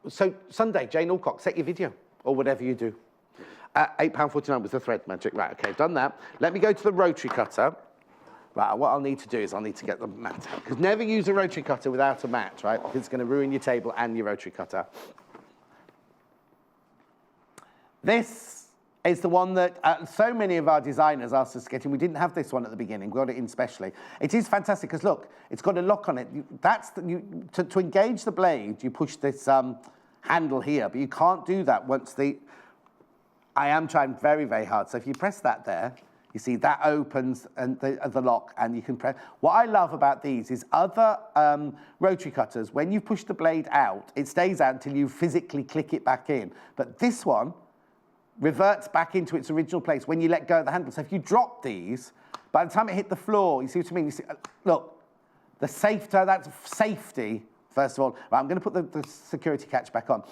S1: So Sunday, Jane Alcock, set your video or whatever you do. £8.49 was the thread magic. Right, okay, done that. Let me go to the rotary cutter. Right, what I'll need to do is I'll need to get the mat out. Because never use a rotary cutter without a mat, right? Because it's going to ruin your table and your rotary cutter. This is the one that so many of our designers asked us to get in. We didn't have this one at the beginning. We got it in specially. It is fantastic because, look, it's got a lock on it. To engage the blade, you push this handle here, but you can't do that once I am trying very, very hard. So if you press that there, you see that opens and the lock, and you can press. What I love about these is other rotary cutters, when you push the blade out, it stays out until you physically click it back in. But this one, reverts back into its original place when you let go of the handle. So if you drop these, by the time it hit the floor, you see what I mean? You see, look, that's safety, first of all. Right, I'm going to put the security catch back on.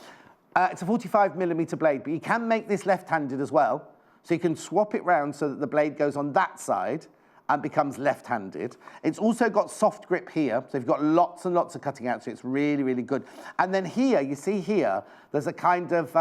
S1: It's a 45mm blade, but you can make this left-handed as well. So you can swap it round so that the blade goes on that side and becomes left-handed. It's also got soft grip here, so you've got lots and lots of cutting out, so it's really, really good. And then here, you see here, there's a kind of,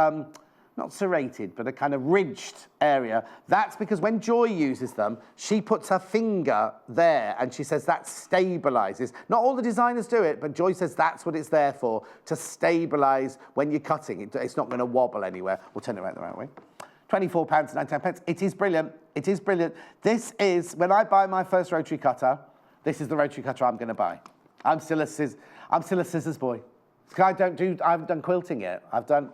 S1: not serrated, but a kind of ridged area. That's because when Joy uses them, she puts her finger there and she says that stabilizes. Not all the designers do it, but Joy says that's what it's there for, to stabilize when you're cutting. It's not going to wobble anywhere. We'll turn it around the right way. £24.99. It is brilliant. It is brilliant. This is, when I buy my first rotary cutter, this is the rotary cutter I'm going to buy. I'm still a scissors boy. I haven't done quilting yet. I'm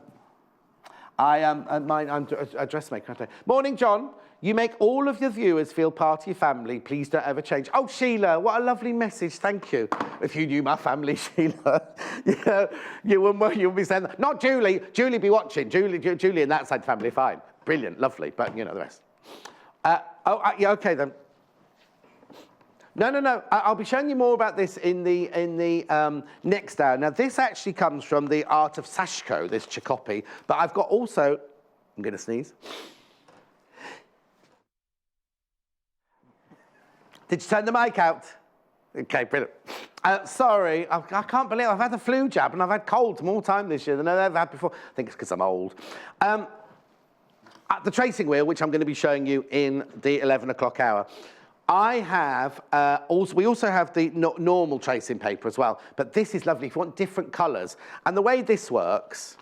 S1: a dressmaker. Morning, John. You make all of your viewers feel part of your family. Please don't ever change. Oh, Sheila, what a lovely message. Thank you. If you knew my family, Sheila, you wouldn't be saying that. Not Julie. Julie be watching. Julie and that side of the family are fine. Brilliant, lovely, but you know the rest. Yeah, okay then. No. I'll be showing you more about this in the next hour. Now, this actually comes from the art of Sashko, this Chikopi, but I've got also, I'm going to sneeze. Did you turn the mic out? Okay, brilliant. Sorry, I can't believe I've had a flu jab and I've had colds more time this year than I've ever had before. I think it's because I'm old. The tracing wheel, which I'm going to be showing you in the 11 o'clock hour, I have, we also have the normal tracing paper as well, but this is lovely if you want different colours. And the way this works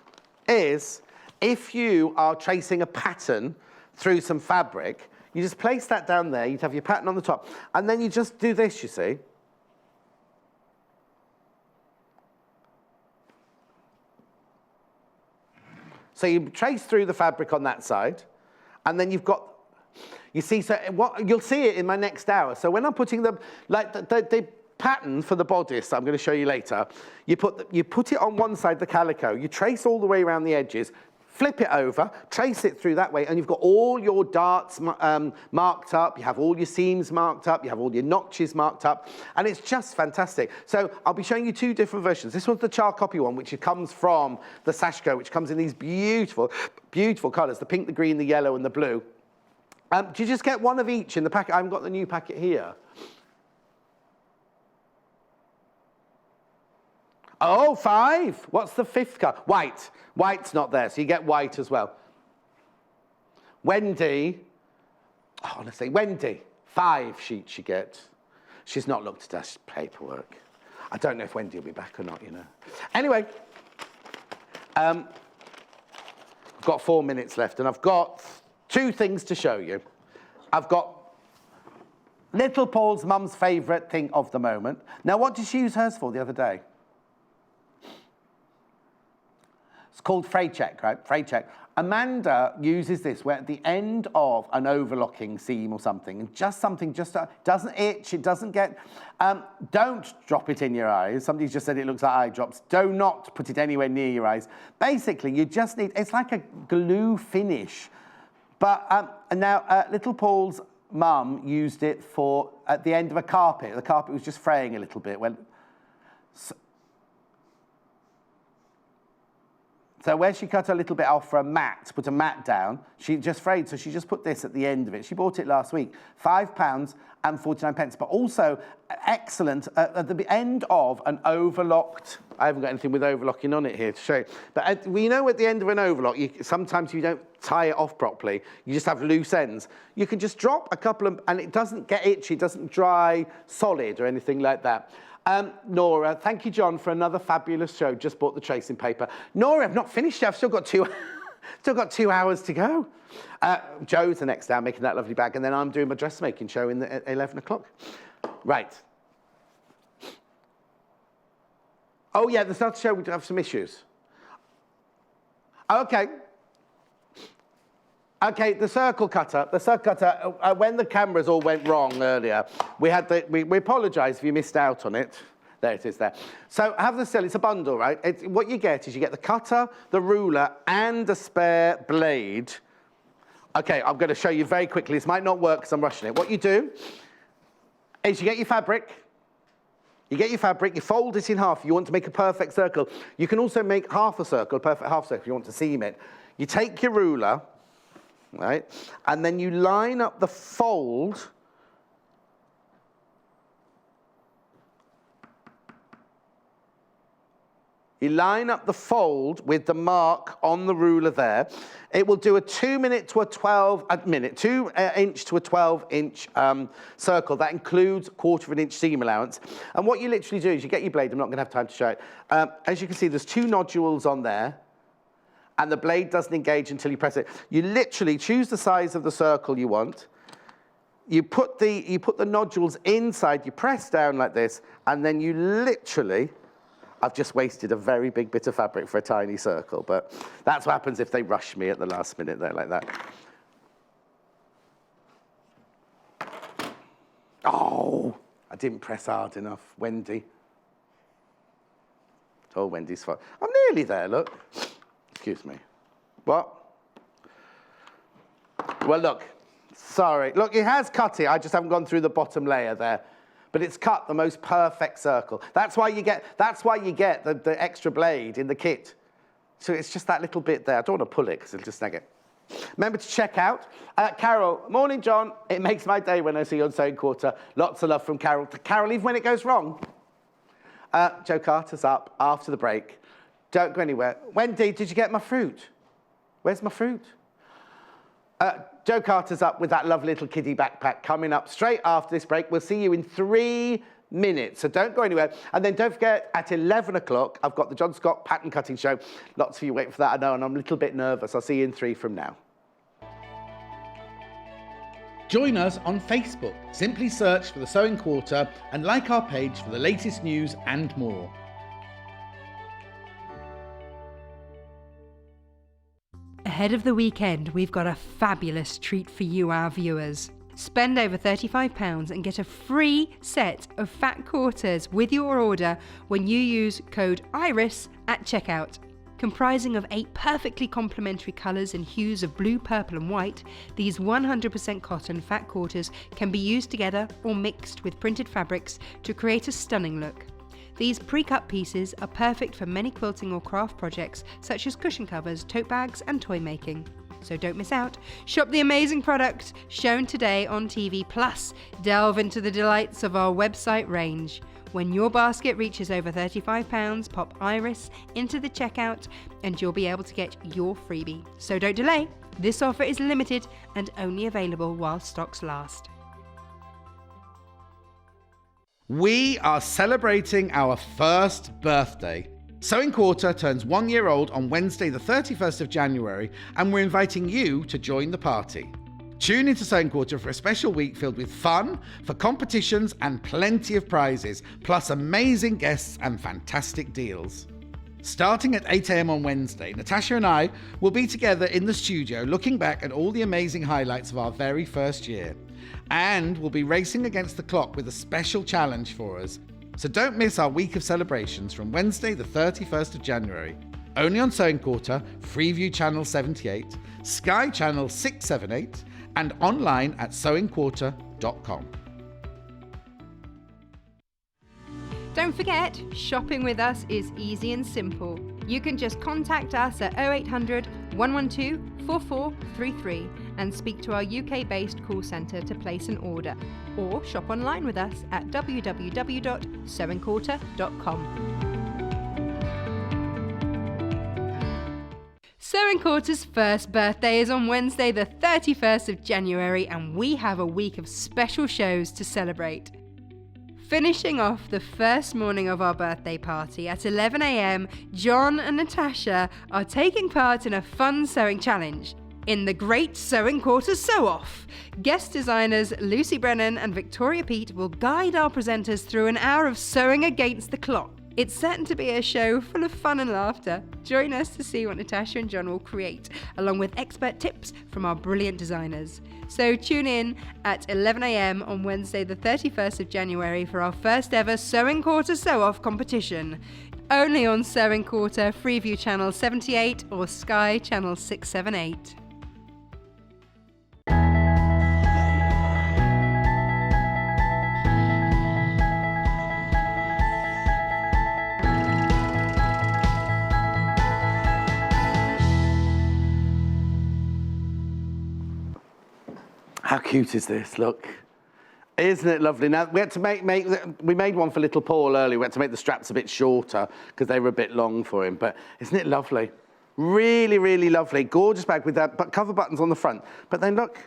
S1: is, if you are tracing a pattern through some fabric, you just place that down there, you'd have your pattern on the top, and then you just do this, you see. So you trace through the fabric on that side, and then you've got, you see, so what you'll see it in my next hour. So when I'm putting the pattern for the bodice, I'm going to show you later, you put it on one side, the calico, you trace all the way around the edges, flip it over, trace it through that way, and you've got all your darts marked up, you have all your seams marked up, you have all your notches marked up, and it's just fantastic. So I'll be showing you two different versions. This one's the char copy one, which comes from the Sashko, which comes in these beautiful, beautiful colours, the pink, the green, the yellow, and the blue. Do you just get one of each in the packet? I haven't got the new packet here. Oh, 5. What's the 5th colour? White. White's not there, so you get white as well. Wendy, honestly, Wendy, 5 sheets you get. She's not looked at her paperwork. I don't know if Wendy will be back or not, you know. Anyway, I've got 4 minutes left, and I've got 2 things to show you. I've got little Paul's mum's favourite thing of the moment. Now, what did she use hers for the other day? It's called fray check, right? Fray check. Amanda uses this where at the end of an overlocking seam or something, and doesn't itch, it doesn't get, don't drop it in your eyes. Somebody's just said it looks like eye drops. Do not put it anywhere near your eyes. Basically, you just need, it's like a glue finish. But now, little Paul's mum used it for, at the end of a carpet. The carpet was just fraying a little bit. So where she cut a little bit off for a mat, put a mat down, she just frayed, so she just put this at the end of it. She bought it last week, £5.49, but also excellent at the end of an overlocked, I haven't got anything with overlocking on it here to show you, but we know at the end of an overlock, sometimes you don't tie it off properly, you just have loose ends. You can just drop a couple of, and it doesn't get itchy, it doesn't dry solid or anything like that. Nora, thank you, John, for another fabulous show. Just bought the tracing paper. Nora, I've not finished yet. I've still got 2 hours to go. Joe's the next hour making that lovely bag, and then I'm doing my dressmaking show at 11 o'clock. Right. Oh, yeah, the start of the show, we have some issues. Okay. Okay, the circle cutter, when the cameras all went wrong earlier, we apologise if you missed out on it. There it is there. So have the still, it's a bundle, right? What you get is you get the cutter, the ruler, and a spare blade Okay, I'm going to show you very quickly. This might not work because I'm rushing it. What you do is you get your fabric. You fold it in half. You want to make a perfect circle. You can also make half a circle, a perfect half circle if you want to seam it. You take your ruler, right, and then you line up the fold with the mark on the ruler there. It will do a 2 inch to a 12-inch circle. That includes 1/4 inch seam allowance. And what you literally do is you get your blade. I'm not going to have time to show it. As you can see, there's 2 nodules on there, and the blade doesn't engage until you press it. You literally choose the size of the circle you want. You put the nodules inside. You press down like this, and then you literally. I've just wasted a very big bit of fabric for a tiny circle, but that's what happens if they rush me at the last minute there like that. Oh, I didn't press hard enough, Wendy. Oh, Wendy's fault. I'm nearly there, look. Excuse me. What? Well, look, sorry. Look, it has cut it. I just haven't gone through the bottom layer there. But it's cut the most perfect circle. That's why you get the extra blade in the kit. So it's just that little bit there. I don't want to pull it because it'll just snag it. Remember to check out. Carol, morning, John. It makes my day when I see you on Sewing Quarter. Lots of love from Carol. Carol, even when it goes wrong. Joe Carter's up after the break. Don't go anywhere. Wendy, did you get my fruit? Where's my fruit? Joe Carter's up with that lovely little kiddie backpack coming up straight after this break. We'll see you in 3 minutes, so don't go anywhere. And then don't forget, at 11 o'clock, I've got the John Scott pattern cutting show. Lots of you waiting for that, I know, and I'm a little bit nervous. I'll see you in 3 from now.
S4: Join us on Facebook. Simply search for the Sewing Quarter and like our page for the latest news and more.
S3: Ahead of the weekend, we've got a fabulous treat for you, our viewers. Spend over £35 and get a free set of fat quarters with your order when you use code IRIS at checkout. Comprising of 8 perfectly complementary colours and hues of blue, purple and white, these 100% cotton fat quarters can be used together or mixed with printed fabrics to create a stunning look. These pre-cut pieces are perfect for many quilting or craft projects such as cushion covers, tote bags and toy making. So don't miss out. Shop the amazing product shown today on TV, plus delve into the delights of our website range. When your basket reaches over £35, pop IRIS into the checkout and you'll be able to get your freebie. So don't delay. This offer is limited and only available while stocks last.
S4: We are celebrating our first birthday. Sewing Quarter turns 1 year old on Wednesday the 31st of January, and we're inviting you to join the party. Tune into Sewing Quarter for a special week filled with fun, for competitions and plenty of prizes, plus amazing guests and fantastic deals. Starting at 8 a.m. on Wednesday, Natasha and I will be together in the studio looking back at all the amazing highlights of our very first year. And we'll be racing against the clock with a special challenge for us. So don't miss our week of celebrations from Wednesday the 31st of January. Only on Sewing Quarter, Freeview Channel 78, Sky Channel 678, and online at sewingquarter.com.
S3: Don't forget, shopping with us is easy and simple. You can just contact us at 0800 112 4433 and speak to our UK-based call centre to place an order, or shop online with us at www.sewingquarter.com. Sewing Quarter's first birthday is on Wednesday the 31st of January, and we have a week of special shows to celebrate. Finishing off the first morning of our birthday party at 11 a.m, John and Natasha are taking part in a fun sewing challenge in the Great Sewing Quarter Sew-Off. Guest designers Lucy Brennan and Victoria Peat will guide our presenters through an hour of sewing against the clock. It's certain to be a show full of fun and laughter. Join us to see what Natasha and John will create, along with expert tips from our brilliant designers. So tune in at 11 a.m. on Wednesday the 31st of January for our first ever Sewing Quarter Sew-Off competition. Only on Sewing Quarter, Freeview Channel 78 or Sky Channel 678.
S1: cute is this? Look. Isn't it lovely? Now, we had to we made one for little Paul earlier. We had to make the straps a bit shorter because they were a bit long for him. But isn't it lovely? Really, really lovely. Gorgeous bag with that cover buttons on the front. But then look.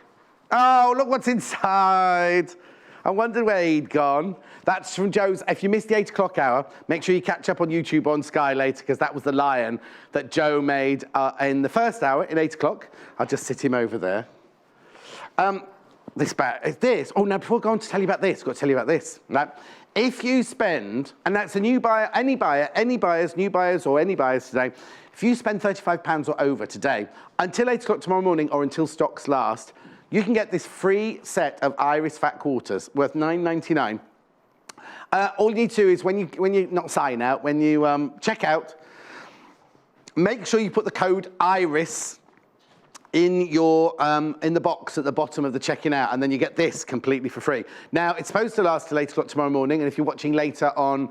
S1: Oh, look what's inside. I wondered where he'd gone. That's from Joe's. If you missed the 8 o'clock hour, make sure you catch up on YouTube on Sky later, because that was the lion that Joe made in the first hour, in 8 o'clock. I'll just sit him over there. This bag is this. Oh, now before I go on to tell you about this, I've got to tell you about this. Right? If you spend, and that's a new buyer, any buyers, new buyers or any buyers today, if you spend £35 or over today, until 8 o'clock tomorrow morning or until stocks last, you can get this free set of Iris fat quarters worth £9.99. All you need to do is when you not sign out, when you check out, make sure you put the code IRIS in your in the box at the bottom of the checking out, and then you get this completely for free. Now, it's supposed to last till 8 o'clock tomorrow morning, and if you're watching later on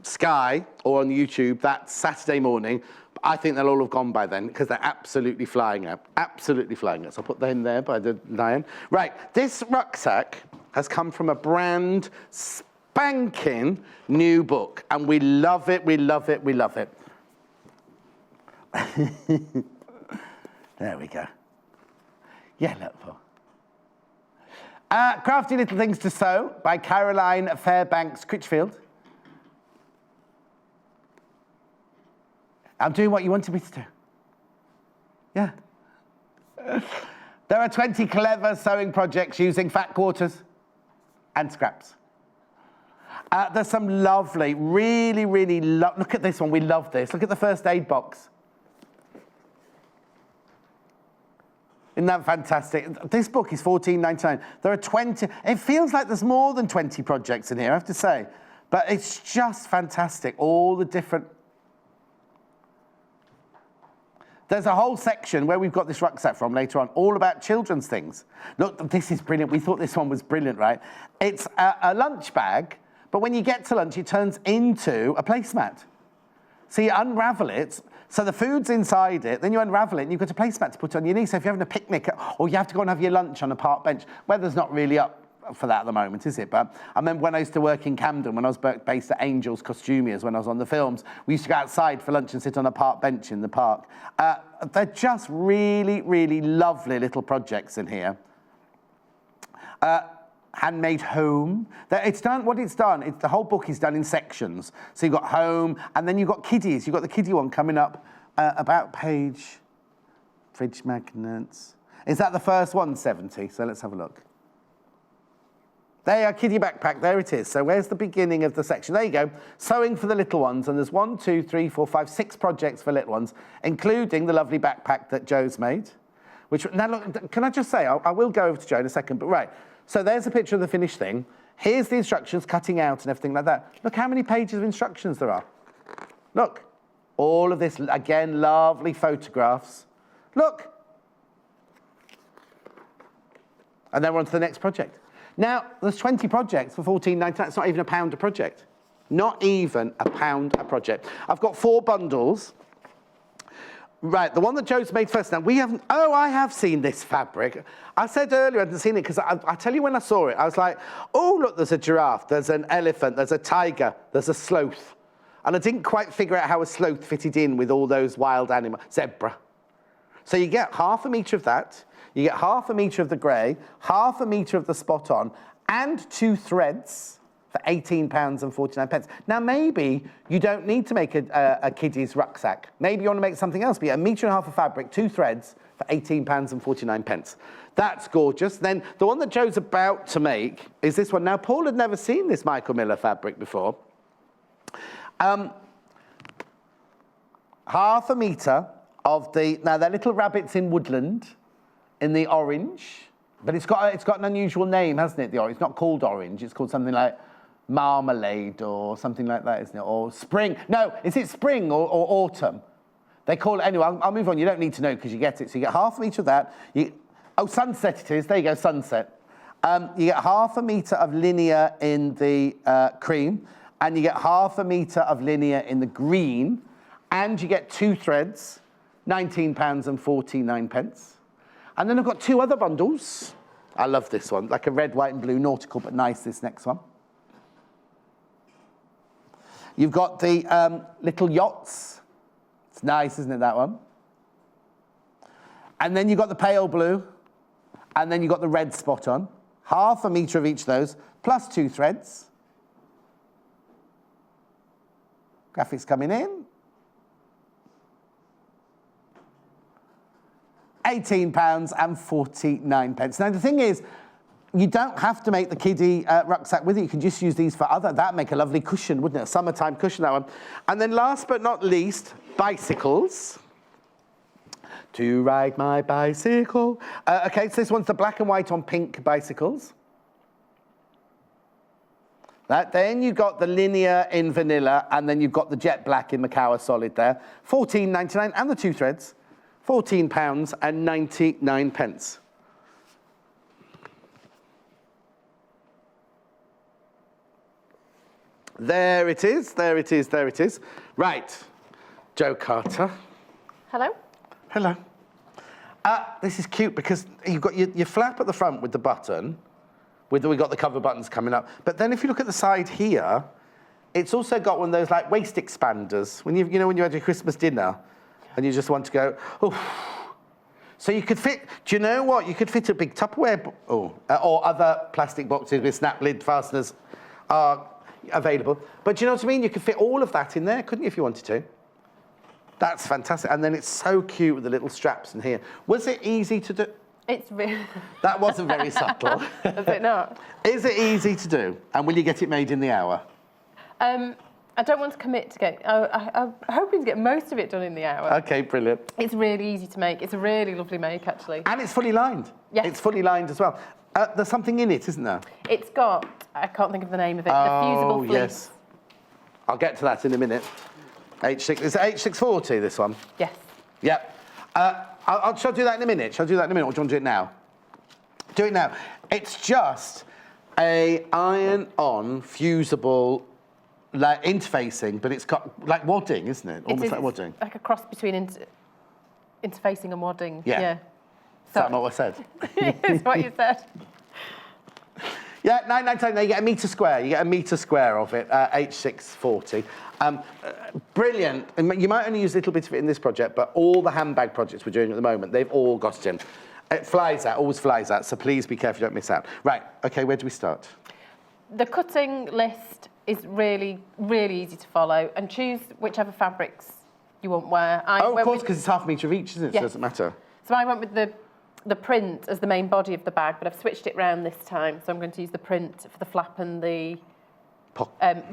S1: Sky or on YouTube, that's Saturday morning. I think they'll all have gone by then, because they're absolutely flying out. Absolutely flying out. So I'll put them there by the lion. Right, this rucksack has come from a brand spanking new book, and we love it, we love it, we love it. There we go. Yeah, look, Paul. Crafty Little Things to Sew by Caroline Fairbanks-Critchfield. I'm doing what you wanted me to do. Yeah. There are 20 clever sewing projects using fat quarters and scraps. There's some lovely, really, really look at this one. We love this. Look at the first aid box. Isn't that fantastic? This book is $14.99. There are 20. It feels like there's more than 20 projects in here, I have to say. But it's just fantastic. All the different... There's a whole section where we've got this rucksack from later on, all about children's things. Look, this is brilliant. We thought this one was brilliant, right? It's a lunch bag, but when you get to lunch, it turns into a placemat. So you unravel it, so the food's inside it, then you unravel it, and you've got a placemat to put on your knee. So if you're having a picnic, or you have to go and have your lunch on a park bench, weather's not really up for that at the moment, is it? But I remember when I used to work in Camden, when I was based at Angels Costumiers, when I was on the films, we used to go outside for lunch and sit on a park bench in the park. They're just really, really lovely little projects in here. Handmade home. It's done, what it's done, the whole book is done in sections. So you've got home, and then you've got kiddies. You've got the kiddie one coming up about page, fridge magnets. Is that the first one, 70? So let's have a look. There you are, kiddie backpack, there it is. So where's the beginning of the section? There you go, sewing for the little ones. And there's 1, 2, 3, 4, 5, 6 projects for little ones, including the lovely backpack that Joe's made. Which, now look, can I just say, I will go over to Joe in a second, but right. So there's a picture of the finished thing. Here's the instructions, cutting out and everything like that. Look how many pages of instructions there are. Look, all of this, again, lovely photographs. Look. And then we're on to the next project. Now, there's 20 projects for $14.99. It's not even £1 a project. Not even £1 a project. I've got 4 bundles. Right, the one that Joe's made first. Now, we haven't... Oh, I have seen this fabric. I said earlier I hadn't seen it because I tell you when I saw it, I was like, oh, look, there's a giraffe, there's an elephant, there's a tiger, there's a sloth. And I didn't quite figure out how a sloth fitted in with all those wild animals. Zebra. So you get ½ a metre of that. You get ½ a metre of the grey, ½ a metre of the spot on, and 2 threads for £18.49. Now, maybe you don't need to make a kiddie's rucksack. Maybe you want to make something else, but you get 1.5 metres of fabric, 2 threads for £18.49. That's gorgeous. Then the one that Joe's about to make is this one. Now, Paul had never seen this Michael Miller fabric before. ½ a metre of the... Now, they're little rabbits in woodland in the orange, but it's got an unusual name, hasn't it, the orange? It's not called orange. It's called something like marmalade or something like that, isn't it? Or spring. No, is it spring or autumn? They call it... Anyway, I'll move on. You don't need to know because you get it. So you get ½ a metre of that. Oh, sunset it is. There you go, sunset. You get ½ a metre of linear in the cream, and you get ½ a metre of linear in the green, and you get 2 threads, £19.49. And then I've got 2 other bundles. I love this one. Like a red, white, and blue nautical, but nice, this next one. You've got the little yachts. It's nice, isn't it, that one? And then you've got the pale blue, and then you've got the red spot on. Half a metre of each of those, plus 2 threads. Graphics coming in. £18.49. Now, the thing is, you don't have to make the kiddie rucksack with it. You can just use these for other. That'd make a lovely cushion, wouldn't it? A summertime cushion, that one. And then last but not least, bicycles. To ride my bicycle. Okay, so this one's the black and white on pink bicycles. Then you've got the linear in vanilla, and then you've got the jet black in Macao solid there. £14.99, and the 2 threads. £14.99. There it is, there it is, there it is. Right, Jo Carter.
S2: Hello.
S1: Hello. This is cute because you've got your flap at the front with the button. We've got the cover buttons coming up. But then if you look at the side here, it's also got one of those like waist expanders. When you know when you had your Christmas dinner and you just want to go, oh. So you could fit, do you know what? You could fit a big Tupperware, or other plastic boxes with snap lid fasteners are available. But do you know what I mean? You could fit all of that in there, couldn't you, if you wanted to? That's fantastic. And then it's so cute with the little straps in here. Was it easy to do?
S2: It's really...
S1: That wasn't very subtle.
S2: Is it not?
S1: Is it easy to do? And will you get it made in the hour?
S2: I don't want to commit to get... I'm hoping to get most of it done in the hour.
S1: OK, brilliant.
S2: It's really easy to make. It's a really lovely make, actually.
S1: And it's fully lined.
S2: Yes.
S1: It's fully lined as well. There's something in it, isn't there?
S2: It's got... I can't think of the name of it. The fusible fleece.
S1: Yes. I'll get to that in a minute. H6, is it H640, this one?
S2: Yes.
S1: Yep. Shall I do that in a minute? Shall I do that in a minute, or do you want to do it now? Do it now. It's just a iron-on fusible like interfacing, but it's got like wadding, isn't it? Almost like wadding.
S2: Like a cross between interfacing and wadding.
S1: Yeah. Is that not what I said?
S2: It's what you said.
S1: Yeah, 999. You get a metre square. You get a metre square of it. H640. Brilliant. And you might only use a little bit of it in this project, but all the handbag projects we're doing at the moment, they've all got it in. It flies out, always flies out. So please be careful, you don't miss out. Right. Okay. Where do we start?
S2: The cutting list is really, really easy to follow, and choose whichever fabrics you want wear.
S1: Of course, because it's half a metre of each, isn't it?
S2: Yes.
S1: So it doesn't matter.
S2: So I went with the print as the main body of the bag, but I've switched it round this time. So I'm going to use the print for the flap and the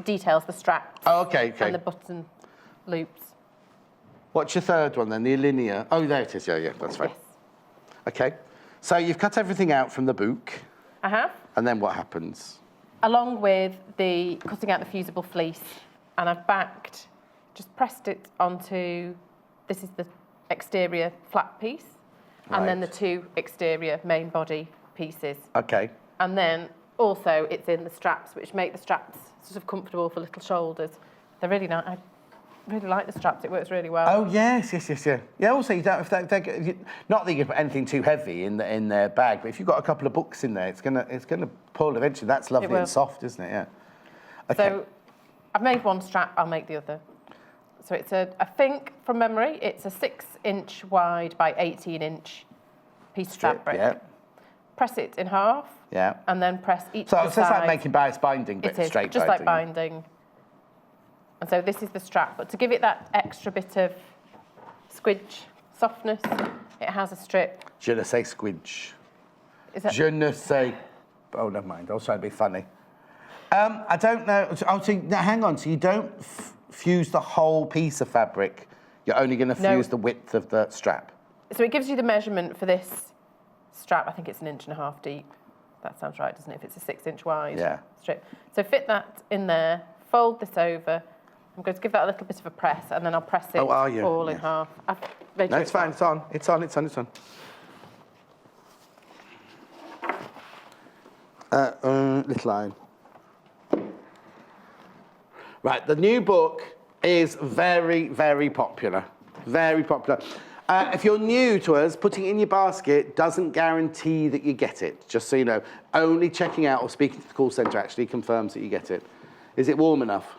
S2: details, the straps.
S1: Oh, okay.
S2: And the button loops.
S1: What's your third one then? The linear. Oh, there it is. Yeah, that's right.
S2: Yes.
S1: Okay. So you've cut everything out from the book.
S2: I have.
S1: And then what happens?
S2: Along with the cutting out the fusible fleece, and I've just pressed it onto, this is the exterior flap piece, and then the 2 exterior main body pieces.
S1: Okay.
S2: And then also it's in the straps, which make the straps sort of comfortable for little shoulders. They're really nice. I really like the straps. It works really well.
S1: Oh yes. Yeah. Also, you don't. Not that you can put anything too heavy in their bag, but if you've got a couple of books in there, it's gonna pull eventually. That's lovely and soft, isn't it? Yeah. Okay.
S2: So I've made one strap. I'll make the other. So it's I think from memory, it's a 6-inch wide by 18-inch piece of fabric.
S1: Yeah.
S2: Press it in half.
S1: Yeah.
S2: And then press each
S1: So
S2: side.
S1: it's just like making bias binding, but
S2: it is,
S1: straight
S2: just
S1: binding.
S2: like binding. And so this is the strap, but to give it that extra bit of squidge softness, it has a strip.
S1: Je ne sais squidge.
S2: Is that...
S1: Je ne sais. Oh, never mind. I was trying to be funny. I don't know. Oh, so now, hang on. So you don't fuse the whole piece of fabric. You're only going to fuse the width of the strap.
S2: So it gives you the measurement for this strap. I think it's 1.5 inches deep. That sounds right, doesn't it? If it's a 6-inch wide strip. So fit that in there. Fold this over. I'm going to give that a little bit of a press, and then I'll press it all in half.
S1: No, it's fine. It's on. It's on. Little line. Right, the new book is very, very popular. Very popular. If you're new to us, putting it in your basket doesn't guarantee that you get it, just so you know. Only checking out or speaking to the call centre actually confirms that you get it. Is it warm enough?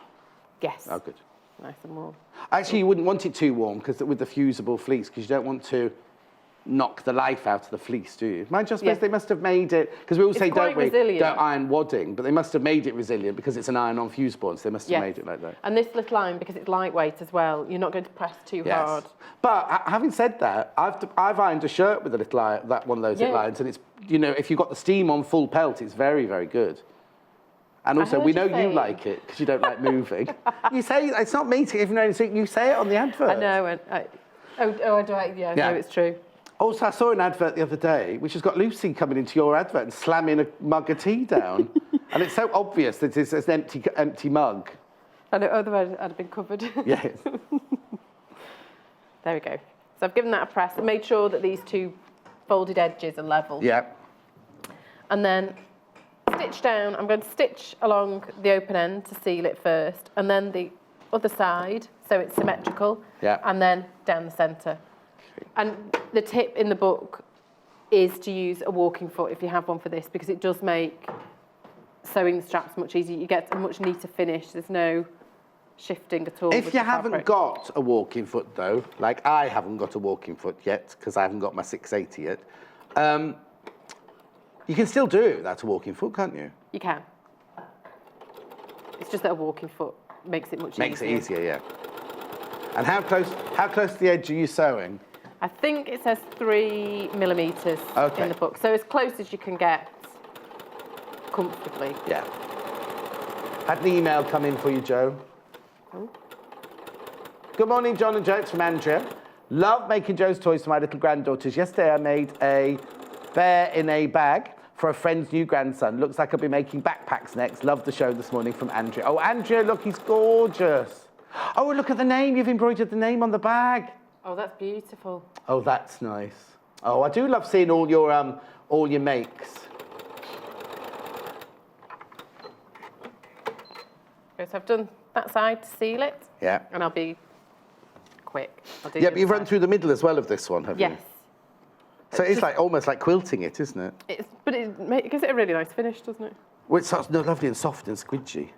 S2: Yes.
S1: Oh, good.
S2: Nice and warm.
S1: Actually, you wouldn't want it too warm because with the fusible fleece, because you don't want to knock the life out of the fleece, do you? Mind you, I suppose they must have made it, because we all say, don't iron wadding, but they must have made it resilient because it's an iron-on fusible, so they must have made it like that.
S2: And this little iron, because it's lightweight as well, you're not going to press too hard.
S1: But having said that, I've ironed a shirt with a little iron, one of those little irons, and it's, you know, if you've got the steam on full pelt, it's very, very good. And also, we know you like it because you don't like moving. You say, it's not me to even know anything, you say it on the advert.
S2: I know, no, it's true.
S1: Also, I saw an advert the other day, which has got Lucy coming into your advert and slamming a mug of tea down. And it's so obvious that it's an empty mug.
S2: I know, otherwise I'd have been covered.
S1: Yes.
S2: There we go. So I've given that a press and made sure that these two folded edges are level.
S1: Yeah.
S2: And then stitch down. I'm going to stitch along the open end to seal it first, and then the other side, so it's symmetrical.
S1: Yeah.
S2: And then down the centre. And the tip in the book is to use a walking foot if you have one for this, because it does make sewing the straps much easier. You get a much neater finish. There's no shifting at all.
S1: If you haven't got a walking foot, though, like I haven't got a walking foot yet, because I haven't got my 680 yet, you can still do it without a walking foot, can't you?
S2: You can. It's just that a walking foot makes it much easier.
S1: Makes it easier, yeah. And how close to the edge are you sewing?
S2: I think it says 3 millimetres in the book. So as close as you can get comfortably.
S1: Yeah. Had an email come in for you, Joe.
S2: Oh.
S1: Good morning, John and Joe. It's from Andrea. Love making Joe's toys for my little granddaughters. Yesterday I made a bear in a bag for a friend's new grandson. Looks like I'll be making backpacks next. Love the show this morning from Andrea. Oh, Andrea, look, he's gorgeous. Oh, look at the name. You've embroidered the name on the bag.
S2: Oh, that's beautiful.
S1: Oh, that's nice. Oh, I do love seeing all your makes.
S2: Okay, so I've done that side to seal it.
S1: Yeah.
S2: And I'll be quick.
S1: Yeah, but you've run through the middle as well of this one, haven't you?
S2: Yes.
S1: So it's like almost like quilting it, isn't it?
S2: But it gives it a really nice finish, doesn't it?
S1: Well, it's such lovely and soft and squidgy.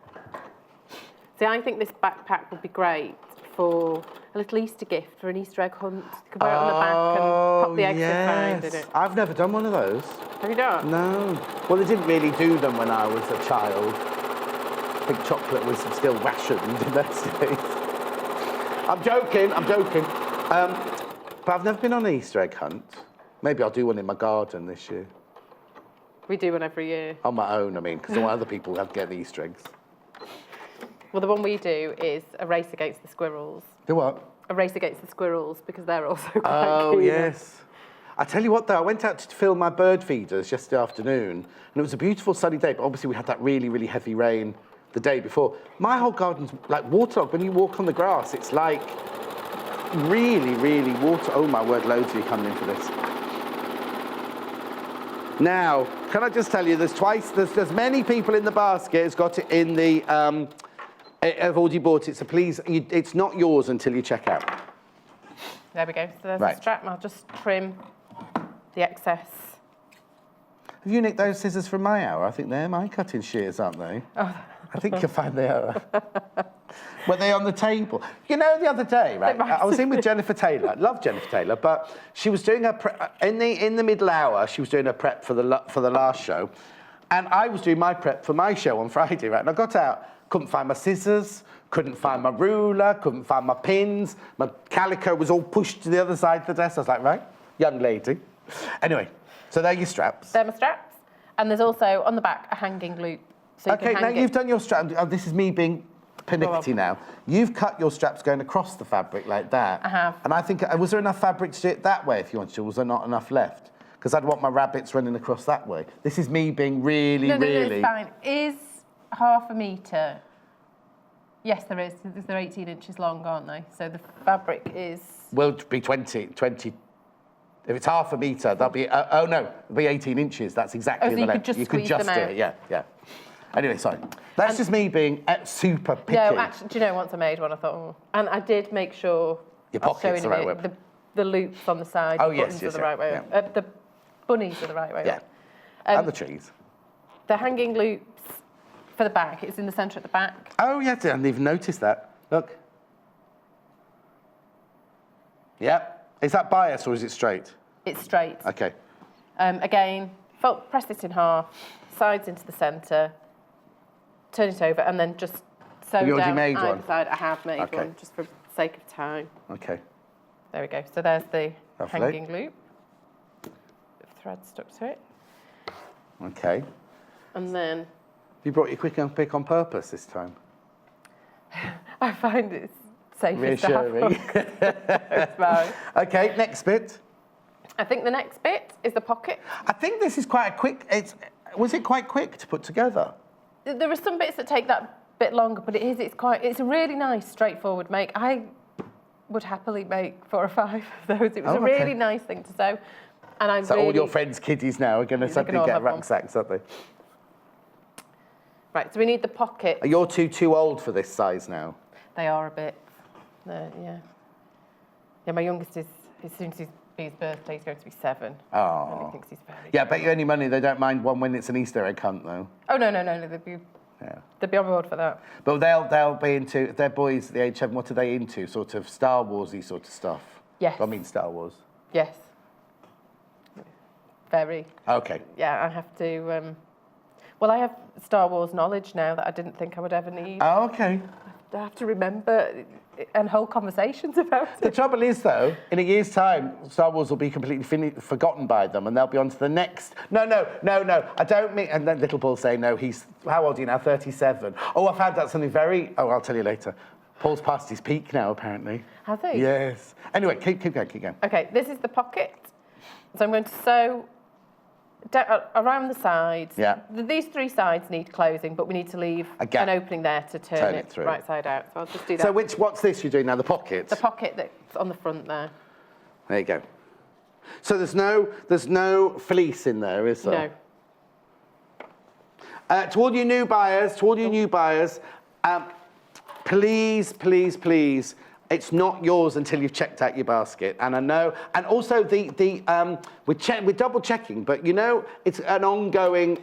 S2: See, I think this backpack would be great for a little Easter gift for an Easter egg hunt. You could wear it on the back and pop the eggs and find in it.
S1: I've never done one of those.
S2: Have you done?
S1: No. Well, they didn't really do them when I was a child. I think chocolate was still rationed in those days. I'm joking. But I've never been on an Easter egg hunt. Maybe I'll do one in my garden this year.
S2: We do one every year.
S1: On my own, I mean, because other people have to get the Easter eggs.
S2: Well, the one we do is a race against the squirrels.
S1: Do what?
S2: A race against the squirrels, because they're also quite
S1: Oh,
S2: keen.
S1: yes. I tell you what, though, I went out to fill my bird feeders yesterday afternoon, and it was a beautiful sunny day, but obviously we had that really, really heavy rain the day before. My whole garden's like waterlogged. When you walk on the grass, it's like really, really water. Oh, my word, loads of you coming in for this. Now, can I just tell you, there's many people in the basket who's got it in the, have already bought it, so please, it's not yours until you check out.
S2: There we go. So there's the strap, and I'll just trim the excess.
S1: Have you nicked those scissors from my hour? I think they're my cutting shears, aren't they? Oh. I think you'll find they are. Were they on the table? You know, the other day, right? I was in with Jennifer Taylor. Love Jennifer Taylor, but she was doing her in the middle hour. She was doing her prep for the last show, and I was doing my prep for my show on Friday, right? And I got out, couldn't find my scissors, couldn't find my ruler, couldn't find my pins. My calico was all pushed to the other side of the desk. I was like, right, young lady. Anyway, so they're your straps.
S2: They're my straps, and there's also on the back a hanging loop. So
S1: okay, now you've done your strap. Oh, this is me being pernickety now. You've cut your straps going across the fabric like that.
S2: I have.
S1: And I think, was there enough fabric to do it that way if you wanted to? Was there not enough left? Because I'd want my rabbits running across that way. This is me being really,
S2: No,
S1: really...
S2: it's fine. Is half a metre? Yes, there is. They're 18 inches long, aren't they? So the fabric is...
S1: Will it be 20. If it's half a metre, that'll be... oh, no, it'll be 18 inches. That's exactly the length.
S2: You could just
S1: do it, yeah. Anyway, sorry. That's just me being super picky.
S2: No, actually, do you know, once I made one, I thought, And I did make sure...
S1: Your pocket's the right way.
S2: the loops on the side.
S1: Oh,
S2: the
S1: yes,
S2: buttons
S1: yes,
S2: are the
S1: yeah,
S2: right way.
S1: yeah.
S2: The bunnies are the right way.
S1: Yeah. And the trees.
S2: The hanging loops for the back. It's in the centre at the back.
S1: Oh, yeah, I didn't even notice that. Look. Yep. Is that bias or is it straight?
S2: It's straight.
S1: Okay.
S2: Again, press it in half, sides into the centre, turn it over, and then just sew
S1: Have you already
S2: down
S1: made
S2: either
S1: one?
S2: side. I have made
S1: Okay.
S2: one, just for sake of time.
S1: Okay.
S2: There we go. So there's the
S1: Lovely.
S2: hanging loop. Thread stuck to it.
S1: Okay.
S2: And then
S1: You brought your quick and pick on purpose this time.
S2: I find it's safest to have
S1: Reassuring.
S2: It's fine.
S1: Okay, next bit.
S2: I think the next bit is the pocket.
S1: I think this is quite a quick. Was it quite quick to put together?
S2: There are some bits that take that bit longer, but it's a really nice, straightforward make. I would happily make 4 or 5 of those. It was a really nice thing to sew. And
S1: So all your friends' kiddies now are going to suddenly
S2: all
S1: get
S2: have one.
S1: rucksacks, aren't they?
S2: Right, so we need the pocket.
S1: Are your two too old for this size now?
S2: They are a bit, yeah. Yeah, my youngest is, as soon as his birthday, he's going to be 7.
S1: Oh.
S2: And he thinks he's very...
S1: Yeah, I bet you any money they don't mind one when it's an Easter egg hunt, though.
S2: Oh, no, they'd be on board for that.
S1: But they'll be into, if they're boys at the age 7, what are they into? Sort of Star Wars-y sort of stuff?
S2: Yes.
S1: I mean Star Wars.
S2: Yes. Very.
S1: Okay.
S2: Yeah, I have to... well, I have Star Wars knowledge now that I didn't think I would ever need.
S1: Oh, okay.
S2: I have to remember and hold conversations about it.
S1: The trouble is, though, in a year's time, Star Wars will be completely forgotten by them, and they'll be on to the next. No, I don't mean... And then little Paul saying, no, he's... How old are you now? 37. Oh, I found out something very... Oh, I'll tell you later. Paul's past his peak now, apparently.
S2: Has he?
S1: Yes. Anyway, keep going.
S2: OK, this is the pocket. So I'm going to sew around the sides.
S1: Yeah.
S2: These 3 sides need closing, but we need to leave an opening there to turn it
S1: through.
S2: right side out. So I'll just do that.
S1: So what's this you're doing now, the pocket?
S2: The pocket that's on the front there.
S1: There you go. So there's no fleece in there, is there?
S2: No.
S1: To all you new buyers, please, it's not yours until you've checked out your basket. And I know, and also we're double checking, but you know, it's an ongoing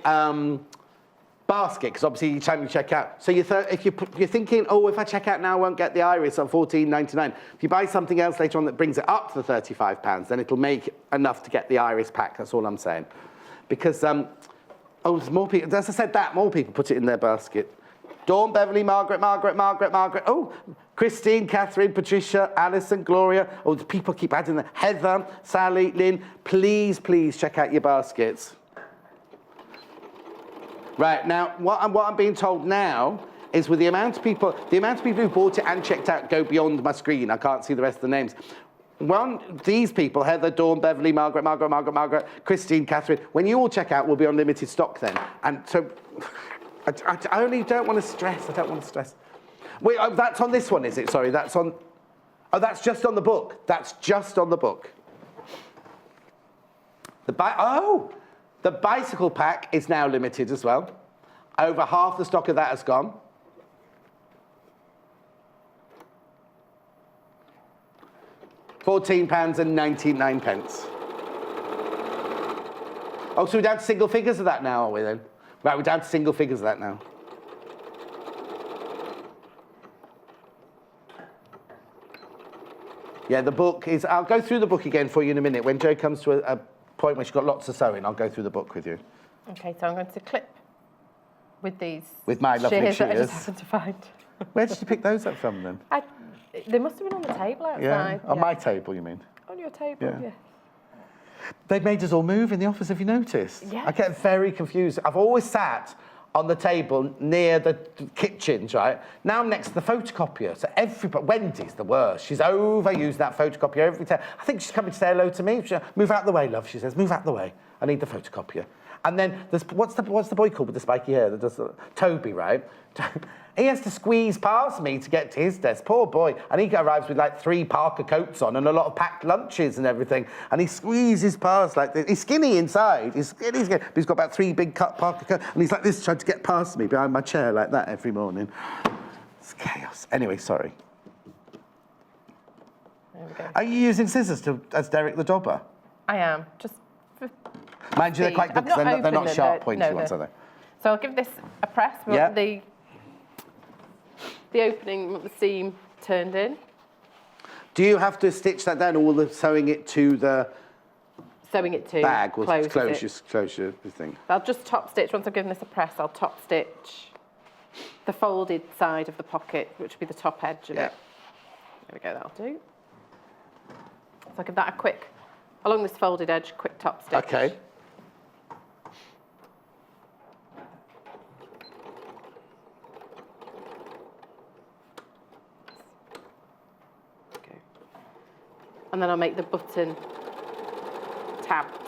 S1: basket, because obviously each time you check out. So if you're thinking, oh, if I check out now, I won't get the iris at $14.99. If you buy something else later on that brings it up to the £35, then it'll make enough to get the iris pack. That's all I'm saying. Because, there's more people, as I said that, more people put it in their basket. Dawn, Beverly, Margaret. Oh, Christine, Catherine, Patricia, Alison, Gloria. Oh, the people keep adding that. Heather, Sally, Lynn. Please check out your baskets. Right, now, what I'm being told now is with the amount of people who bought it and checked out go beyond my screen. I can't see the rest of the names. These people, Heather, Dawn, Beverly, Margaret, Christine, Catherine, when you all check out, we'll be on limited stock then. And so... I only don't want to stress. I don't want to stress. Wait, that's on this one, is it? Sorry, that's on... Oh, that's just on the book. That's just on the book. The bicycle pack is now limited as well. Over half the stock of that has gone. £14.99. Oh, so we're down to single figures of that now, are we then? Right, we're down to single figures of that now. Yeah, the book is... I'll go through the book again for you in a minute. When Jo comes to a point where she's got lots of sewing, I'll go through the book with you.
S2: OK, so I'm going to clip with these
S1: with my lovely shears.
S2: That I just happened to find.
S1: Where did you pick those up from, then?
S2: They must have been on the table outside.
S1: Yeah, on my table, you mean?
S2: On your table, yeah.
S1: They've made us all move in the office, have you noticed?
S2: Yes.
S1: I get very confused. I've always sat on the table near the kitchens, right? Now I'm next to the photocopier. So everybody, Wendy's the worst. She's overused that photocopier every time. I think she's coming to say hello to me. Move out the way, love, she says. Move out the way. I need the photocopier. And then there's, what's the boy called with the spiky hair that does Toby, right? He has to squeeze past me to get to his desk. Poor boy. And he arrives with like 3 Parker coats on and a lot of packed lunches and everything. And he squeezes past like this. He's skinny inside. He's skinny, but he's got about 3 big Parker coats. And he's like this, trying to get past me behind my chair like that every morning. It's chaos. Anyway, sorry.
S2: There we go.
S1: Are you using scissors as Derek the Dobber?
S2: I am, just for
S1: Mind you, they're quite good
S2: I've not
S1: because they're not
S2: opened
S1: sharp,
S2: them,
S1: pointy ones, are they?
S2: So I'll give this a press. We want the opening, we want the seam turned in.
S1: Do you have to stitch that down, or will the sewing it to the bag will close your thing?
S2: I'll just top stitch, once I've given this a press, I'll top stitch the folded side of the pocket, which will be the top edge of it. There we go, that'll do. So I'll give that a quick, along this folded edge, quick top stitch.
S1: Okay.
S2: And then I'll make the button tabs.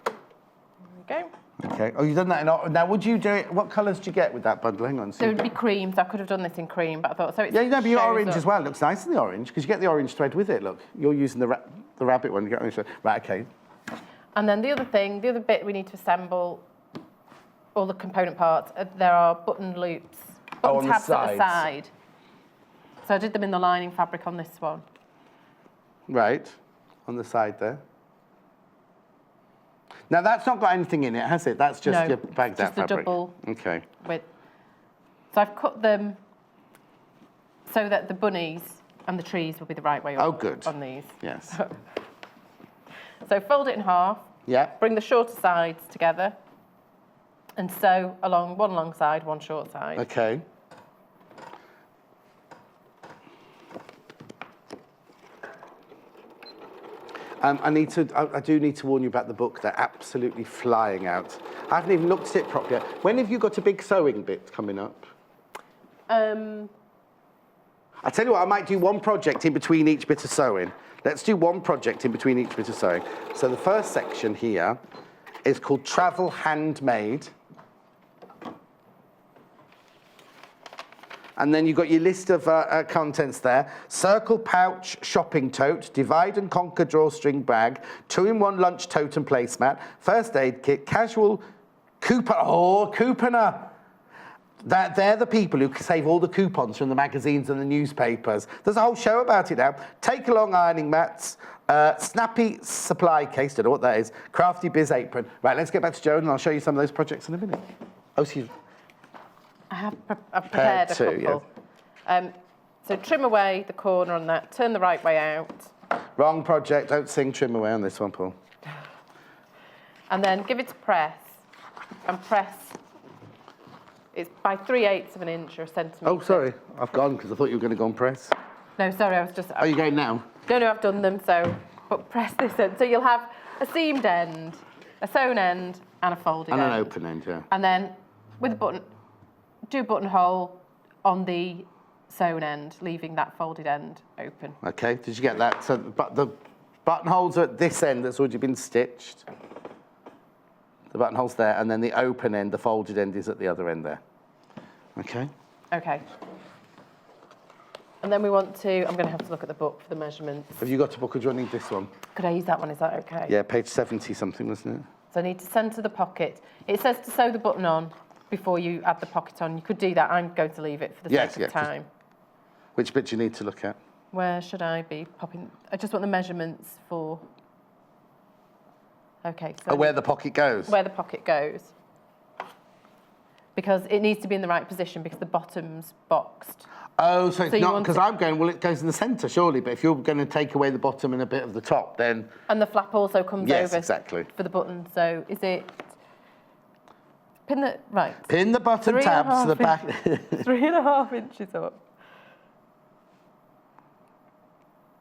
S2: There we go.
S1: Okay. Oh, you've done that in... Now, would you do it... What colours do you get with that bundle? Hang on.
S2: There would be cream, so I could have done this in cream, but I thought... So it's
S1: but your orange as well. It looks nice in the orange, because you get the orange thread with it, look. You're using the rabbit one. You get orange thread. Right, okay.
S2: And then the other bit we need to assemble, all the component parts, there are button loops. Button tabs at the side. So I did them in the lining fabric on this one.
S1: Right, on the side there. Now that's not got anything in it, has it? That's just your bagged out fabric.
S2: Just a double.
S1: Okay.
S2: So I've cut them so that the bunnies and the trees will be the right way on these.
S1: Yes.
S2: So fold it in half.
S1: Yeah.
S2: Bring the shorter sides together. And sew along one long side, one short side.
S1: Okay. I do need to warn you about the book. They're absolutely flying out. I haven't even looked at it properly yet. When have you got a big sewing bit coming up? I tell you what, I might do one project in between each bit of sewing. Let's do one project in between each bit of sewing. So the first section here is called Travel Handmade. And then you've got your list of contents there. Circle pouch, shopping tote, divide and conquer drawstring bag, 2-in-1 lunch tote and placemat, first aid kit, casual couponer. They're the people who save all the coupons from the magazines and the newspapers. There's a whole show about it now. Take along ironing mats, snappy supply case, don't know what that is, crafty biz apron. Right, let's get back to Joan and I'll show you some of those projects in a minute. Oh, excuse me.
S2: I've prepared a couple. Yeah. So trim away the corner on that, turn the right way out.
S1: Wrong project, don't sing trim away on this one, Paul.
S2: And then give it a press, and press, it's by 3/8 of an inch or a centimetre.
S1: Oh, sorry, I've gone because I thought you were going to go and press.
S2: No, sorry, I was just...
S1: Are you going now?
S2: No, I've done them, but press this end. So you'll have a seamed end, a sewn end, and a folded end.
S1: And an open end, yeah.
S2: And then with a button, do a buttonhole on the sewn end, leaving that folded end open.
S1: Okay, did you get that? So the buttonholes are at this end that's already been stitched. The buttonhole's there, and then the open end, the folded end, is at the other end there. Okay?
S2: Okay. And then we want to, I'm going to have to look at the book for the measurements.
S1: Have you got a book, or do I need this one?
S2: Could I use that one? Is that okay?
S1: Yeah, page 70 something, wasn't it?
S2: So I need to centre the pocket. It says to sew the button on before you add the pocket on. You could do that. I'm going to leave it for the sake of time.
S1: Which bit do you need to look at?
S2: Where should I be popping? I just want the measurements for... Okay. So
S1: where the pocket goes?
S2: Where the pocket goes. Because it needs to be in the right position because the bottom's boxed.
S1: Oh, so it's not, because I'm going, well, it goes in the centre, surely, but if you're going to take away the bottom and a bit of the top, then...
S2: And the flap also comes over
S1: exactly.
S2: For the button, so is it... Pin the... Right.
S1: Pin the button tabs to the back.
S2: 3.5 inches up.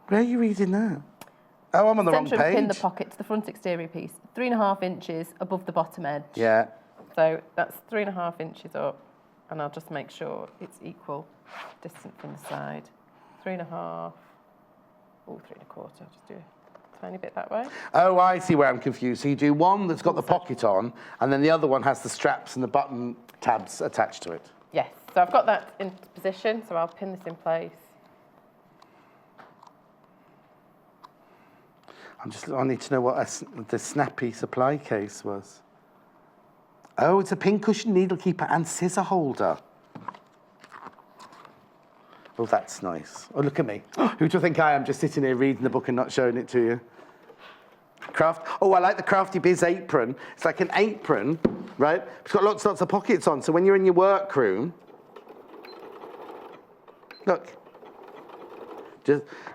S1: Where are you reading that? Oh, I'm on the wrong page.
S2: Pin the pocket to the front exterior piece, 3.5 inches above the bottom edge.
S1: Yeah. So
S2: that's 3.5 inches up, and I'll just make sure it's equal distance from the side. 3.5, 3.25. I'll just do a tiny bit that way.
S1: Oh, I see where I'm confused. So you do one that's got the pocket on, and then the other one has the straps and the button tabs attached to it.
S2: Yes, so I've got that in position, so I'll pin this in place.
S1: I need to know what the snappy supply case was. Oh, it's a pincushion needle keeper and scissor holder. Oh, that's nice. Oh, look at me. Who do you think I am, just sitting here reading the book and not showing it to you? Oh, I like the Crafty Biz apron. It's like an apron, right? It's got lots of pockets on, so when you're in your workroom, look.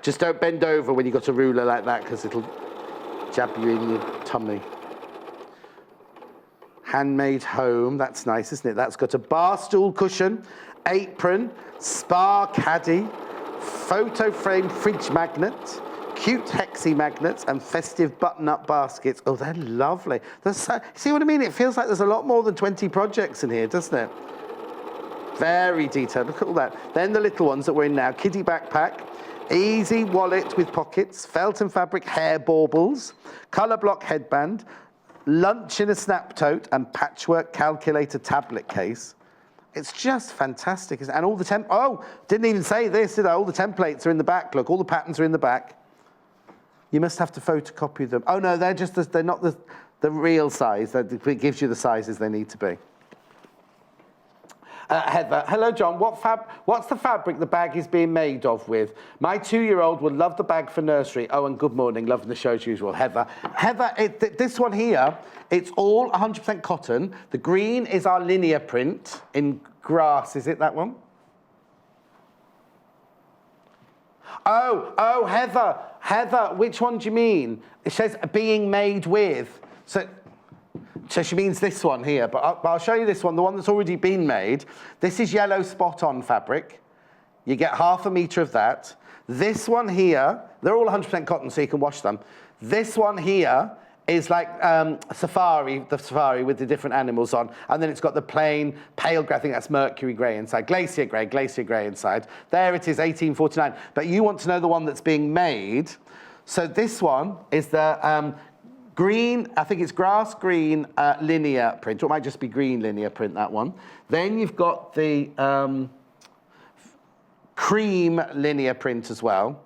S1: Just don't bend over when you've got a ruler like that, because it'll jab you in your tummy. Handmade home, that's nice, isn't it? That's got a bar stool cushion, apron, spa caddy, photo frame fridge magnet, cute hexie magnets, and festive button-up baskets. Oh, they're lovely. See what I mean? It feels like there's a lot more than 20 projects in here, doesn't it? Very detailed. Look at all that. Then the little ones that we're in now. Kiddie backpack, easy wallet with pockets, felt and fabric hair baubles, colour block headband, lunch in a snap tote, and patchwork calculator tablet case. It's just fantastic. And all the oh, didn't even say this, did I? All the templates are in the back. Look, all the patterns are in the back. You must have to photocopy them. Oh no, they're not the real size. It gives you the sizes they need to be. Heather, hello John, what's the fabric the bag is being made of with? My 2-year-old would love the bag for nursery. Oh, and good morning, loving the show as usual, Heather. Heather, this one here, it's all 100% cotton. The green is our linear print in grass, is it that one? Oh, Heather, which one do you mean? It says being made with. So she means this one here, but I'll show you this one, the one that's already been made. This is yellow spot-on fabric. You get 1/2 metre of that. This one here, they're all 100% cotton, so you can wash them. This one here is like the safari with the different animals on, and then it's got the plain pale grey, I think that's mercury grey inside, glacier grey inside. There it is, 1849. But you want to know the one that's being made. So this one is the green, I think it's grass green linear print, or it might just be green linear print, that one. Then you've got the cream linear print as well.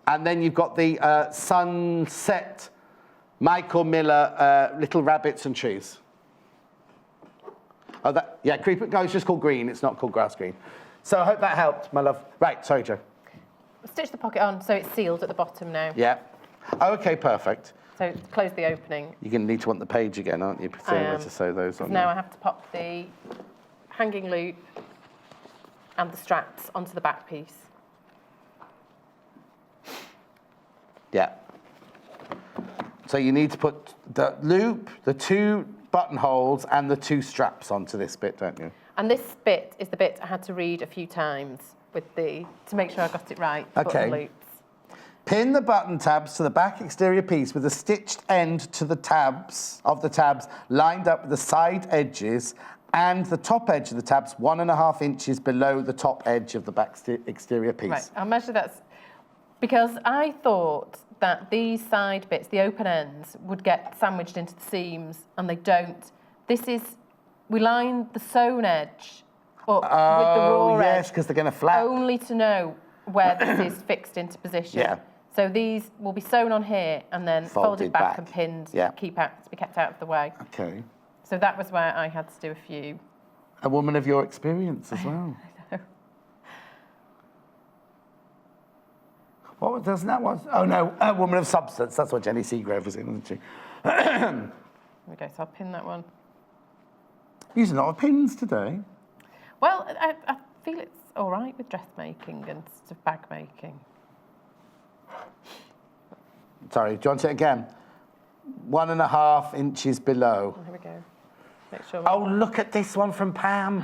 S1: And then you've got the sunset Michael Miller little rabbits and trees. Oh, creeper, no, it's just called green, it's not called grass green. So I hope that helped, my love. Right, sorry, Jo.
S2: Stitch the pocket on so it's sealed at the bottom now.
S1: Yeah. Okay, perfect.
S2: So close the opening.
S1: You're going to need to want the page again, aren't you? To sew those on.
S2: Now I have to pop the hanging loop and the straps onto the back piece.
S1: Yeah. So you need to put the loop, the 2 buttonholes, and the 2 straps onto this bit, don't you?
S2: And this bit is the bit I had to read a few times to make sure I got it right.
S1: Okay.
S2: The loops.
S1: Pin the button tabs to the back exterior piece with a stitched end to the tabs lined up with the side edges and the top edge of the tabs 1.5 inches below the top edge of the back exterior piece.
S2: Right, I'll measure that because I thought that these side bits, the open ends, would get sandwiched into the seams, and they don't. We lined the sewn edge up with the raw edge.
S1: Yes, because they're going to flap.
S2: Only to know where this is fixed into position.
S1: Yeah.
S2: So these will be sewn on here and then folded back and pinned to be kept out of the way.
S1: Okay.
S2: So that was where I had to do a few.
S1: A woman of your experience as well.
S2: I know.
S1: What doesn't that was? Oh no, a woman of substance. That's what Jenny Seagrove was in, wasn't she?
S2: There we go. So I'll pin that one.
S1: Using a lot of pins today.
S2: Well, I feel it's all right with dressmaking and sort of bag making.
S1: Sorry, do you want it again? 1.5 inches below.
S2: Here we go. Make sure.
S1: Oh, look at this one from Pam.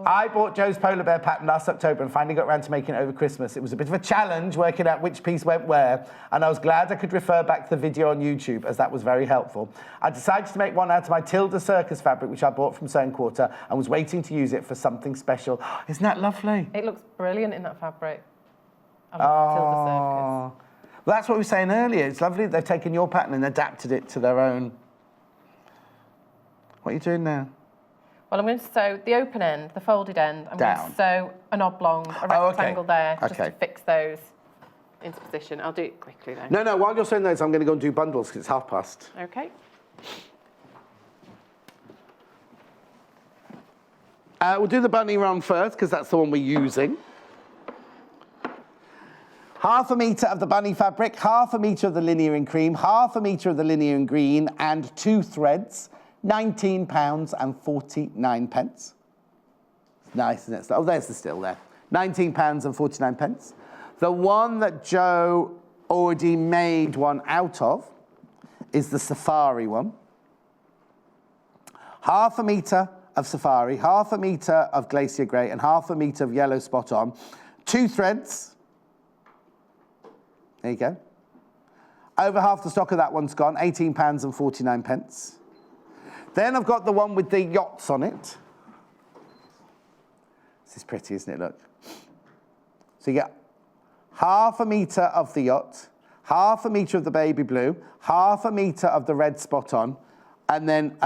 S1: I bought Joe's polar bear pattern last October and finally got around to making it over Christmas. It was a bit of a challenge working out which piece went where, and I was glad I could refer back to the video on YouTube, as that was very helpful. I decided to make one out of my Tilda Circus fabric, which I bought from Sewing Quarter, and was waiting to use it for something special. Isn't that lovely?
S2: It looks brilliant in that fabric. I love Tilda Circus.
S1: Well, that's what we were saying earlier. It's lovely that they've taken your pattern and adapted it to their own. What are you doing now?
S2: Well, I'm going to sew the open end, the folded end. I'm going to sew an oblong, a rectangle there, just to fix those into position. I'll do it quickly though.
S1: No, while you're sewing those, I'm going to go and do bundles because it's We'll do the bunny run first, because that's the one we're using. 1/2 metre of the bunny fabric, 1/2 metre of the linear in cream, 1/2 metre of the linear in green, and 2 threads, £19.49. Nice, isn't it? Oh, there's the still there. £19.49. The one that Joe already made one out of is the safari one. 1/2 metre of safari, 1/2 metre of glacier grey, and 1/2 metre of yellow spot on. 2 threads. There you go. Over half the stock of that one's gone, £18.49. Then I've got the one with the yachts on it. This is pretty, isn't it? Look. So you get 1/2 metre of the yacht, 1/2 metre of the baby blue, 1/2 metre of the red spot on, and then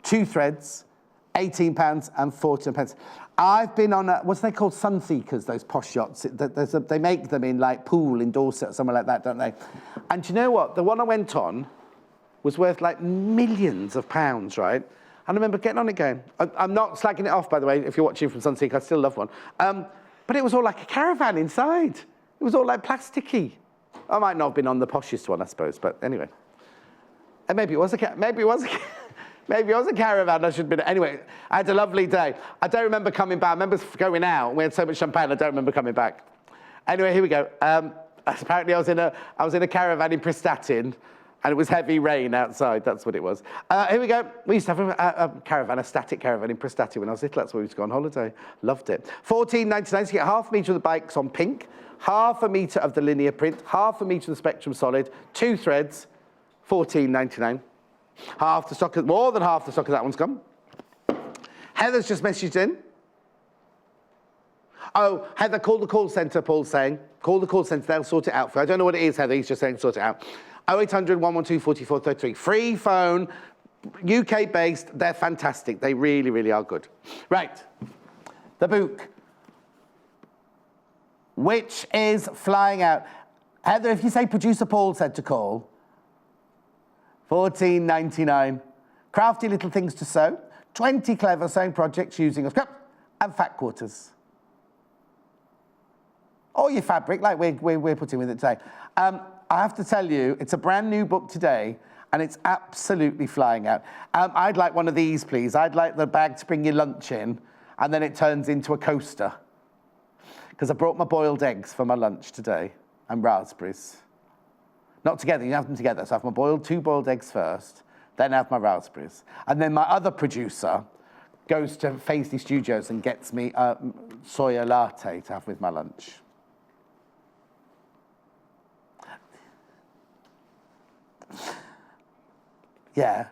S1: 2 threads, £18.49. I've been on what's they called, Sunseekers, those posh yachts. They make them in like Poole in Dorset or somewhere like that, don't they? And do you know what? The one I went on was worth like millions of pounds, right? And I remember getting on it going, I'm not slagging it off, by the way, if you're watching from Sunseeker, I still love one. But it was all like a caravan inside. It was all like plasticky. I might not have been on the poshest one, I suppose, but anyway. And maybe it was a caravan, I should have been. Anyway, I had a lovely day. I don't remember coming back. I remember going out. We had so much champagne, I don't remember coming back. Anyway, here we go. Apparently I was in a caravan in Prestatyn, and it was heavy rain outside. That's what it was. Here we go. We used to have a caravan, a static caravan in Prestatyn when I was little. That's where we used to go on holiday. Loved it. £14.99, so you get 1/2 metre of the bikes on pink, 1/2 metre of the linear print, 1/2 metre of the Spectrum solid, 2 threads, £14.99. Half the stock, more than half the stock of that one's gone. Heather's just messaged in. Oh, Heather, call the call centre, Paul's saying. Call the call centre, they'll sort it out for you. I don't know what it is, Heather, he's just saying sort it out. 0800 112 4433. Free phone, UK-based, they're fantastic. They really, really are good. Right, the book, which is flying out. Heather, if you say producer Paul said to call, £14.99. Crafty Little Things to sew. 20 clever sewing projects using a scrap and fat quarters. Or your fabric, like we're putting with it today. I have to tell you, it's a brand new book today, and it's absolutely flying out. I'd like one of these, please. I'd like the bag to bring your lunch in, and then it turns into a coaster. Because I brought my boiled eggs for my lunch today, and raspberries. Not together, you have them together. So I have my 2 boiled eggs first, then I have my raspberries. And then my other producer goes to Faisley Studios and gets me a soya latte to have with my lunch. Yeah.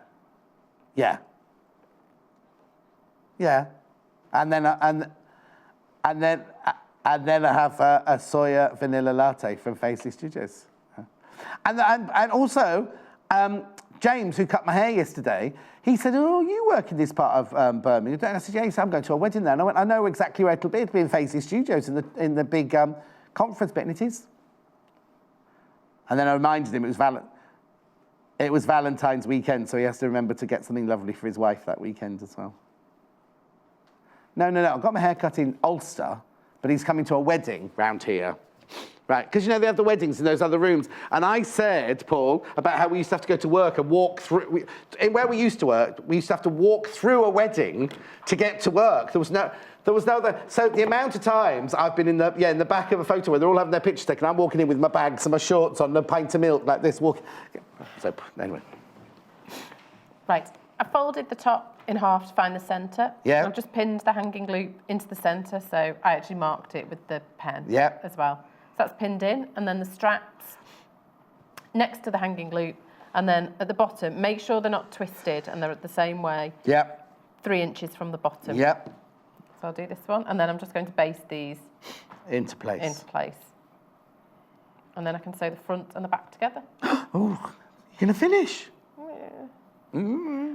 S1: And then I have a soya vanilla latte from Faisley Studios. And also, James, who cut my hair yesterday, he said, oh, you work in this part of Birmingham. And I said, yes, I'm going to a wedding there. And I went, I know exactly where it'll be. It'll be in Faisley Studios in the big conference bit, and it is. And then I reminded him it was Valentine's weekend, so he has to remember to get something lovely for his wife that weekend as well. No, I've got my hair cut in Ulster, but he's coming to a wedding round here. Right, because, you know, they have the weddings in those other rooms. And I said, Paul, about how we used to have to go to work and walk through. Where we used to work, we used to have to walk through a wedding to get to work. There was no other. So the amount of times I've been in the back of a photo where they're all having their pictures taken, I'm walking in with my bags and my shorts on, and a pint of milk like this, walking. So, anyway.
S2: Right, I folded the top in half to find the centre.
S1: Yeah.
S2: I've just pinned the hanging loop into the centre, so I actually marked it with the pen as well. So that's pinned in, and then the straps next to the hanging loop, and then at the bottom, make sure they're not twisted and they're the same way.
S1: Yep.
S2: 3 inches from the bottom.
S1: Yep.
S2: So I'll do this one, and then I'm just going to baste these
S1: into place.
S2: And then I can sew the front and the back together.
S1: Oh, you're going to finish?
S2: Yeah.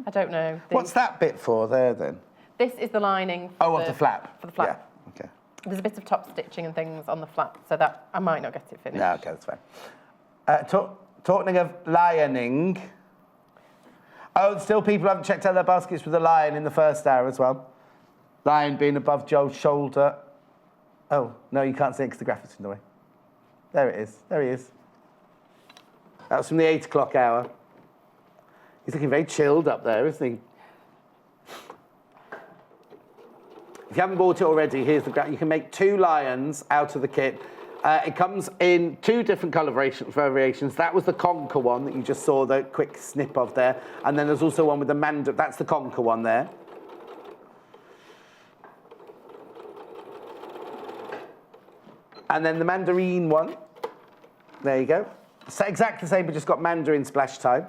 S2: I don't know.
S1: What's that bit for there, then?
S2: This is the lining
S1: of the flap.
S2: For the flap.
S1: Yeah. Okay.
S2: There's a bit of top stitching and things on the flap, so that I might not get it finished.
S1: No, okay, that's fine. Talking of lining. Oh, still people haven't checked out their baskets with the lion in the first hour as well. Lion being above Joel's shoulder. Oh, no, you can't see it because the graphic's in the way. There it is. There he is. That was from the 8 o'clock hour. He's looking very chilled up there, isn't he? If you haven't bought it already, here's the graph. You can make 2 lions out of the kit. It comes in 2 different colour variations. That was the conker one that you just saw the quick snip of there. And then there's also one with the mandarin. That's the conker one there. And then the mandarin one. There you go. So exactly the same, but just got mandarin splash time.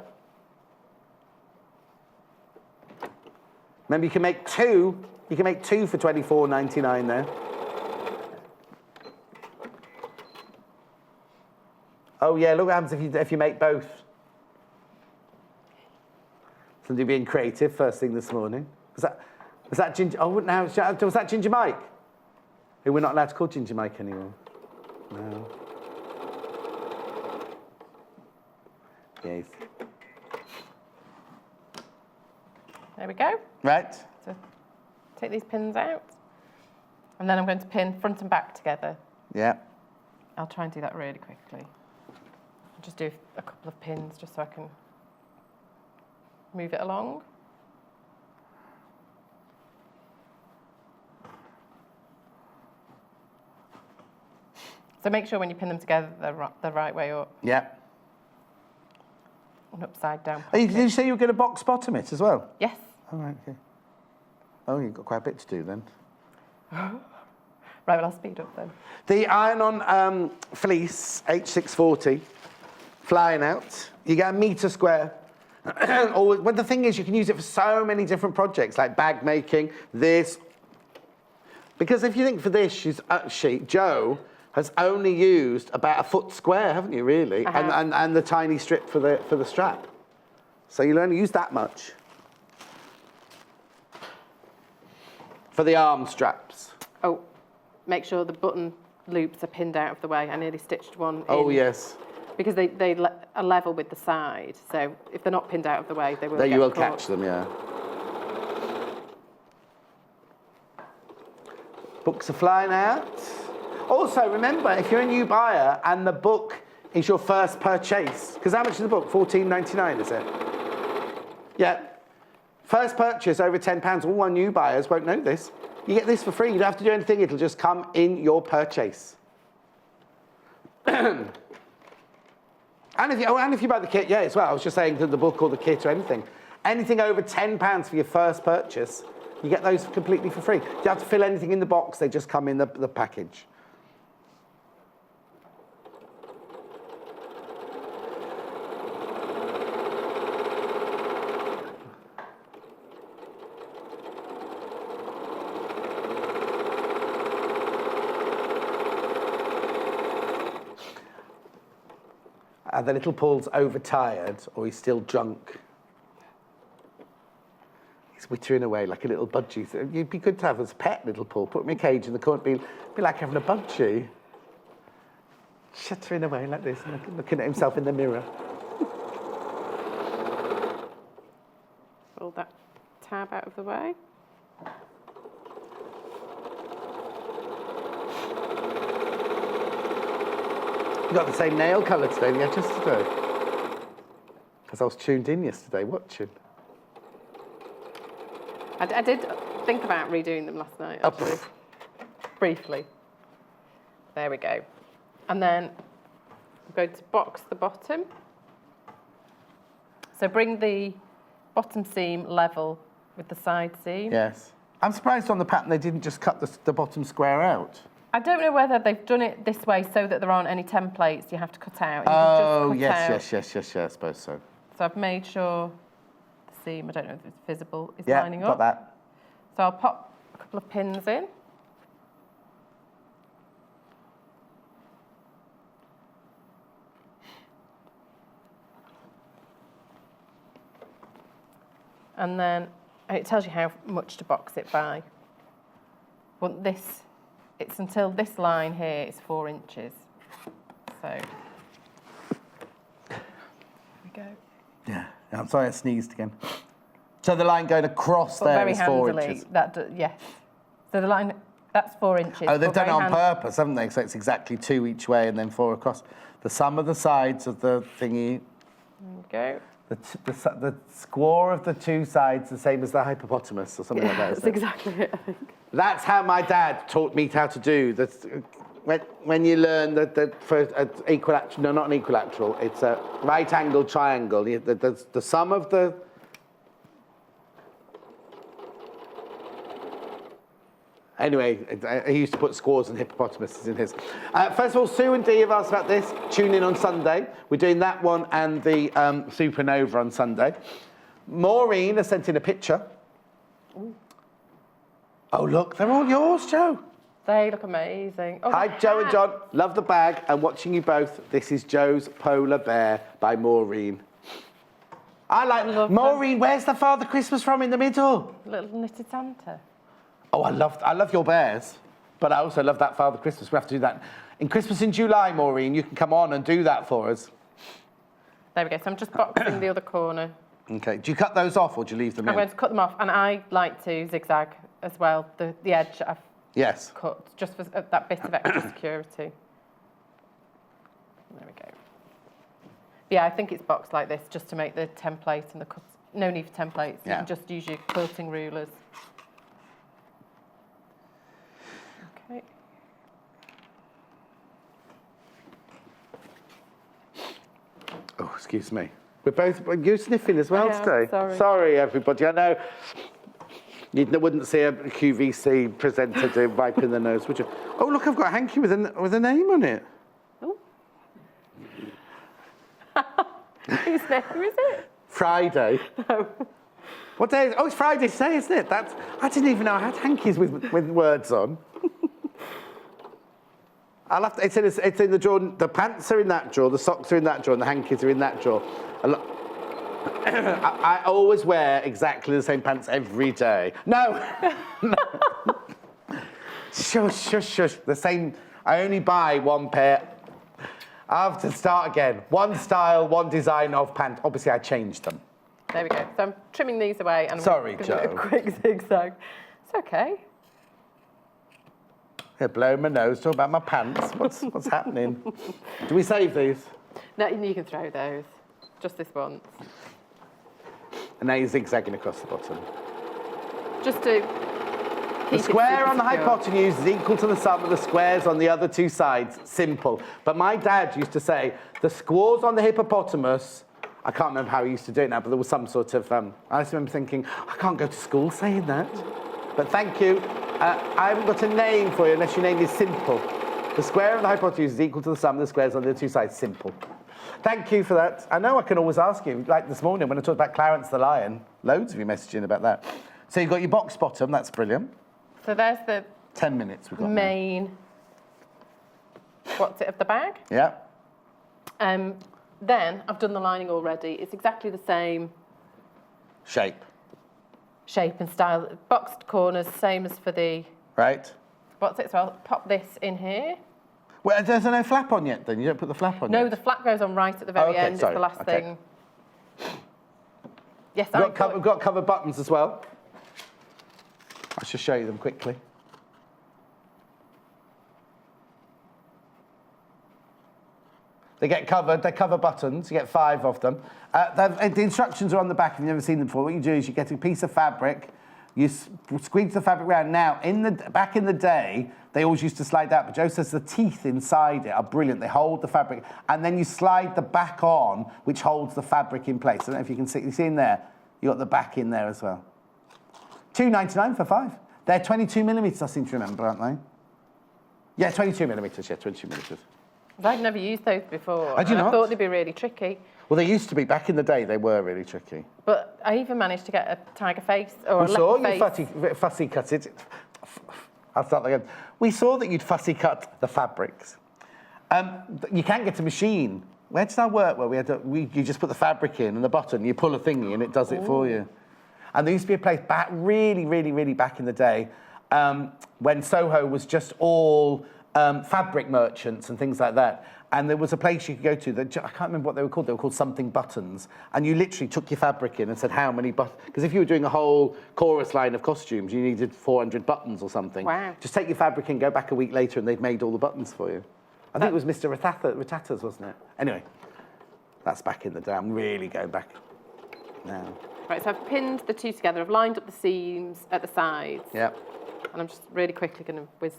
S1: Remember, you can make 2. You can make 2 for $24.99 there. Oh yeah, look what happens if you make both. Somebody being creative first thing this morning. Was that Ginger? Oh, now was that Ginger Mike? Who we're not allowed to call Ginger Mike anymore. No. Yes.
S2: There we go.
S1: Right.
S2: So take these pins out. And then I'm going to pin front and back together.
S1: Yeah.
S2: I'll try and do that really quickly. I'll just do a couple of pins just so I can move it along. So make sure when you pin them together, they're the right way up.
S1: Yeah.
S2: And upside down.
S1: Oh, did you say you were going to box bottom it as well?
S2: Yes.
S1: Oh, right, okay. Oh, you've got quite a bit to do then.
S2: Right, well, I'll speed up then.
S1: The iron-on fleece, H640, flying out. You get a metre square. Well, the thing is, you can use it for so many different projects, like bag making, this. Because if you think for this, Jo has only used about a foot square, haven't you, really? And the tiny strip for the strap. So you'll only use that much. For the arm straps.
S2: Oh, make sure the button loops are pinned out of the way. I nearly stitched one in.
S1: Oh, yes.
S2: Because they are level with the side. So if they're not pinned out of the way, they will
S1: There
S2: get
S1: you will
S2: caught.
S1: catch them, yeah. Books are flying out. Also, remember, if you're a new buyer and the book is your first purchase, because how much is the book? $14.99, is it? Yeah. First purchase over £10. All our new buyers won't know this. You get this for free. You don't have to do anything. It'll just come in your purchase. And if you buy the kit, yeah, as well. I was just saying the book or the kit or anything. Anything over £10 for your first purchase, you get those completely for free. You don't have to fill anything in the box. They just come in the package. The little Paul's overtired, or he's still drunk. He's wittering away like a little budgie. So you'd be good to have as a pet, little Paul. Put him in a cage in the corner. Be like having a budgie. Shuttering away like this, and looking at himself in the mirror.
S2: Roll that tab out of the way.
S1: You got the same nail colour today that you had yesterday. Because I was tuned in yesterday watching.
S2: I did think about redoing them last night, actually. Briefly. There we go. And then I'm going to box the bottom. So bring the bottom seam level with the side seam.
S1: Yes. I'm surprised on the pattern they didn't just cut the bottom square out.
S2: I don't know whether they've done it this way so that there aren't any templates you have to cut out.
S1: Oh,
S2: You can
S1: yes,
S2: just cut out.
S1: yes, I suppose so.
S2: So I've made sure the seam, I don't know if it's visible, is
S1: Yeah,
S2: lining
S1: got
S2: up.
S1: that.
S2: So I'll pop a couple of pins in. And then it tells you how much to box it by. But it's until this line here is 4 inches. So, there we go.
S1: Yeah, I'm sorry I sneezed again. So the line going across there
S2: very
S1: is 4
S2: handily,
S1: inches.
S2: yes. So the line, that's 4 inches.
S1: Oh, they've done it on
S2: hand-
S1: purpose, haven't they? So it's exactly 2 each way and then 4 across. The sum of the sides of the thingy.
S2: There you go.
S1: The square of the 2 sides the same as the hippopotamus or something like that.
S2: That's exactly it, I think.
S1: That's how my dad taught me how to do. When you learn that for an equilateral, no, not an equilateral, it's a right angle triangle. The sum of the. Anyway, he used to put squaws and hippopotamuses in his. First of all, Sue and Dee have asked about this. Tune in on Sunday. We're doing that one and the supernova on Sunday. Maureen has sent in a picture. Ooh. Oh, look, they're all yours, Joe.
S2: They look amazing. Oh,
S1: Hi, Joe and John. Love the bag. I'm watching you both. This is Joe's Polar Bear by Maureen. I like Maureen. Where's the Father Christmas from in the middle?
S2: Little knitted Santa.
S1: Oh, I love your bears, but I also love that Father Christmas. We have to do that. In Christmas in July, Maureen, you can come on and do that for us.
S2: There we go. So I'm just boxing the other corner.
S1: Okay. Do you cut those off or do you leave them
S2: I'm
S1: in?
S2: going to cut them off, and I like to zigzag as well, the edge that I've cut, just for that bit of extra security. There we go. Yeah, I think it's boxed like this just to make the template and the cut. No need for templates. You can just use your quilting rulers. Okay.
S1: Oh, excuse me. You're sniffing as well today.
S2: Sorry,
S1: everybody. I know you wouldn't see a QVC presenter doing wiping the nose, would you? Oh, look, I've got a hanky with a name on it.
S2: Oh. Whose name is it?
S1: Friday.
S2: No.
S1: What day is it? Oh, it's Friday today, isn't it? I didn't even know I had hankies with words on. It's in the drawer. The pants are in that drawer, the socks are in that drawer, and the hankies are in that drawer. I always wear exactly the same pants every day. No. Shush. The same. I only buy one pair. I have to start again. One style, one design of pants. Obviously, I changed them.
S2: There we go. So I'm trimming these away, and
S1: Sorry,
S2: I'm
S1: Joe.
S2: a quick zigzag. It's okay.
S1: Yeah, blow my nose, talk about my pants. What's happening? Do we save these?
S2: No, you can throw those. Just this once.
S1: And now you're zigzagging across the bottom.
S2: Just to keep
S1: The square
S2: it
S1: on the
S2: secure.
S1: hypotenuse is equal to the sum of the squares on the other 2 sides. Simple. But my dad used to say, the squares on the hippopotamus, I can't remember how he used to do it now, but there was some sort of, I just remember thinking, I can't go to school saying that. But thank you. I haven't got a name for you unless your name is Simple. The square of the hypotenuse is equal to the sum of the squares on the 2 sides. Simple. Thank you for that. I know I can always ask you, like this morning when I talked about Clarence the Lion, loads of you messaging about that. So you've got your box bottom, that's brilliant.
S2: So there's the
S1: 10 minutes we've got
S2: main, what's it, of the bag.
S1: Yeah.
S2: Then I've done the lining already. It's exactly the same
S1: Shape.
S2: and style. Boxed corners, same as for the,
S1: Right.
S2: what's it? So I'll pop this in here.
S1: Well, there's no flap on yet then? You don't put the flap on yet?
S2: No, the flap goes on right at the very
S1: okay,
S2: end.
S1: sorry.
S2: It's the last
S1: Okay.
S2: thing. Yes,
S1: We've got covered buttons as well. I should show you them quickly. They get covered, they're cover buttons, you get 5 of them. The instructions are on the back if you've never seen them before. What you do is you get a piece of fabric, you squeeze the fabric around. Now, back in the day, they always used to slide out, but Joe says the teeth inside it are brilliant. They hold the fabric, and then you slide the back on, which holds the fabric in place. I don't know if you can see, in there, you got the back in there as well. $2.99 for 5. They're 22 millimetres, I seem to remember, aren't they? Yeah, 22 millimetres, 22 millimetres.
S2: I've never used those before.
S1: Had you
S2: and
S1: not?
S2: I thought they'd be really tricky.
S1: Well, they used to be. Back in the day, they were really tricky.
S2: But I even managed to get a tiger face or
S1: We
S2: a
S1: saw
S2: leopard
S1: you
S2: face.
S1: fussy cut it. I'll start again. We saw that you'd fussy cut the fabrics. You can't get a machine. Where did that work? Where you just put the fabric in and the button, you pull a thingy and it does it for you. And there used to be a place back, really back in the day, when Soho was just all fabric merchants and things like that. And there was a place you could go to that, I can't remember what they were called something buttons. And you literally took your fabric in and said how many buttons, because if you were doing a whole chorus line of costumes, you needed 400 buttons or something.
S2: Wow.
S1: Just take your fabric in, go back a week later, and they'd made all the buttons for you. I think it was Mr. Rattata's, wasn't it? Anyway, that's back in the day. I'm really going back now.
S2: Right, so I've pinned the two together. I've lined up the seams at the sides.
S1: Yeah.
S2: And I'm just really quickly going to whiz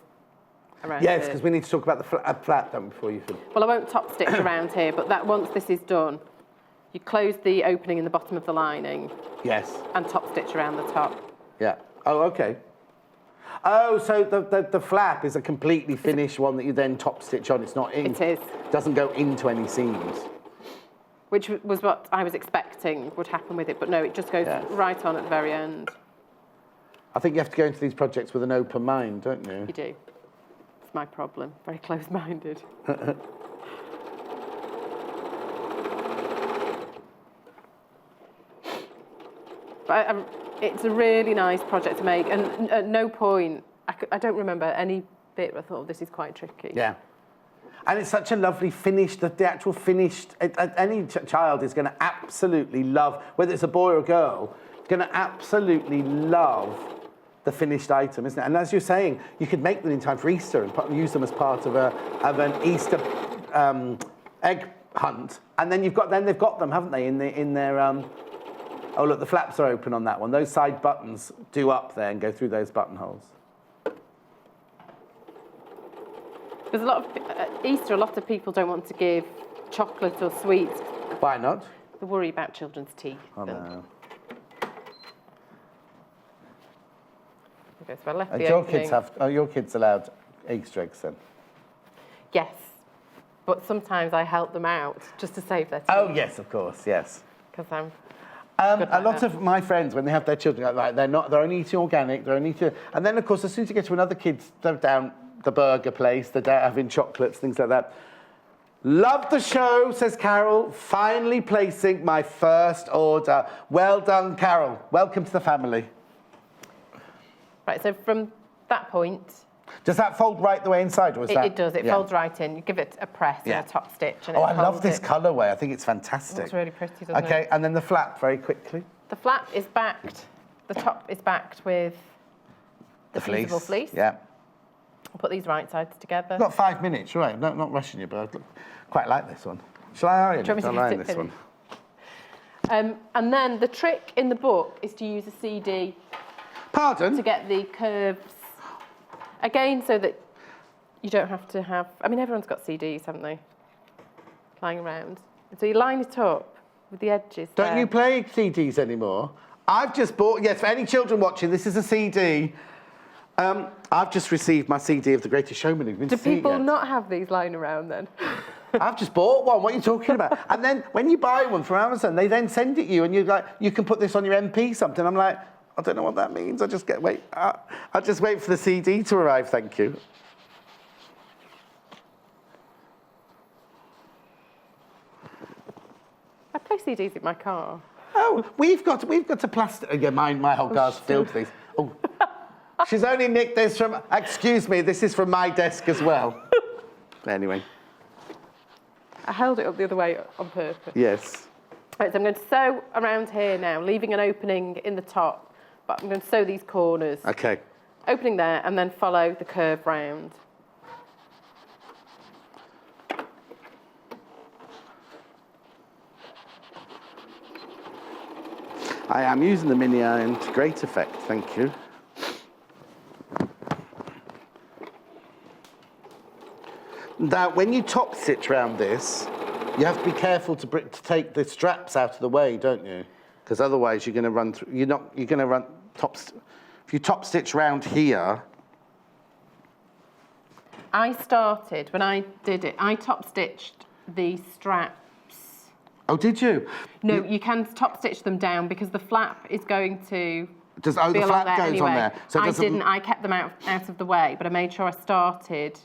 S2: around
S1: Yes,
S2: here.
S1: because we need to talk about the flat don't we, before you can.
S2: Well, I won't top stitch around here, but that once this is done, you close the opening in the bottom of the lining.
S1: Yes.
S2: And top stitch around the top.
S1: Yeah. Oh, okay. Oh, so the flap is a completely finished one that you then top stitch on. It's not in.
S2: It is.
S1: Doesn't go into any seams.
S2: Which was what I was expecting would happen with it, but no, it just goes right on at the very end.
S1: I think you have to go into these projects with an open mind, don't you?
S2: You do. It's my problem. Very close-minded. But it's a really nice project to make, and at no point, I don't remember any bit where I thought, oh, this is quite tricky.
S1: Yeah. And it's such a lovely finish, the actual finished, any child is going to absolutely love, whether it's a boy or a girl, going to absolutely love the finished item, isn't it? And as you're saying, you could make them in time for Easter and use them as part of an Easter egg hunt. And then they've got them, haven't they, in their oh look, the flaps are open on that one. Those side buttons do up there and go through those buttonholes.
S2: There's a lot of Easter. A lot of people don't want to give chocolate or sweets.
S1: Why not?
S2: They worry about children's teeth.
S1: Oh no.
S2: Okay, so I left
S1: And
S2: the
S1: your
S2: opening.
S1: kids have? Are your kids allowed Easter eggs then?
S2: Yes, but sometimes I help them out just to save their teeth.
S1: Oh yes, of course, yes.
S2: Because I'm.
S1: A lot of my friends, when they have their children, like they're only eating organic, they're only eating, and then of course as soon as you get to another kid's, they're down the burger place, they're down having chocolates, things like that. Love the show, says Carol. Finally placing my first order. Well done, Carol. Welcome to the family.
S2: Right, so from that point.
S1: Does that fold right the way inside, or is that?
S2: It does. It folds right in. You give it a press and a top stitch, and
S1: I love this colourway. I think it's fantastic.
S2: It's really pretty, doesn't it?
S1: Okay, and then the flap very quickly.
S2: The flap is backed. The top is backed with the fusible fleece.
S1: Yeah.
S2: I'll put these right sides together.
S1: You've got 5 minutes, right? Not rushing you, but I quite like this one. Shall I iron it? I'll iron this one.
S2: And then the trick in the book is to use a CD.
S1: Pardon?
S2: To get the curves. Again, so that you don't have to have... I mean, everyone's got CDs, haven't they? Lying around. So you line it up with the edges
S1: Don't you play CDs anymore? I've just bought... Yes, for any children watching, this is a CD. I've just received my CD of The Greatest Showman.
S2: Do people not have these lying around then?
S1: I've just bought one. What are you talking about? And then when you buy one from Amazon, they then send it you, and you're like, you can put this on your MP something. I'm like, I don't know what that means. I'll just wait for the CD to arrive. Thank you.
S2: I play CDs in my car.
S1: Oh, we've got a plastic. Again, my whole car's filled with these. Oh, she's only nicked this from. Excuse me, this is from my desk as well. Anyway.
S2: I held it up the other way on purpose.
S1: Yes.
S2: Right, so I'm going to sew around here now, leaving an opening in the top, but I'm going to sew these corners.
S1: Okay.
S2: Opening there, and then follow the curve round.
S1: I am using the mini iron to great effect, thank you. Now, when you top stitch around this, you have to be careful to take the straps out of the way, don't you? Because otherwise you're going to run through. You're going to run if you top stitch round here.
S2: I started when I did it. I top stitched the straps.
S1: Oh, did you?
S2: No, you can top stitch them down because the flap is going to.
S1: The flap goes
S2: anyway.
S1: on there. So
S2: I didn't. I kept them out of the way, but I made sure I started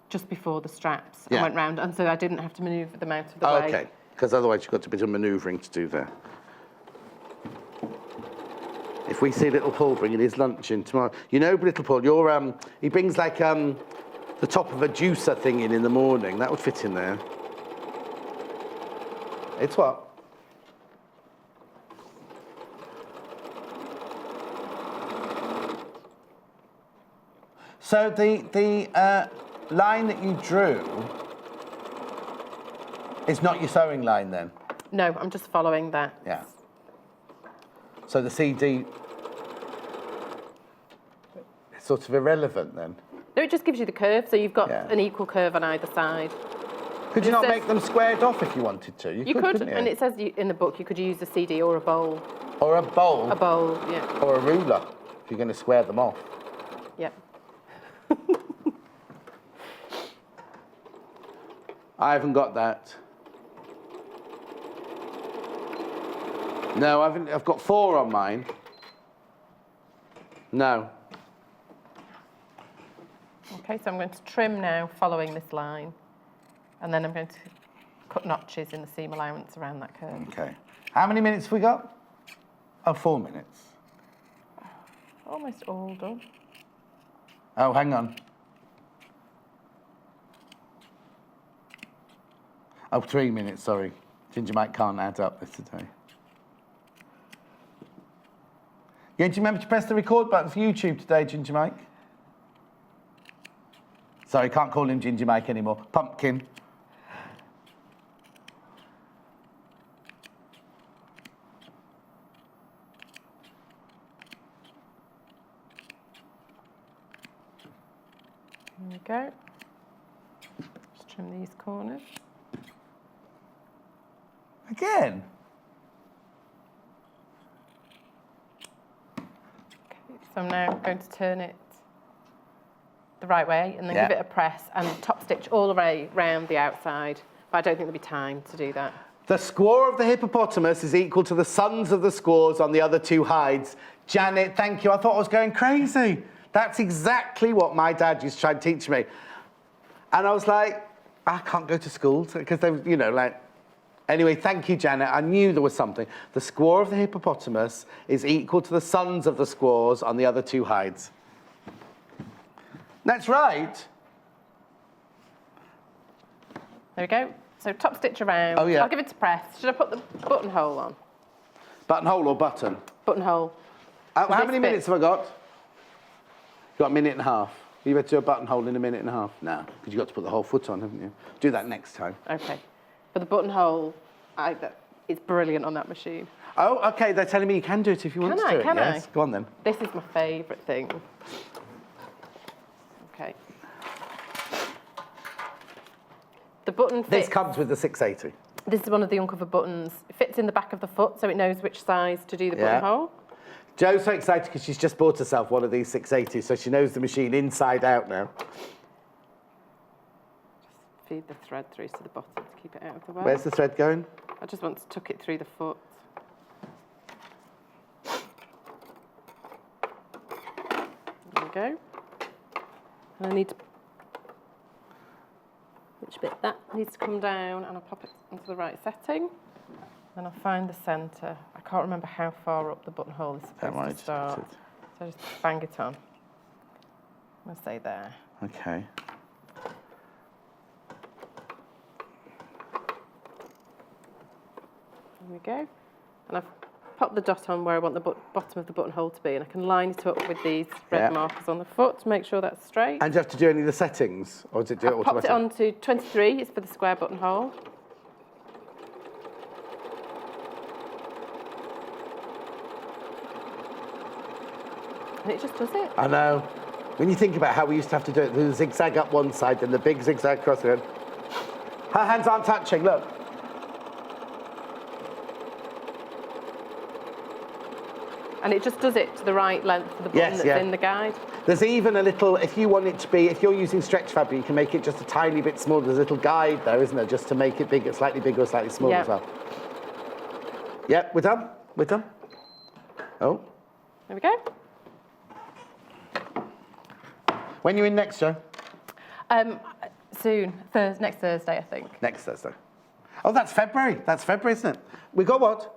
S2: just before the straps.
S1: Yeah.
S2: I went round, and so I didn't have to manoeuvre them out of the way.
S1: Okay, because otherwise you've got a bit of manoeuvring to do there. If we see little Paul bringing his lunch in tomorrow, you know, little Paul, he brings like the top of a juicer thing in the morning. That would fit in there. It's what? So the line that you drew is not your sewing line then?
S2: No, I'm just following that.
S1: Yeah. So the CD is sort of irrelevant then?
S2: No, it just gives you the curve, so you've got
S1: Yeah.
S2: an equal curve on either side.
S1: Could you not make them squared off if you wanted to?
S2: You could,
S1: couldn't you?
S2: and it says in the book you could use a CD or a bowl.
S1: Or a bowl.
S2: A bowl, yeah.
S1: Or a ruler, if you're going to square them off.
S2: Yep.
S1: I haven't got that. No, I haven't. I've got 4 on mine. No.
S2: Okay, so I'm going to trim now following this line, and then I'm going to cut notches in the seam allowance around that curve.
S1: Okay. How many minutes have we got? Oh, 4 minutes.
S2: Almost all done.
S1: Oh, hang on. Oh, 3 minutes, sorry. Ginger Mike can't add up this today. Yeah, do you remember to press the record button for YouTube today, Ginger Mike? Sorry, can't call him Ginger Mike anymore. Pumpkin.
S2: There we go. Just trim these corners.
S1: Again?
S2: Okay, so I'm now going to turn it the right way and then
S1: Yeah.
S2: give it a press and top stitch all the way round the outside. But I don't think there'll be time to do that.
S1: The squaw of the hippopotamus is equal to the sons of the squaws on the other 2 hides. Janet, thank you. I thought I was going crazy. That's exactly what my dad used to try and teach me. And I was like, I can't go to school because they, you know, like. Anyway, thank you, Janet. I knew there was something. The squaw of the hippopotamus is equal to the sons of the squaws on the other 2 hides. That's right.
S2: There we go. So top stitch around.
S1: Oh, yeah.
S2: I'll give it a press. Should I put the buttonhole on?
S1: Buttonhole or button?
S2: Buttonhole.
S1: How
S2: this
S1: many
S2: bit-
S1: minutes have I got? Got a minute and a half. You better do a buttonhole in a minute and a half. No, because you've got to put the whole foot on, haven't you? Do that next time.
S2: Okay. For the buttonhole, it's brilliant on that machine.
S1: Oh, okay. They're telling me you can do it if you want to do it.
S2: Can I?
S1: Yes. Go on then.
S2: This is my favourite thing. Okay. The button fits.
S1: This comes with the 680.
S2: This is one of the uncovered buttons. It fits in the back of the foot, so it knows which size to do the
S1: Yeah.
S2: buttonhole.
S1: Jo's so excited because she's just bought herself one of these 680s, so she knows the machine inside out now.
S2: Feed the thread through to the bottom to keep it out of the way.
S1: Where's the thread going?
S2: I just want to tuck it through the foot. There we go. And I need to... Which bit? That needs to come down, and I'll pop it into the right setting. Then I'll find the centre. I can't remember how far up the buttonhole is supposed to start. So just bang it on. I'm going to say there.
S1: Okay.
S2: There we go. And I've popped the dot on where I want the bottom of the buttonhole to be, and I can line it up with these red markers on the foot to make sure that's straight.
S1: And do you have to do any of the settings? Or does it do it
S2: I've popped it
S1: automatically?
S2: on to 23, it's for the square buttonhole. And it just does it.
S1: I know. When you think about how we used to have to do it, the zigzag up one side, then the big zigzag across the other. Her hands aren't touching, look.
S2: And it just does it to the right length for the button that's in the guide.
S1: There's even a little, if you want it to be, if you're using stretch fabric, you can make it just a tiny bit smaller. There's a little guide there, isn't there, just to make it bigger, slightly bigger or slightly smaller as well. Yep, we're done. We're done. Oh.
S2: There we go.
S1: When are you in next, Jo?
S2: Soon. Next Thursday, I think.
S1: Next Thursday. Oh, that's February. That's February, isn't it? We got what?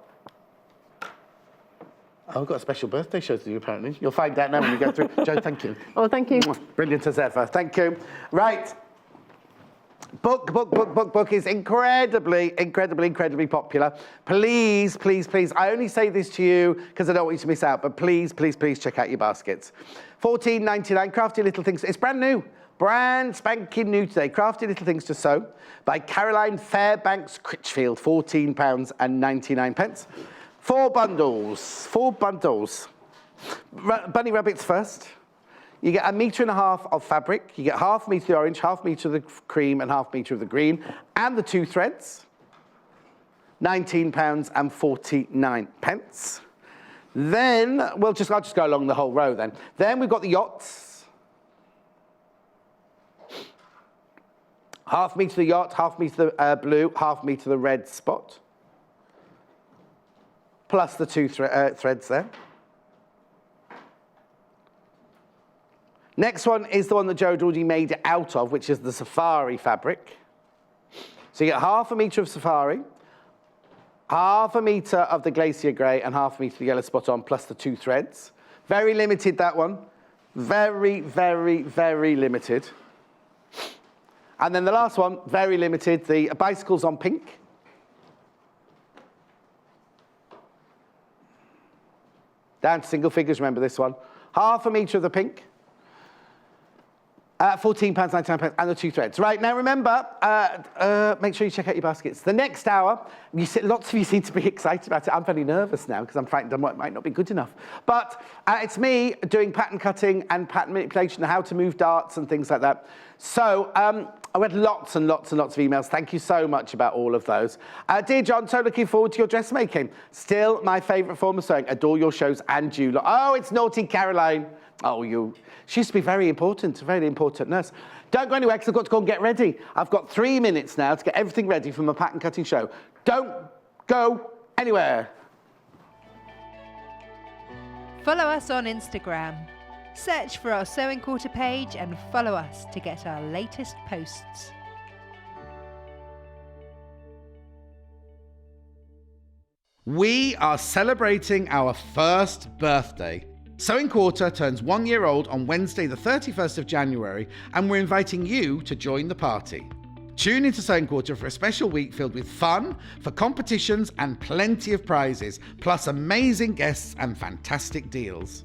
S1: I've got a special birthday show to do, apparently. You'll find out now when you go through. Jo, thank you.
S2: Oh, thank you.
S1: Brilliant as ever. Thank you. Right. Book is incredibly popular. Please, please, please, I only say this to you because I don't want you to miss out, but please, please, please check out your baskets. $14.99, Crafty Little Things. It's brand new. Brand spanking new today. Crafty Little Things to Sew by Caroline Fairbanks-Critchfield. £14.99. 4 bundles. 4 bundles. Bunny rabbits first. You get 1.5 meters of fabric. You get half meter of the orange, half meter of the cream, and half meter of the green, and the 2 threads. £19.49. Then I'll just go along the whole row then. Then we've got the yachts. Half meter of the yacht, half meter of the blue, half meter of the red spot. Plus the 2 threads there. Next one is the one that Jo had already made it out of, which is the safari fabric. So you get 1/2 meter of safari, 1/2 meter of the glacier grey, and 1/2 meter of the yellow spot on, plus the 2 threads. Very limited, that one. Very, very, very limited. And then the last one, very limited, the bicycles on pink. Down to single figures, remember this one. 1/2 meter of the pink. £14.99 and the 2 threads. Right, now remember, make sure you check out your baskets. The next hour, lots of you seem to be excited about it. I'm very nervous now because I'm frightened I might not be good enough. But it's me doing pattern cutting and pattern manipulation, how to move darts and things like that. So I read lots and lots and lots of emails. Thank you so much about all of those. Dear John, so looking forward to your dressmaking. Still my favourite form of sewing. Adore your shows and you. Oh, it's naughty Caroline. Oh, she used to be very important nurse. Don't go anywhere because I've got to go and get ready. I've got 3 minutes now to get everything ready for my pattern cutting show. Don't go anywhere.
S3: Follow us on Instagram. Search for our Sewing Quarter page and follow us to get our latest posts.
S4: We are celebrating our first birthday. Sewing Quarter turns 1 year old on Wednesday the 31st of January, and we're inviting you to join the party. Tune into Sewing Quarter for a special week filled with fun, for competitions and plenty of prizes, plus amazing guests and fantastic deals.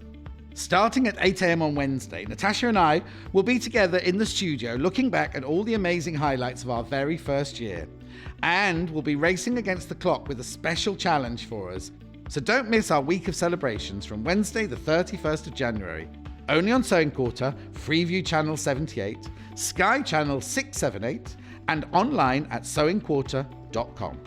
S4: Starting at 8 a.m. on Wednesday, Natasha and I will be together in the studio looking back at all the amazing highlights of our very first year. And we'll be racing against the clock with a special challenge for us. So don't miss our week of celebrations from Wednesday the 31st of January. Only on Sewing Quarter, Freeview Channel 78, Sky Channel 678, and online at sewingquarter.com.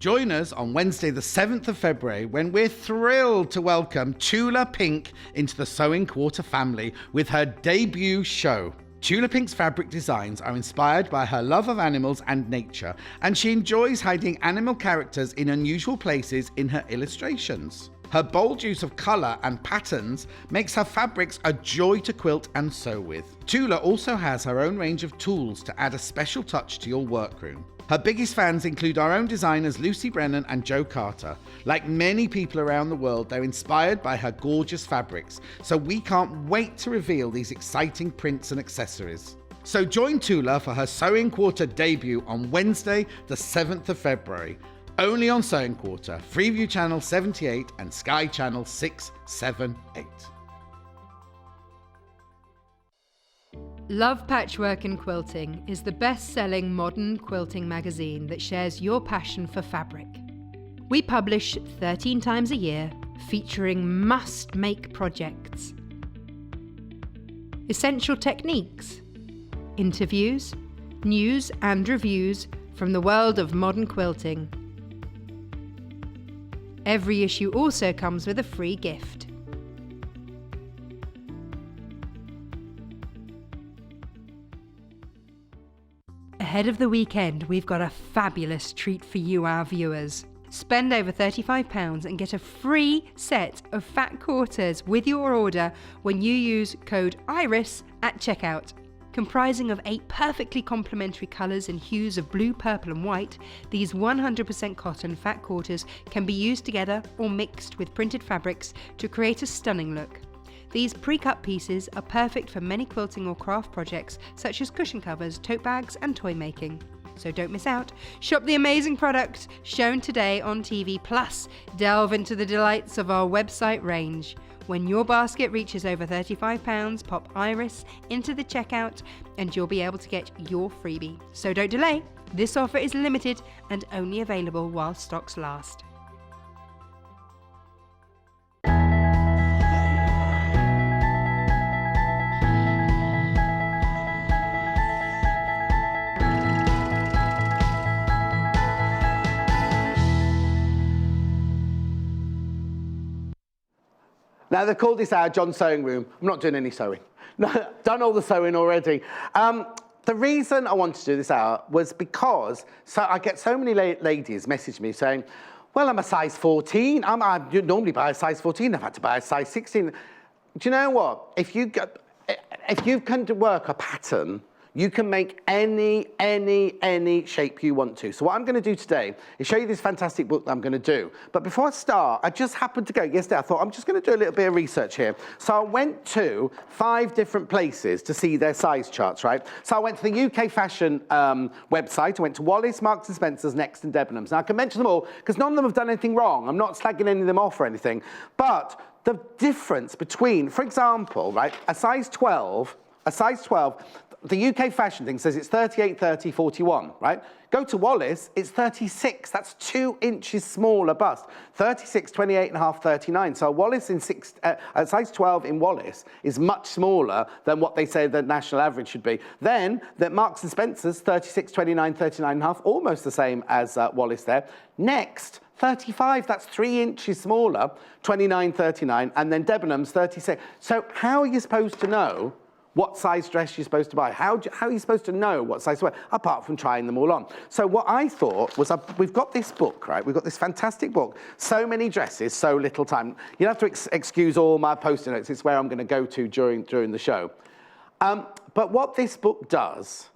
S4: Join us on Wednesday the 7th of February when we're thrilled to welcome Tula Pink into the Sewing Quarter family with her debut show. Tula Pink's fabric designs are inspired by her love of animals and nature, and she enjoys hiding animal characters in unusual places in her illustrations. Her bold use of colour and patterns makes her fabrics a joy to quilt and sew with. Tula also has her own range of tools to add a special touch to your workroom. Her biggest fans include our own designers Lucy Brennan and Jo Carter. Like many people around the world, they're inspired by her gorgeous fabrics, so we can't wait to reveal these exciting prints and accessories. So join Tula for her Sewing Quarter debut on Wednesday, the 7th of February. Only on Sewing Quarter, Freeview Channel 78 and Sky Channel 678.
S3: Love Patchwork and Quilting is the best-selling modern quilting magazine that shares your passion for fabric. We publish 13 times a year, featuring must-make projects, essential techniques, interviews, news and reviews from the world of modern quilting. Every issue also comes with a free gift. Ahead of the weekend, we've got a fabulous treat for you, our viewers. Spend over £35 and get a free set of fat quarters with your order when you use code IRIS at checkout. Comprising of 8 perfectly complementary colours and hues of blue, purple and white, these 100% cotton fat quarters can be used together or mixed with printed fabrics to create a stunning look. These pre-cut pieces are perfect for many quilting or craft projects such as cushion covers, tote bags and toy making. So don't miss out. Shop the amazing product shown today on TV, plus delve into the delights of our website range. When your basket reaches over £35, pop Iris into the checkout and you'll be able to get your freebie. So don't delay. This offer is limited and only available while stocks last.
S1: Now, they call this our John sewing room. I'm not doing any sewing. No, done all the sewing already. The reason I wanted to do this hour was because I get so many ladies message me saying, well, I'm a size 14. I normally buy a size 14. I've had to buy a size 16. Do you know what? If you can work a pattern, you can make any shape you want to. So what I'm going to do today is show you this fantastic book that I'm going to do. But before I start, I just happened to go yesterday. I thought I'm just going to do a little bit of research here. So I went to 5 different places to see their size charts, right? So I went to the UK fashion website. I went to Wallis, Marks & Spencer's, Next and Debenhams. Now I can mention them all because none of them have done anything wrong. I'm not slagging any of them off or anything. But the difference between, for example, right, a size 12, the UK fashion thing says it's 38, 30, 41, right? Go to Wallis, it's 36. That's 2 inches smaller bust. 36, 28 and a half, 39. So a Wallis in a size 12 in Wallis is much smaller than what they say the national average should be. Then the Marks & Spencer's, 36, 29, 39 and a half, almost the same as Wallis there. Next, 35, that's 3 inches smaller, 29, 39, and then Debenhams, 36. So how are you supposed to know what size dress you're supposed to buy? How are you supposed to know what size to wear, apart from trying them all on? So what I thought was, we've got this book, right? We've got this fantastic book, so many dresses, so little time. You'll have to excuse all my post-it notes. It's where I'm going to go to during the show. But what this book does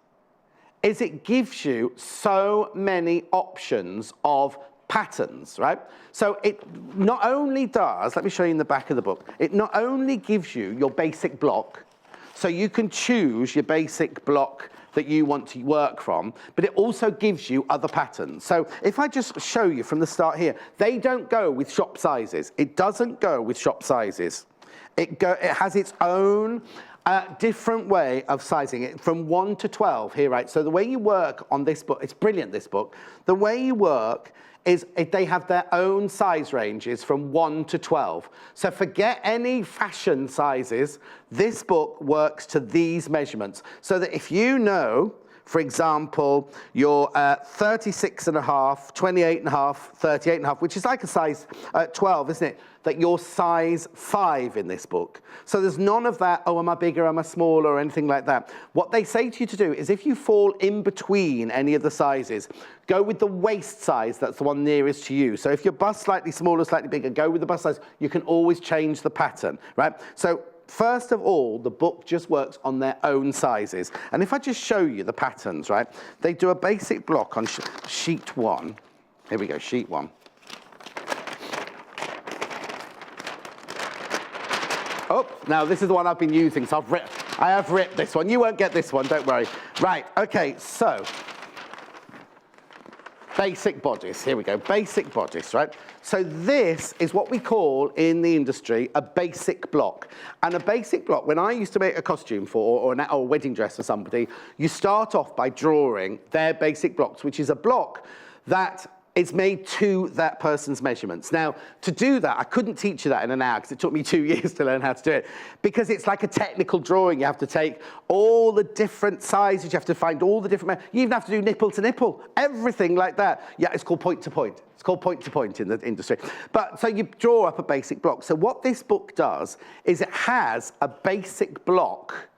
S1: is it gives you so many options of patterns, right? So it not only does, let me show you in the back of the book, it not only gives you your basic block, so you can choose your basic block that you want to work from, but it also gives you other patterns. So if I just show you from the start here, they don't go with shop sizes. It doesn't go with shop sizes. It has its own different way of sizing it from 1 to 12 here, right? So the way you work on this book, it's brilliant, this book. The way you work is they have their own size ranges from 1 to 12. So forget any fashion sizes. This book works to these measurements. So that if you know, for example, you're 36 and a half, 28 and a half, 38 and a half, which is like a size 12, isn't it? That you're size 5 in this book. So there's none of that, oh, am I bigger, am I smaller, or anything like that. What they say to you to do is if you fall in between any of the sizes, go with the waist size, that's the one nearest to you. So if your bust slightly smaller, slightly bigger, go with the bust size. You can always change the pattern, right? So first of all, the book just works on their own sizes. And if I just show you the patterns, right? They do a basic block on sheet 1. Here we go, sheet 1. Oh, now this is the one I've been using, so I have ripped this one. You won't get this one, don't worry. Right, okay, so basic bodice, here we go, basic bodice, right? So this is what we call in the industry a basic block. And a basic block, when I used to make a costume for, or a wedding dress for somebody, you start off by drawing their basic blocks, which is a block that it's made to that person's measurements. Now, to do that, I couldn't teach you that in an hour because it took me 2 years to learn how to do it. Because it's like a technical drawing. You have to take all the different sizes. You have to find all the different, you even have to do nipple to nipple, everything like that. Yeah, it's called point to point. It's called point to point in the industry. But so you draw up a basic block. So what this book does is it has a basic block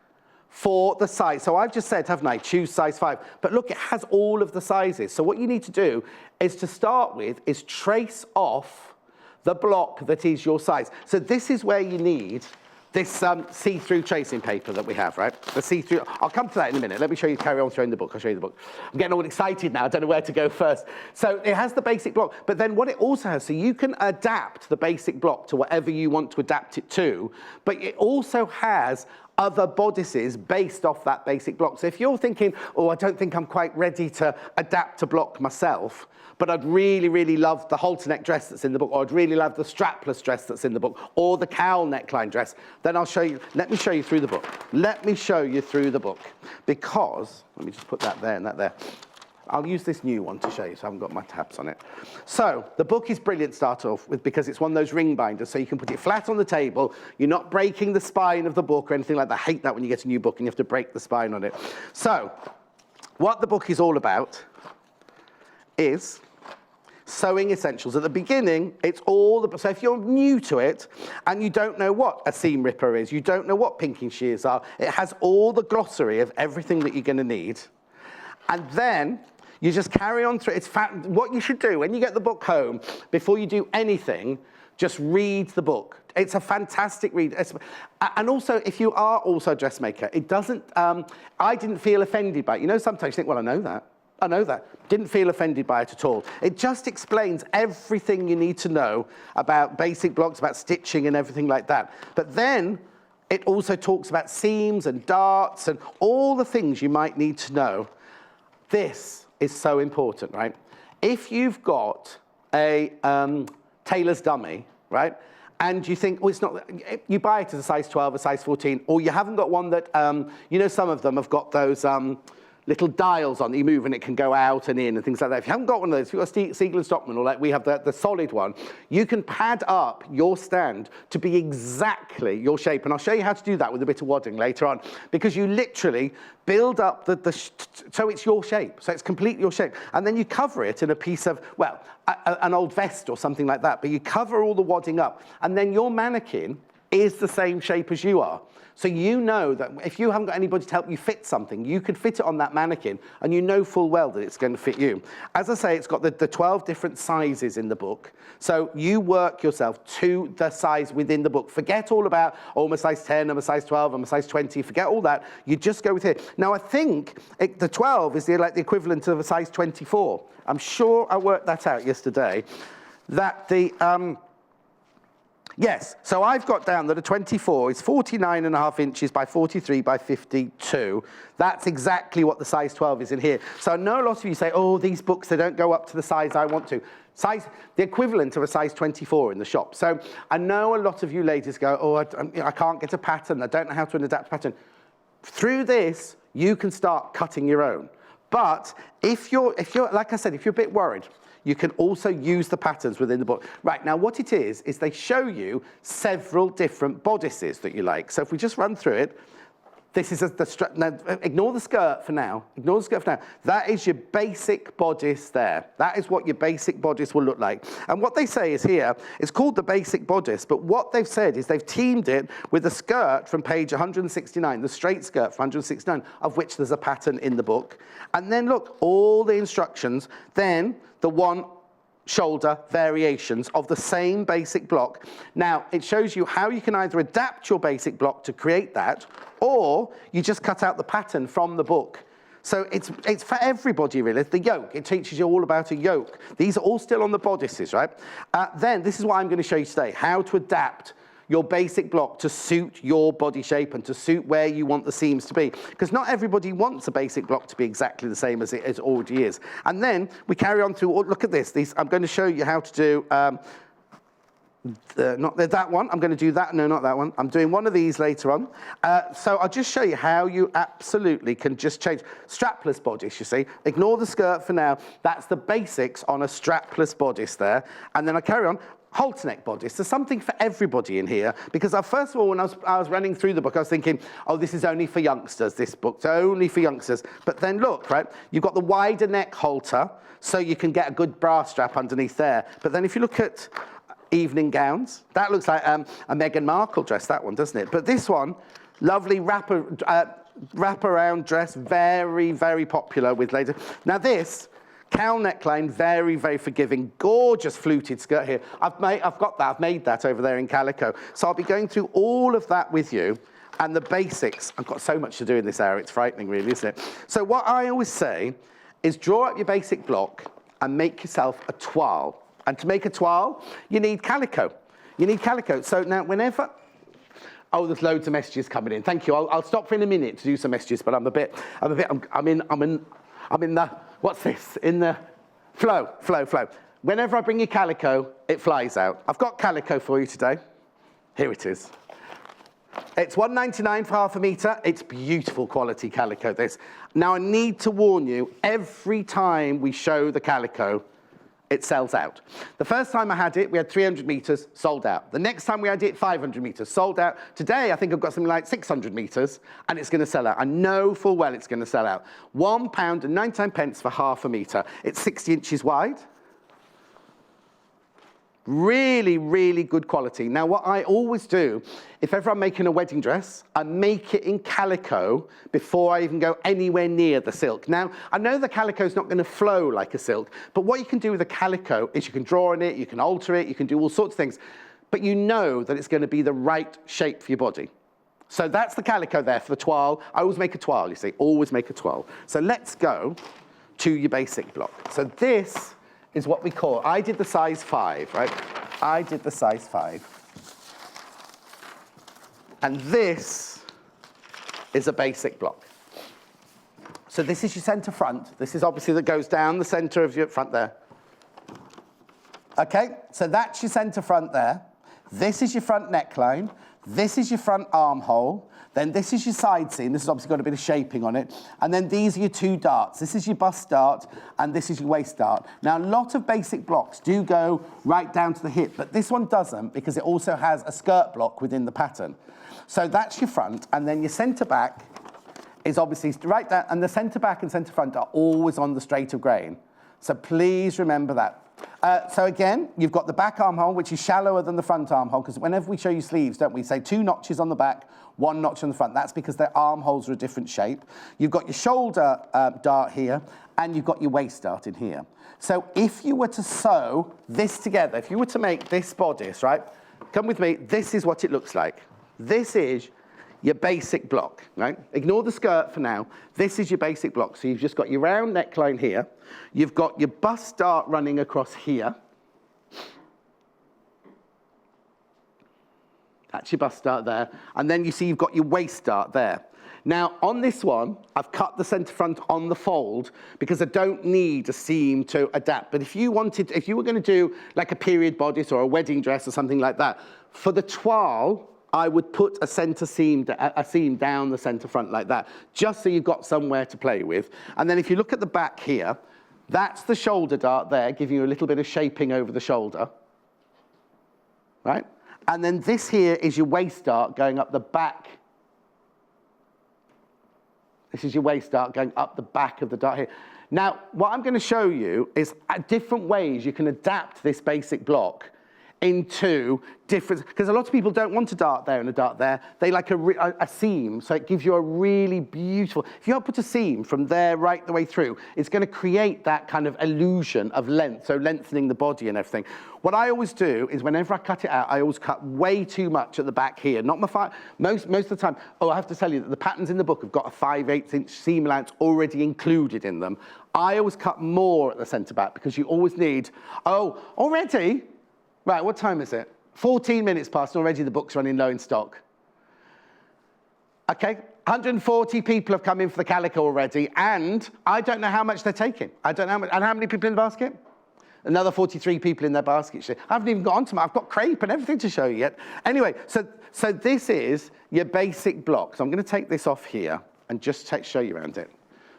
S1: for the size. So I've just said, haven't I, choose size 5. But look, it has all of the sizes. So what you need to do is to start with is trace off the block that is your size. So this is where you need this see-through tracing paper that we have, right? The see-through, I'll come to that in a minute. Let me show you, carry on showing the book. I'll show you the book. I'm getting all excited now. I don't know where to go first. So it has the basic block, but then what it also has, so you can adapt the basic block to whatever you want to adapt it to, but it also has other bodices based off that basic block. So if you're thinking, oh, I don't think I'm quite ready to adapt a block myself, but I'd really, really love the halter neck dress that's in the book, or I'd really love the strapless dress that's in the book, or the cowl neckline dress, then I'll show you, let me show you through the book. Let me show you through the book. Because, let me just put that there and that there. I'll use this new one to show you, so I haven't got my tabs on it. So, the book is brilliant to start off with because it's one of those ring binders, so you can put it flat on the table. You're not breaking the spine of the book or anything like that. I hate that when you get a new book and you have to break the spine on it. So, what the book is all about is sewing essentials. At the beginning, it's all the, so if you're new to it and you don't know what a seam ripper is, you don't know what pinking shears are, it has all the glossary of everything that you're going to need. And then you just carry on through. What you should do when you get the book home, before you do anything, just read the book. It's a fantastic read. And also, if you are also a dressmaker, it doesn't, I didn't feel offended by it. You know, sometimes you think, well, I know that. I know that. Didn't feel offended by it at all. It just explains everything you need to know about basic blocks, about stitching and everything like that. But then it also talks about seams and darts and all the things you might need to know. This is so important, right? If you've got a tailor's dummy, right, and you think, well, it's not, you buy it as a size 12, a size 14, or you haven't got one that, you know, some of them have got those little dials on that you move and it can go out and in and things like that. If you haven't got one of those, if you've got a Siegel and Stockman, or like we have the solid one, you can pad up your stand to be exactly your shape. And I'll show you how to do that with a bit of wadding later on, because you literally build up so it's your shape. So it's completely your shape. And then you cover it in a piece of, well, an old vest or something like that, but you cover all the wadding up. And then your mannequin is the same shape as you are. So you know that if you haven't got anybody to help you fit something, you could fit it on that mannequin, and you know full well that it's going to fit you. As I say, it's got the 12 different sizes in the book. So you work yourself to the size within the book. Forget all about, oh, I'm a size 10, I'm a size 12, I'm a size 20. Forget all that. You just go with it. Now, I think the 12 is like the equivalent of a size 24. I'm sure I worked that out yesterday. That the... Yes, so I've got down that a 24 is 49.5 inches by 43 by 52. That's exactly what the size 12 is in here. So I know a lot of you say, oh, these books, they don't go up to the size I want to. The equivalent of a size 24 in the shop. So I know a lot of you ladies go, oh, I can't get a pattern. I don't know how to adapt a pattern. Through this, you can start cutting your own. But if you're, like I said, if you're a bit worried, you can also use the patterns within the book. Right, now what it is they show you several different bodices that you like. So if we just run through it, this is now ignore the skirt for now. Ignore the skirt for now. That is your basic bodice there. That is what your basic bodice will look like. And what they say is here, it's called the basic bodice, but what they've said is they've teamed it with a skirt from page 169, the straight skirt from 169, of which there's a pattern in the book. And then look, all the instructions, then the one shoulder variations of the same basic block. Now, it shows you how you can either adapt your basic block to create that, or you just cut out the pattern from the book. So it's for everybody, really. The yoke, it teaches you all about a yoke. These are all still on the bodices, right? Then, this is what I'm going to show you today, how to adapt your basic block to suit your body shape and to suit where you want the seams to be. Because not everybody wants a basic block to be exactly the same as it already is. And then we carry on through, look at this. I'm going to show you how to do, not that one. I'm going to do that. No, not that one. I'm doing one of these later on. So I'll just show you how you absolutely can just change. Strapless bodice, you see. Ignore the skirt for now. That's the basics on a strapless bodice there. And then I carry on. Halter neck bodice. There's something for everybody in here, because first of all, when I was running through the book, I was thinking, oh, this is only for youngsters, this book's only for youngsters. But then look, right, you've got the wider neck halter, so you can get a good bra strap underneath there. But then if you look at evening gowns, that looks like a Meghan Markle dress, that one, doesn't it? But this one, lovely wrap-around dress, very, very popular with ladies. Now this Cowl neckline, very, very forgiving. Gorgeous fluted skirt here. I've made that over there in calico. So I'll be going through all of that with you. And the basics. I've got so much to do in this area. It's frightening, really, isn't it? So what I always say is draw up your basic block and make yourself a toile. And to make a toile, you need calico. You need calico. So now, whenever... Oh, there's loads of messages coming in. Thank you. I'll stop for in a minute to do some messages, but I'm in the, what's this? In the flow. Whenever I bring you calico, it flies out. I've got calico for you today. Here it is. It's $1.99 for half a metre. It's beautiful quality calico, this. Now, I need to warn you, every time we show the calico, it sells out. The first time I had it, we had 300 metres, sold out. The next time we had it, 500 metres, sold out. Today, I think I've got something like 600 metres, and it's going to sell out. I know full well it's going to sell out. £1.99 for half a metre. It's 60 inches wide. Really, really good quality. Now, what I always do, if ever I'm making a wedding dress, I make it in calico before I even go anywhere near the silk. Now, I know the calico is not going to flow like a silk, but what you can do with a calico is you can draw on it, you can alter it, you can do all sorts of things, but you know that it's going to be the right shape for your body. So that's the calico there for the toile. I always make a toile, you see, always make a toile. So let's go to your basic block. So this is what we call, I did the size 5, right? I did the size 5. And this is a basic block. So this is your centre front. This is obviously that goes down the centre of your front there. Okay, so that's your centre front there. This is your front neckline. This is your front armhole. Then this is your side seam. This has obviously got a bit of shaping on it. And then these are your 2 darts. This is your bust dart, and this is your waist dart. Now, a lot of basic blocks do go right down to the hip, but this one doesn't because it also has a skirt block within the pattern. So that's your front, and then your centre back is obviously right down, and the centre back and centre front are always on the straight of grain. So please remember that. So again, you've got the back armhole, which is shallower than the front armhole, because whenever we show you sleeves, don't we say 2 notches on the back, 1 notch on the front. That's because their armholes are a different shape. You've got your shoulder dart here, and you've got your waist dart in here. So if you were to sew this together, if you were to make this bodice, right, come with me, this is what it looks like. This is your basic block, right? Ignore the skirt for now. This is your basic block. So you've just got your round neckline here. You've got your bust dart running across here. That's your bust dart there. And then you see you've got your waist dart there. Now, on this one, I've cut the centre front on the fold because I don't need a seam to adapt. But if you were going to do like a period bodice or a wedding dress or something like that, for the toile, I would put a seam down the centre front like that, just so you've got somewhere to play with. And then if you look at the back here, that's the shoulder dart there, giving you a little bit of shaping over the shoulder, right? And then this here is your waist dart going up the back. This is your waist dart going up the back of the dart here. Now, what I'm going to show you is different ways you can adapt this basic block into different, because a lot of people don't want a dart there and a dart there. They like a seam, so it gives you a really beautiful, if you put a seam from there right the way through, it's going to create that kind of illusion of length, so lengthening the body and everything. What I always do is whenever I cut it out, I always cut way too much at the back here. Not my most of the time. Oh, I have to tell you that the patterns in the book have got a 5/8 inch seam allowance already included in them. I always cut more at the centre back because you always need, oh, already? Right, what time is it? 14 minutes past, and already the book's running low in stock. Okay, 140 people have come in for the calico already, and I don't know how much they're taking. I don't know how much, and how many people in the basket? Another 43 people in their basket. I haven't even got onto I've got crepe and everything to show you yet. Anyway, so this is your basic block. So I'm going to take this off here and just show you around it.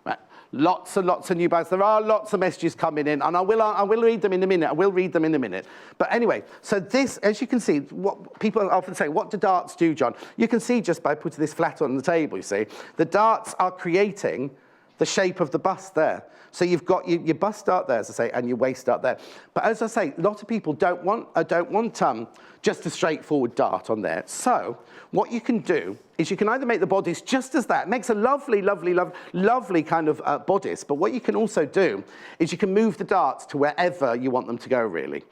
S1: Right. Lots and lots of new buys. There are lots of messages coming in, and I will read them in a minute. I will read them in a minute. But anyway, so this, as you can see, what people often say, what do darts do, John? You can see just by putting this flat on the table, you see, the darts are creating the shape of the bust there. So you've got your bust dart there, as I say, and your waist dart there. But as I say, a lot of people don't want just a straightforward dart on there. So what you can do is you can either make the bodice just as that. It makes a lovely, lovely, lovely kind of bodice. But what you can also do is you can move the darts to wherever you want them to go, really.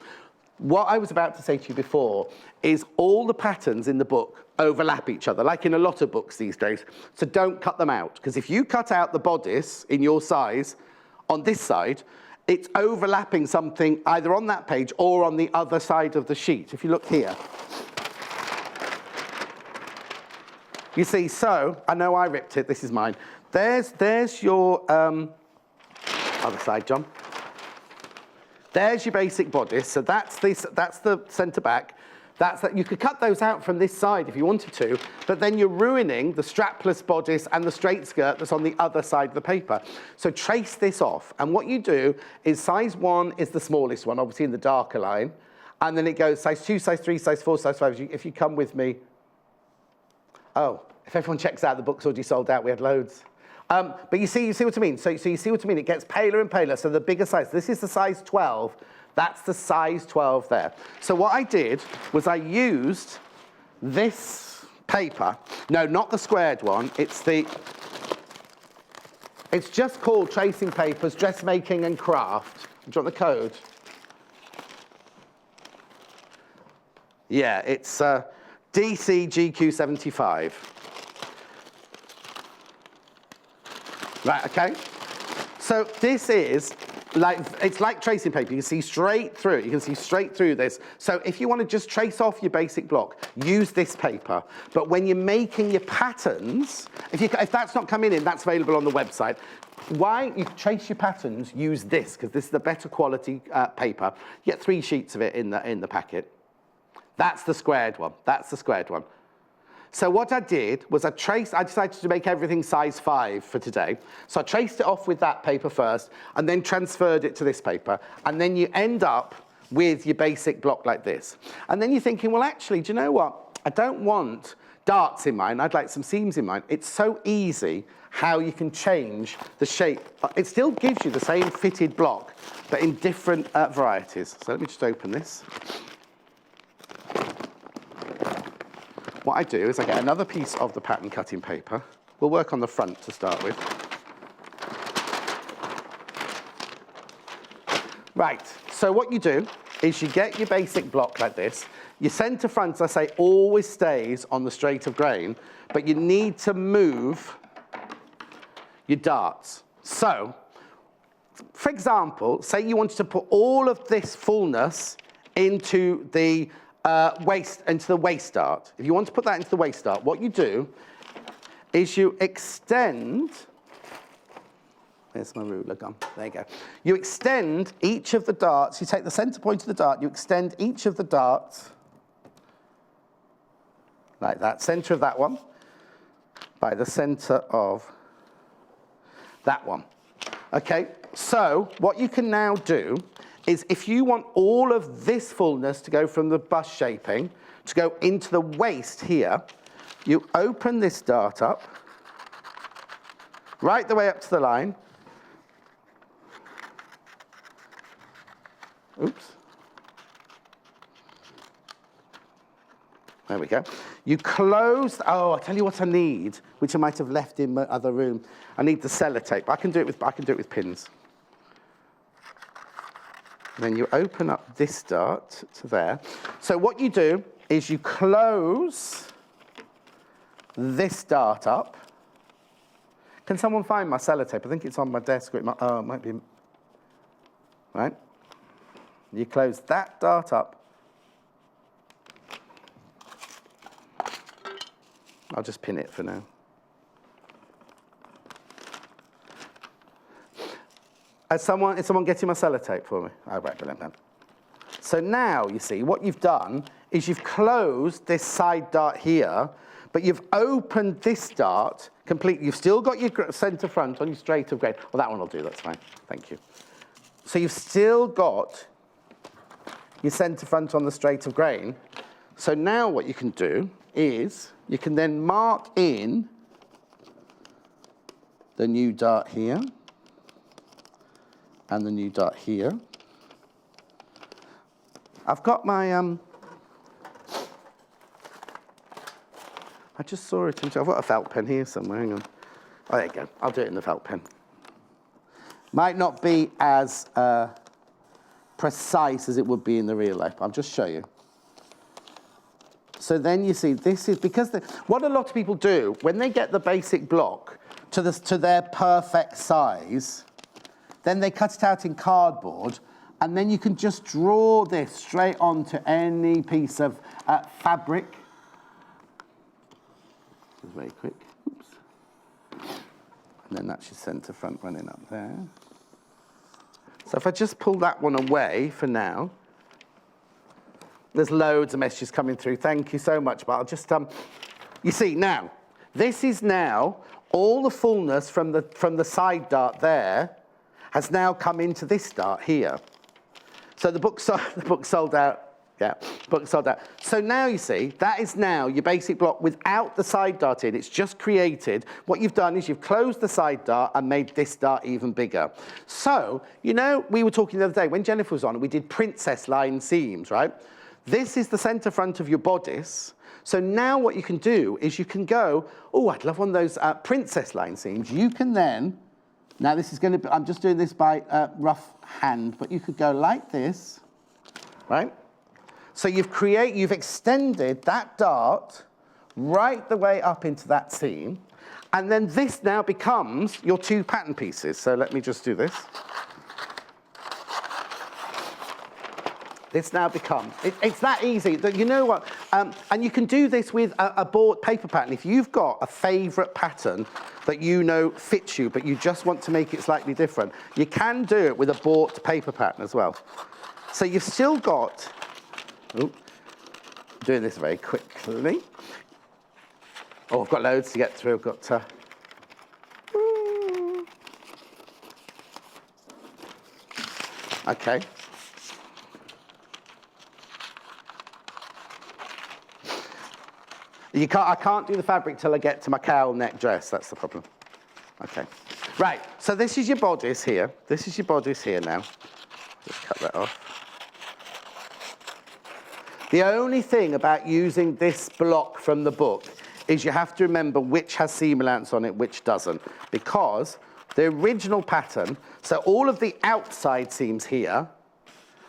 S1: What I was about to say to you before is all the patterns in the book overlap each other, like in a lot of books these days. So don't cut them out, because if you cut out the bodice in your size on this side, it's overlapping something either on that page or on the other side of the sheet. If you look here, you see, so, I know I ripped it, this is mine. There's your, other side, John. There's your basic bodice, so that's the centre back. You could cut those out from this side if you wanted to, but then you're ruining the strapless bodice and the straight skirt that's on the other side of the paper. So trace this off, and what you do is size 1 is the smallest one, obviously in the darker line, and then it goes size 2, size 3, size 4, size 5. If you come with me, oh, if everyone checks out, the book's already sold out, we had loads. But you see what I mean? So you see what I mean? It gets paler and paler, so the bigger size. This is the size 12. That's the size 12 there. So what I did was I used this paper. No, not the squared one. It's just called Tracing Papers, Dressmaking and Craft. Do you want the code? Yeah, it's DCGQ75. Right, okay. So this is it's like tracing paper. You can see straight through it. You can see straight through this. So if you want to just trace off your basic block, use this paper. But when you're making your patterns, if that's not coming in, that's available on the website. Why you trace your patterns, use this, because this is the better quality paper. You get 3 sheets of it in the packet. That's the squared one. That's the squared one. So what I did was I decided to make everything size 5 for today. So I traced it off with that paper first, and then transferred it to this paper. And then you end up with your basic block like this. And then you're thinking, well, actually, do you know what? I don't want darts in mine. I'd like some seams in mine. It's so easy how you can change the shape. It still gives you the same fitted block, but in different varieties. So let me just open this. What I do is I get another piece of the pattern cutting paper. We'll work on the front to start with. Right, so what you do is you get your basic block like this. Your centre front, as I say, always stays on the straight of grain, but you need to move your darts. So, for example, say you wanted to put all of this fullness into the waist dart. If you want to put that into the waist dart, what you do is you extend. There's my ruler gone. There you go. You extend each of the darts. You take the center point of the dart. You extend each of the darts like that. Center of that one by the center of that one. Okay. So what you can now do is if you want all of this fullness to go from the bust shaping to go into the waist here, you open this dart up, right the way up to the line. Oops. There we go. You close, I'll tell you what I need, which I might have left in my other room. I need the sellotape. I can do it with pins. Then you open up this dart to there. So what you do is you close this dart up. Can someone find my sellotape? I think it's on my desk. It might be. Right? You close that dart up. I'll just pin it for now. Is someone getting my sellotape for me? Oh, right, brilliant. So now, you see, what you've done is you've closed this side dart here, but you've opened this dart completely. You've still got your center front on your straight of grain. Well, that one will do, that's fine. Thank you. So you've still got your center front on the straight of grain. So now what you can do is you can then mark in the new dart here, and the new dart here. I've got my, I just saw it, I've got a felt pen here somewhere, hang on. Oh, there you go, I'll do it in the felt pen. Might not be as precise as it would be in the real life, I'll just show you. So then you see, this is, because what a lot of people do, when they get the basic block to their perfect size, then they cut it out in cardboard, and then you can just draw this straight onto any piece of fabric. Just very quick, oops. And then that's your center front running up there. So if I just pull that one away for now, there's loads of messages coming through. Thank you so much, but I'll just, you see now, this is now, all the fullness from the side dart there has now come into this dart here. So the book sold out. Yeah, book sold out. So now you see, that is now your basic block without the side dart in. It's just created. What you've done is you've closed the side dart and made this dart even bigger. So, you know, we were talking the other day, when Jennifer was on, we did princess line seams, right? This is the center front of your bodice. So now what you can do is you can go, oh, I'd love one of those princess line seams. You can then, now this is going to be, I'm just doing this by rough hand, but you could go like this, right? So you've extended that dart right the way up into that seam, and then this now becomes your two pattern pieces. So let me just do this. This now becomes, it's that easy. You know what? And you can do this with a board paper pattern. If you've got a favorite pattern that you know fits you, but you just want to make it slightly different, you can do it with a bought paper pattern as well. So you've still got, doing this very quickly. Oh, I've got loads to get through. I've got okay. I can't do the fabric till I get to my cowl neck dress. That's the problem. Okay. Right. So this is your bodice here. This is your bodice here now. Just cut that off. The only thing about using this block from the book is you have to remember which has seam allowance on it, which doesn't. Because the original pattern, so all of the outside seams here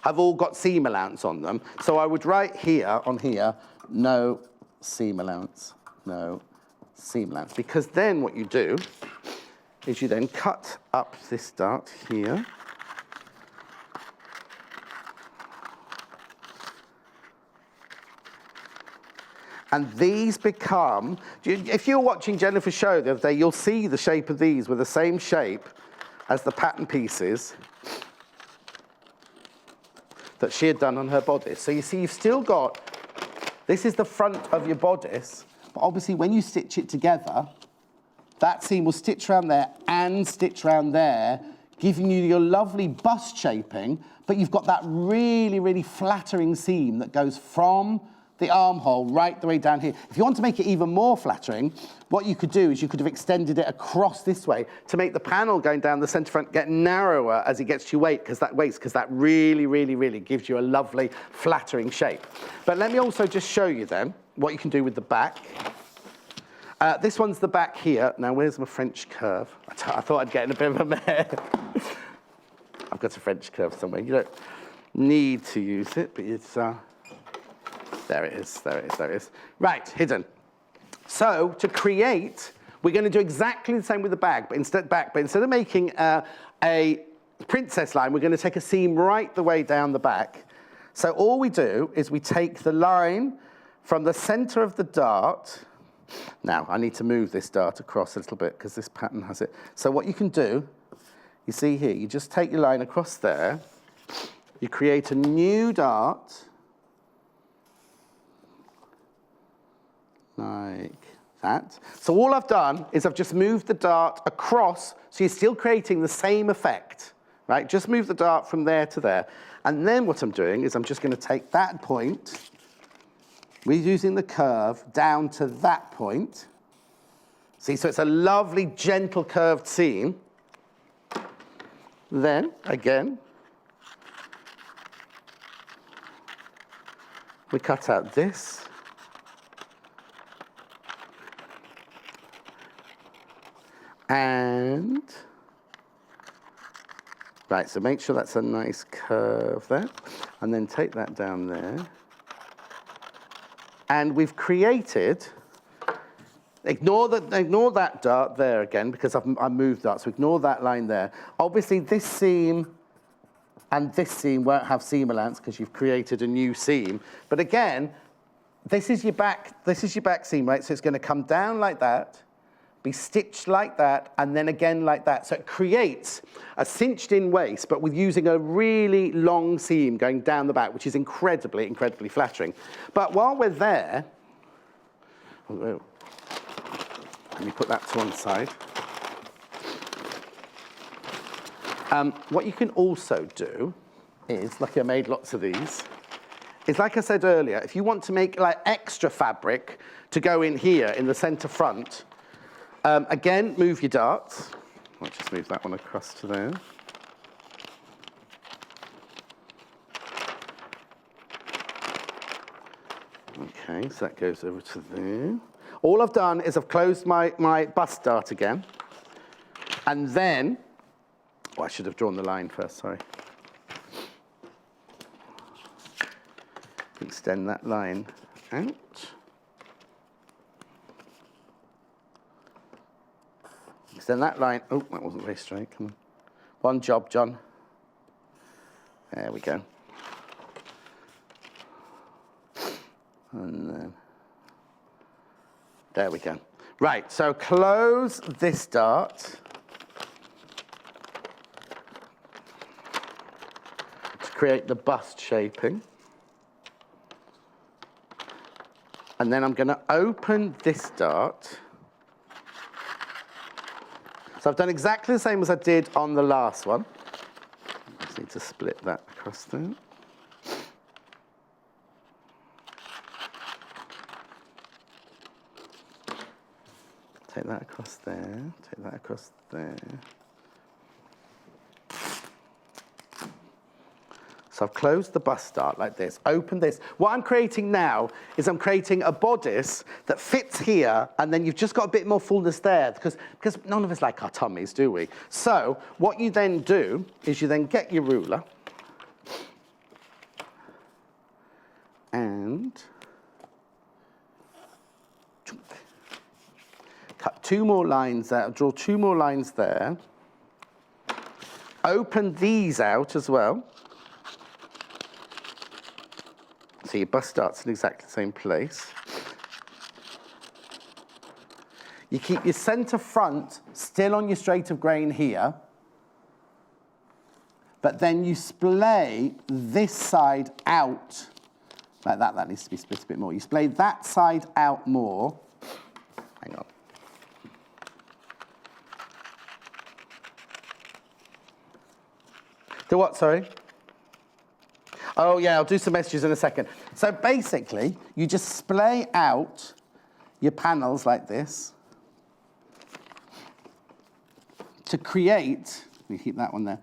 S1: have all got seam allowance on them. So I would write here, on here, no seam allowance, no seam allowance. Because then what you do is you then cut up this dart here. And these become, if you're watching Jennifer's show the other day, you'll see the shape of these were the same shape as the pattern pieces that she had done on her bodice. So you see, you've still got, this is the front of your bodice, but obviously when you stitch it together, that seam will stitch around there and stitch around there, giving you your lovely bust shaping, but you've got that really, really flattering seam that goes from the armhole right the way down here. If you want to make it even more flattering, what you could do is you could have extended it across this way to make the panel going down the center front get narrower as it gets to your weight, because that really, really, really gives you a lovely flattering shape. But let me also just show you then what you can do with the back. This one's the back here. Now, where's my French curve? I thought I'd get in a bit of a mare. I've got a French curve somewhere. You don't need to use it, but it's... There it is, there it is, there it is. Right, hidden. So to create, we're going to do exactly the same with the bag, but instead of making a princess line, we're going to take a seam right the way down the back. So all we do is we take the line from the center of the dart. Now, I need to move this dart across a little bit because this pattern has it. So what you can do, you see here, you just take your line across there, you create a new dart, like that. So all I've done is I've just moved the dart across, so you're still creating the same effect, right? Just move the dart from there to there. And then what I'm doing is I'm just going to take that point, we're using the curve, down to that point, See, so it's a lovely, gentle, curved seam. Then, again, we cut out this. And, right, so make sure that's a nice curve there. And then take that down there. And we've created, ignore that dart there again, because I've moved that, so ignore that line there. Obviously, this seam and this seam won't have seam allowance because you've created a new seam. But again, this is your back seam, right? So it's going to come down like that, be stitched like that, and then again like that. So it creates a cinched in waist, but with using a really long seam going down the back, which is incredibly, incredibly flattering. But while we're there, let me put that to one side. What you can also do is, lucky I made lots of these, is like I said earlier, if you want to make like extra fabric to go in here in the center front, again, move your darts. I'll just move that one across to there. Okay, so that goes over to there. All I've done is I've closed my bust dart again. And then, oh, I should have drawn the line first, sorry. Extend that line out. Extend that line. Oh, that wasn't very straight. Come on. One job, John. There we go. And then, there we go. Right, so close this dart to create the bust shaping. And then I'm going to open this dart. So I've done exactly the same as I did on the last one. I just need to split that across there. Take that across there, take that across there. So I've closed the bust dart like this, open this. What I'm creating now is I'm creating a bodice that fits here, and then you've just got a bit more fullness there, because none of us like our tummies, do we? So what you then do is you then get your ruler and cut 2 more lines there, draw 2 more lines there. Open these out as well. So your bust dart's in exactly the same place. You keep your center front still on your straight of grain here, but then you splay this side out like that. That needs to be split a bit more. You splay that side out more. Hang on. Do what, sorry? Oh, yeah, I'll do some messages in a second. So basically, you just splay out your panels like this to create, let me keep that one there.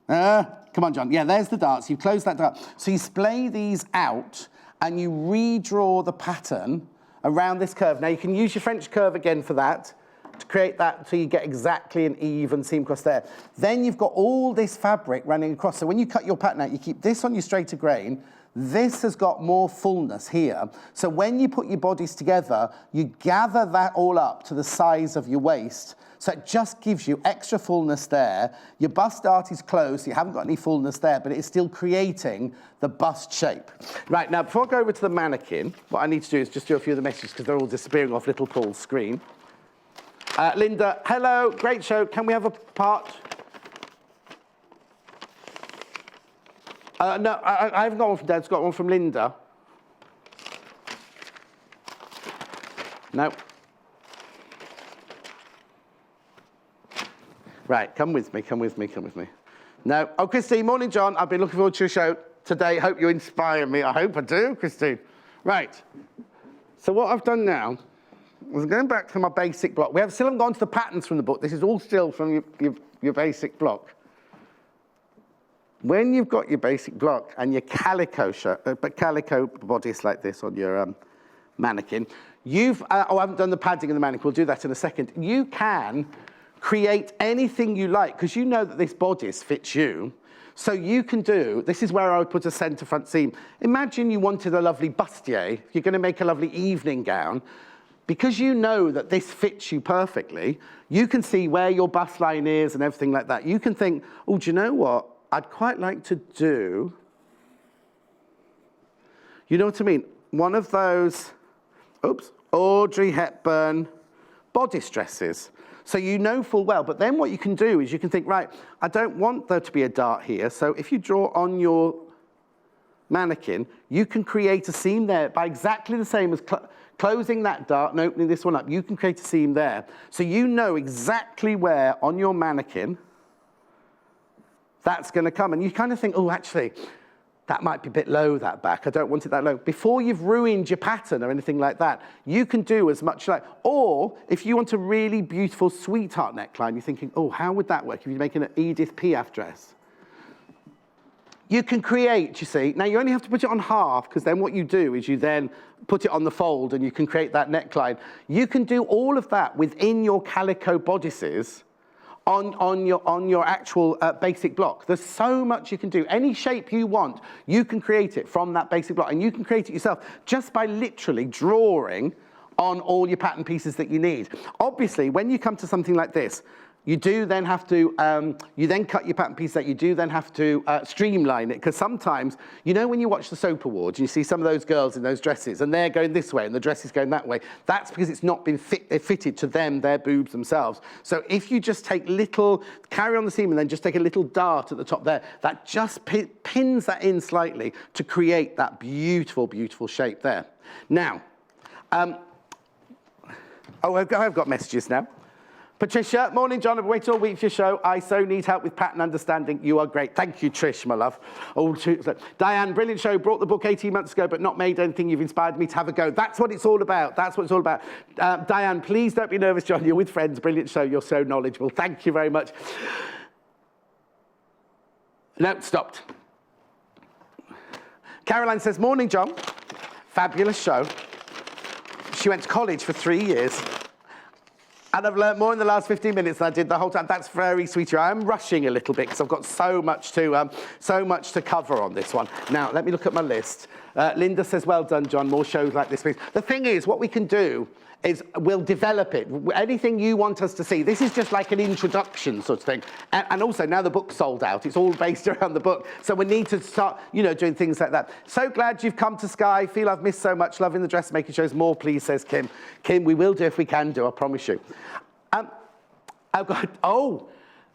S1: Come on, John. Yeah, there's the darts. You've closed that dart. So you splay these out and you redraw the pattern around this curve. Now, you can use your French curve again for that, to create that so you get exactly an even seam across there. Then you've got all this fabric running across. So when you cut your pattern out, you keep this on your straighter grain. This has got more fullness here. So when you put your bodice together, you gather that all up to the size of your waist. So it just gives you extra fullness there. Your bust dart is closed, so you haven't got any fullness there, but it is still creating the bust shape. Right, now before I go over to the mannequin, what I need to do is just do a few of the messages because they're all disappearing off little Paul's screen. Linda, hello, great show. Can we have a part? No, I haven't got one from Dad. I've got one from Linda. No. Right, come with me, come with me, come with me. No. Oh, Christine, morning, John. I've been looking forward to your show today. Hope you inspire me. I hope I do, Christine. Right. So what I've done now is going back to my basic block. We still haven't gone to the patterns from the book. This is all still from your basic block. When you've got your basic block and your calico bodice like this on your mannequin, I haven't done the padding in the mannequin. We'll do that in a second. You can create anything you like because you know that this bodice fits you. So you can do, this is where I would put a centre front seam. Imagine you wanted a lovely bustier. You're going to make a lovely evening gown. Because you know that this fits you perfectly, you can see where your bust line is and everything like that. You can think, oh, do you know what? I'd quite like to do, you know what I mean? One of those, Audrey Hepburn bodice dresses. So you know full well, but then what you can do is you can think, right, I don't want there to be a dart here. So if you draw on your mannequin, you can create a seam there by exactly the same as closing that dart and opening this one up. You can create a seam there. So you know exactly where on your mannequin that's going to come. And you kind of think, oh, actually, that might be a bit low, that back. I don't want it that low. Before you've ruined your pattern or anything like that, you can do as much like, or if you want a really beautiful sweetheart neckline, you're thinking, oh, how would that work if you're making an Edith Piaf dress? You can create, you see. Now, you only have to put it on half, because then what you do is you then put it on the fold and you can create that neckline. You can do all of that within your calico bodices on your actual basic block. There's so much you can do. Any shape you want, you can create it from that basic block. And you can create it yourself just by literally drawing on all your pattern pieces that you need. Obviously, when you come to something like this, you do then have to, you then cut your pattern piece out, you do then have to streamline it, because sometimes, you know when you watch the soap awards, and you see some of those girls in those dresses, and they're going this way, and the dress is going that way, that's because it's not been fitted to them, their boobs themselves. So if you just take carry on the seam, and then just take a little dart at the top there, that just pins that in slightly to create that beautiful, beautiful shape there. Now, I've got messages now. Patricia, morning, John. I've been waiting all week for your show. I so need help with pattern understanding. You are great. Thank you, Trish, my love. Diane, brilliant show. Brought the book 18 months ago, but not made anything. You've inspired me to have a go. That's what it's all about. That's what it's all about. Diane, please don't be nervous, John. You're with friends. Brilliant show. You're so knowledgeable. Thank you very much. No, stopped. Caroline says, morning, John. Fabulous show. She went to college for 3 years. And I've learned more in the last 15 minutes than I did the whole time. That's very sweet of you. I am rushing a little bit because I've got so much to cover on this one. Now, let me look at my list. Linda says, well done, John. More shows like this, please. The thing is, what we can do is we'll develop it. Anything you want us to see. This is just like an introduction sort of thing. And also, now the book's sold out. It's all based around the book. So we need to start, doing things like that. So glad you've come to Sky. Feel I've missed so much. Loving the dressmaking shows. More, please, says Kim. Kim, we will do if we can do, I promise you. I've got,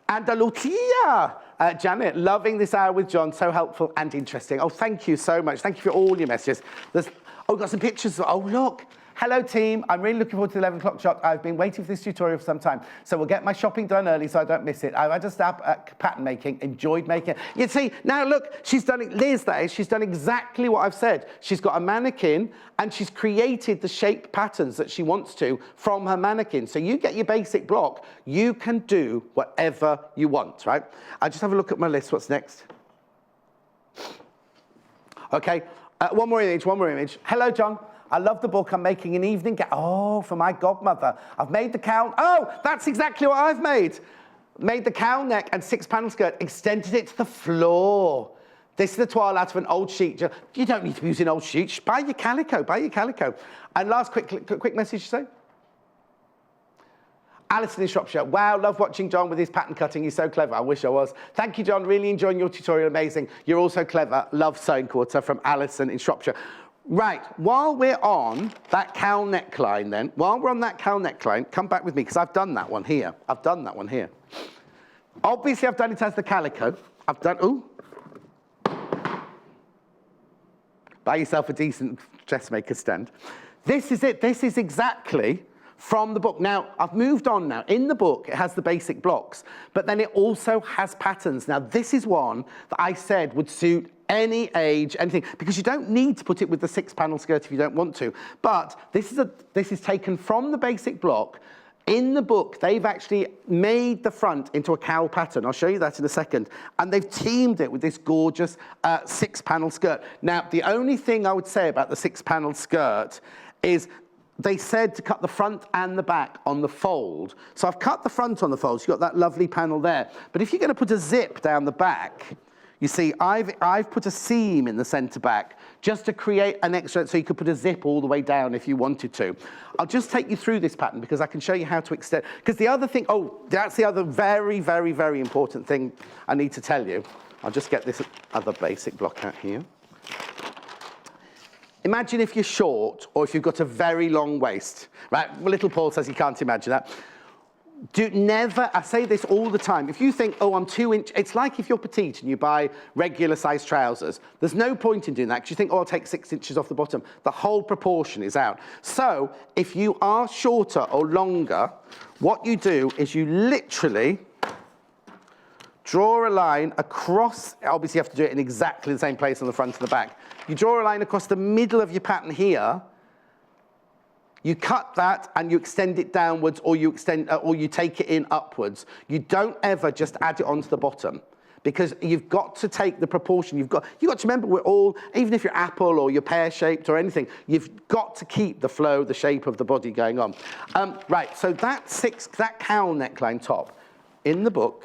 S1: Andalucia. Janet, loving this hour with John. So helpful and interesting. Oh, thank you so much. Thank you for all your messages. We've got some pictures. Oh, look. Hello, team. I'm really looking forward to the 11 o'clock shop. I've been waiting for this tutorial for some time, so we'll get my shopping done early so I don't miss it. I just pattern making, enjoyed making. You see, now look, she's done it, Liz, that is, she's done exactly what I've said. She's got a mannequin, and she's created the shape patterns that she wants to from her mannequin. So you get your basic block, you can do whatever you want, right? I'll just have a look at my list. What's next? Okay, one more image. Hello, John. I love the book. I'm making an evening gown. Oh, for my godmother. I've made the cowl. Oh, that's exactly what I've made. Made the cowl neck and 6-panel skirt, extended it to the floor. This is the toile out of an old sheet. You don't need to be using old sheets. Buy your calico, And last quick message to say. Alison in Shropshire. Wow, love watching John with his pattern cutting. He's so clever. I wish I was. Thank you, John. Really enjoying your tutorial. Amazing. You're also clever. Love sewing quarter from Alison in Shropshire. Right, while we're on that cowl neckline then, come back with me, because I've done that one here. Obviously, I've done it as the calico. Buy yourself a decent dressmaker stand. This is it. This is exactly from the book. Now, I've moved on now. In the book, it has the basic blocks, but then it also has patterns. Now, this is one that I said would suit any age, anything, because you don't need to put it with the 6-panel skirt if you don't want to. But this is taken from the basic block. In the book, they've actually made the front into a cowl pattern. I'll show you that in a second. And they've teamed it with this gorgeous 6-panel skirt. Now, the only thing I would say about the 6-panel skirt is they said to cut the front and the back on the fold. So I've cut the front on the fold, so you've got that lovely panel there. But if you're going to put a zip down the back, you see, I've put a seam in the centre back just to create an extra, so you could put a zip all the way down if you wanted to. I'll just take you through this pattern because I can show you how to extend. Because the other thing, that's the other very, very, very important thing I need to tell you. I'll just get this other basic block out here. Imagine if you're short or if you've got a very long waist, right? Well, little Paul says he can't imagine that. I say this all the time, if you think, I'm 2 inch, it's like if you're petite and you buy regular size trousers. There's no point in doing that because you think, I'll take 6 inches off the bottom. The whole proportion is out. So if you are shorter or longer, what you do is you literally draw a line across, obviously you have to do it in exactly the same place on the front and the back. You draw a line across the middle of your pattern here. You cut that and you extend it downwards, or you take it in upwards. You don't ever just add it onto the bottom, because you've got to take the proportion. You've got to remember, we're all, even if you're apple or you're pear-shaped or anything, you've got to keep the flow, the shape of the body going on. Right, so that cowl neckline top in the book.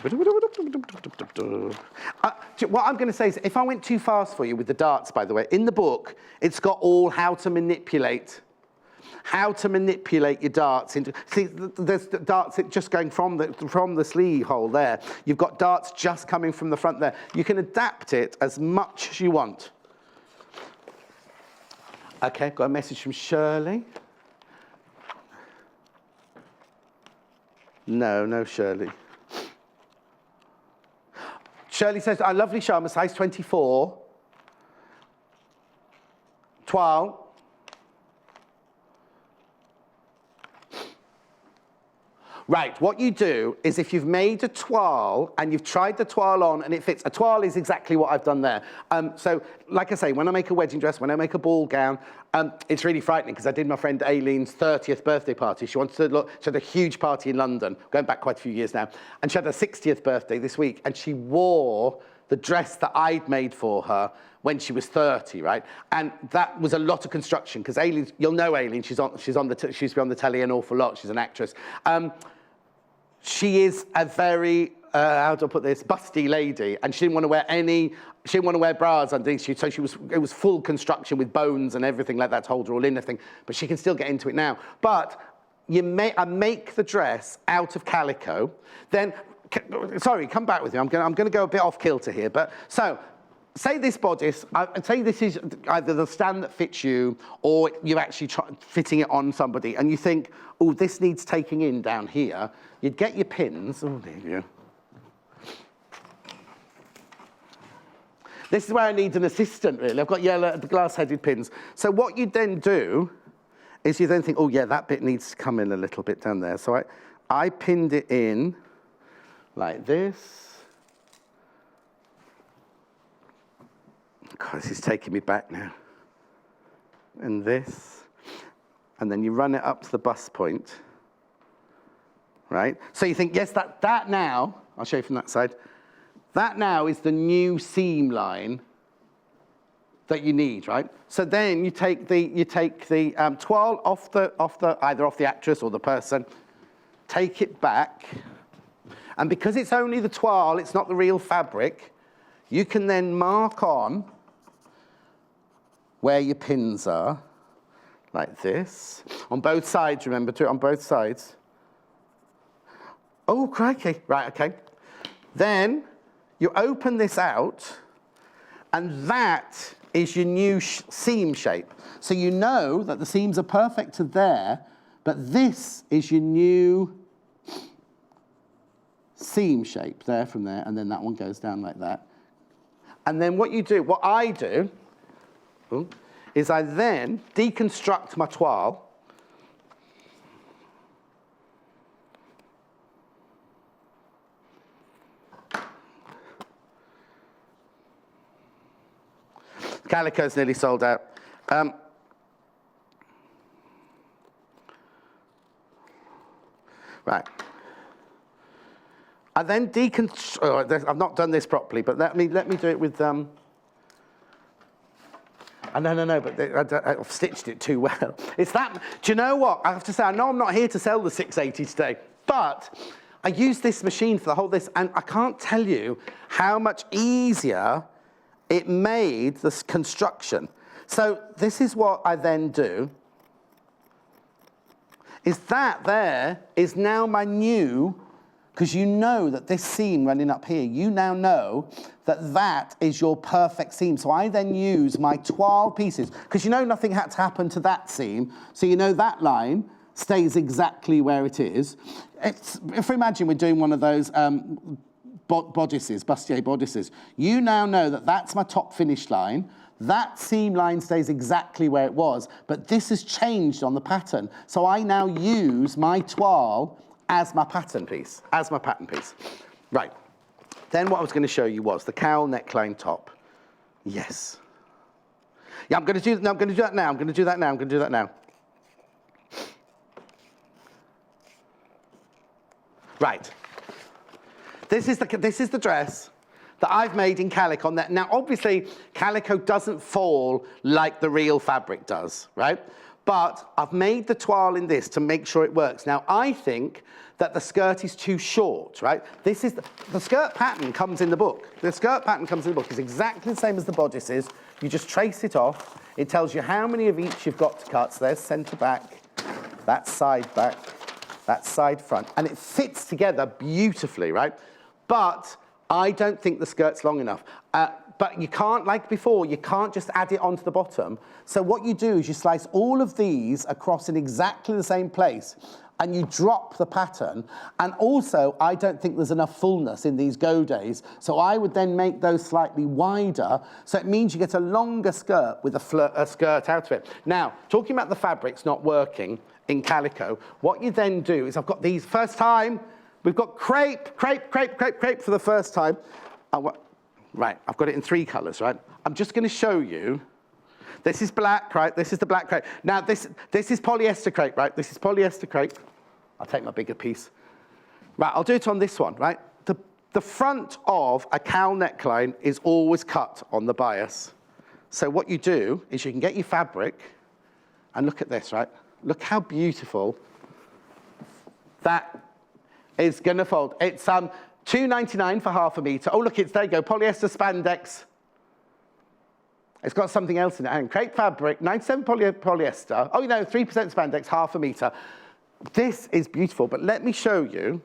S1: What I'm going to say is, if I went too fast for you with the darts, by the way, in the book, it's got all how to manipulate your darts into. See, there's darts just going from the sleeve hole there. You've got darts just coming from the front there. You can adapt it as much as you want. Okay, got a message from Shirley. No, Shirley. Shirley says, "I lovely show. I'm a size 24. Toile. Right, what you do is if you've made a toile and you've tried the toile on and it fits, a toile is exactly what I've done there. So, like I say, when I make a wedding dress, when I make a ball gown, it's really frightening because I did my friend Aileen's 30th birthday party. She wanted to look, she had a huge party in London, going back quite a few years now, and she had her 60th birthday this week, and she wore the dress that I'd made for her when she was 30, right? And that was a lot of construction because Aileen, you'll know Aileen, she's been on the telly an awful lot. She's an actress. She is a very, how do I put this, busty lady, and she didn't want to wear bras underneath, so it was full construction with bones and everything like that to hold her all in and everything, but she can still get into it now. But I make the dress out of calico, then, sorry, come back with me, I'm going to go a bit off kilter here, but so, say this bodice, I'd say this is either the stand that fits you or you're actually fitting it on somebody and you think, this needs taking in down here. You'd get your pins. There you go. This is where I need an assistant, really. I've got yellow glass-headed pins. So what you then do is you then think, that bit needs to come in a little bit down there. So I pinned it in like this. God, this is taking me back now. And this. And then you run it up to the bust point. Right? So you think, yes, that now, I'll show you from that side, that now is the new seam line that you need, right? So then you take the toile either off the actress or the person, take it back, and because it's only the toile, it's not the real fabric, you can then mark on where your pins are, like this. On both sides, remember, on both sides. Oh, crikey. Right, okay. Then you open this out, and that is your new seam shape. So you know that the seams are perfect to there, but this is your new seam shape there from there, and then that one goes down like that. And then what I do, is I then deconstruct my toile. Calico's nearly sold out. Right. I then I've not done this properly, but let me do it with no, but I've stitched it too well. It's that. Do you know what? I have to say, I know I'm not here to sell the 680 today, but I used this machine for the whole this, and I can't tell you how much easier it made this construction. So this is what I then do. Is that there is now my new, because you know that this seam running up here, you now know that that is your perfect seam. So I then use my toile pieces, because you know nothing had to happen to that seam, so you know that line stays exactly where it is. If we imagine we're doing one of those bodices, bustier bodices, you now know that that's my top finish line. That seam line stays exactly where it was, but this has changed on the pattern. So I now use my toile as my pattern piece, Right. Then what I was going to show you was the cowl neckline top. Yes. Yeah, I'm going to do that now. Right. This is the dress that I've made in calico on that. Now, obviously, calico doesn't fall like the real fabric does, right? But I've made the toile in this to make sure it works. Now, I think that the skirt is too short, right? This is the skirt pattern comes in the book. The skirt pattern comes in the book. It's exactly the same as the bodice is. You just trace it off. It tells you how many of each you've got to cut. So there's centre back, that's side back, that's side front. And it fits together beautifully, right? But I don't think the skirt's long enough. But you can't, like before, you can't just add it onto the bottom. So what you do is you slice all of these across in exactly the same place, and you drop the pattern. And also, I don't think there's enough fullness in these godays, so I would then make those slightly wider, so it means you get a longer skirt with a skirt out of it. Now, talking about the fabrics not working in calico, what you then do is I've got these, first time, we've got crepe for the first time. Right, I've got it in 3 colours, right? I'm just going to show you. This is black, right? This is the black crepe. Now, this is polyester crepe, right? This is polyester crepe. I'll take my bigger piece. Right, I'll do it on this one, right? The front of a cowl neckline is always cut on the bias. So what you do is you can get your fabric, and look at this, right? Look how beautiful that is going to fold. It's $2.99 for half a metre. Oh, look, there you go, polyester spandex. It's got something else in it. And crepe fabric, 97 polyester. Oh, you know, 3% spandex, half a metre. This is beautiful, but let me show you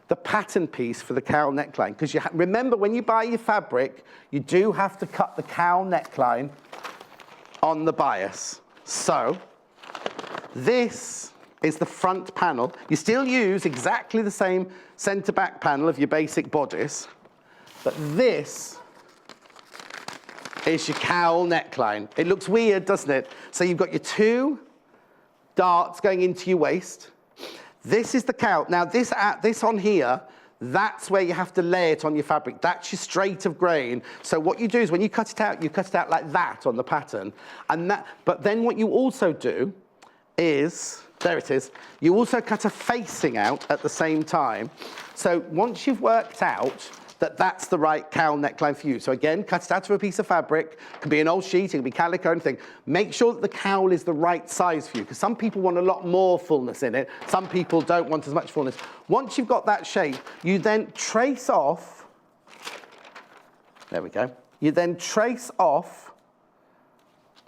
S1: the pattern piece for the cowl neckline. Because remember, when you buy your fabric, you do have to cut the cowl neckline on the bias. So this is the front panel. You still use exactly the same centre back panel of your basic bodice, but this is your cowl neckline. It looks weird, doesn't it? So you've got your 2 darts going into your waist. This is the cowl. Now this on here, that's where you have to lay it on your fabric. That's your straight of grain. So what you do is when you cut it out like that on the pattern. But then what you also do is, there it is, you also cut a facing out at the same time. So once you've worked out that that's the right cowl neckline for you. So again, cut it out of a piece of fabric. It could be an old sheet, it could be calico, anything. Make sure that the cowl is the right size for you, because some people want a lot more fullness in it. Some people don't want as much fullness. Once you've got that shape, you then trace off, there we go. You then trace off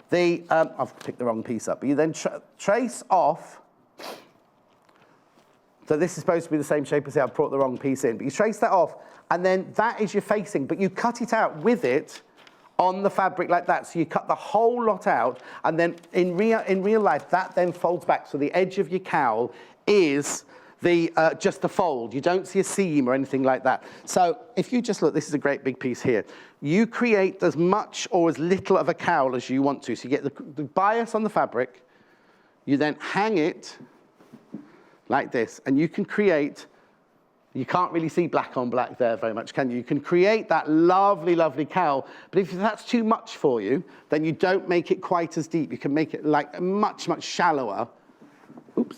S1: the, I've picked the wrong piece up, but you then trace off. So this is supposed to be the same shape as I've brought the wrong piece in, but you trace that off, and then that is your facing, but you cut it out with it on the fabric like that. So you cut the whole lot out, and then in real life, that then folds back. So the edge of your cowl is just the fold. You don't see a seam or anything like that. So if you just look, this is a great big piece here. You create as much or as little of a cowl as you want to. So you get the bias on the fabric, you then hang it like this, and you can create You can't really see black on black there very much, can you? You can create that lovely, lovely cowl, but if that's too much for you, then you don't make it quite as deep. You can make it like much, much shallower. Oops,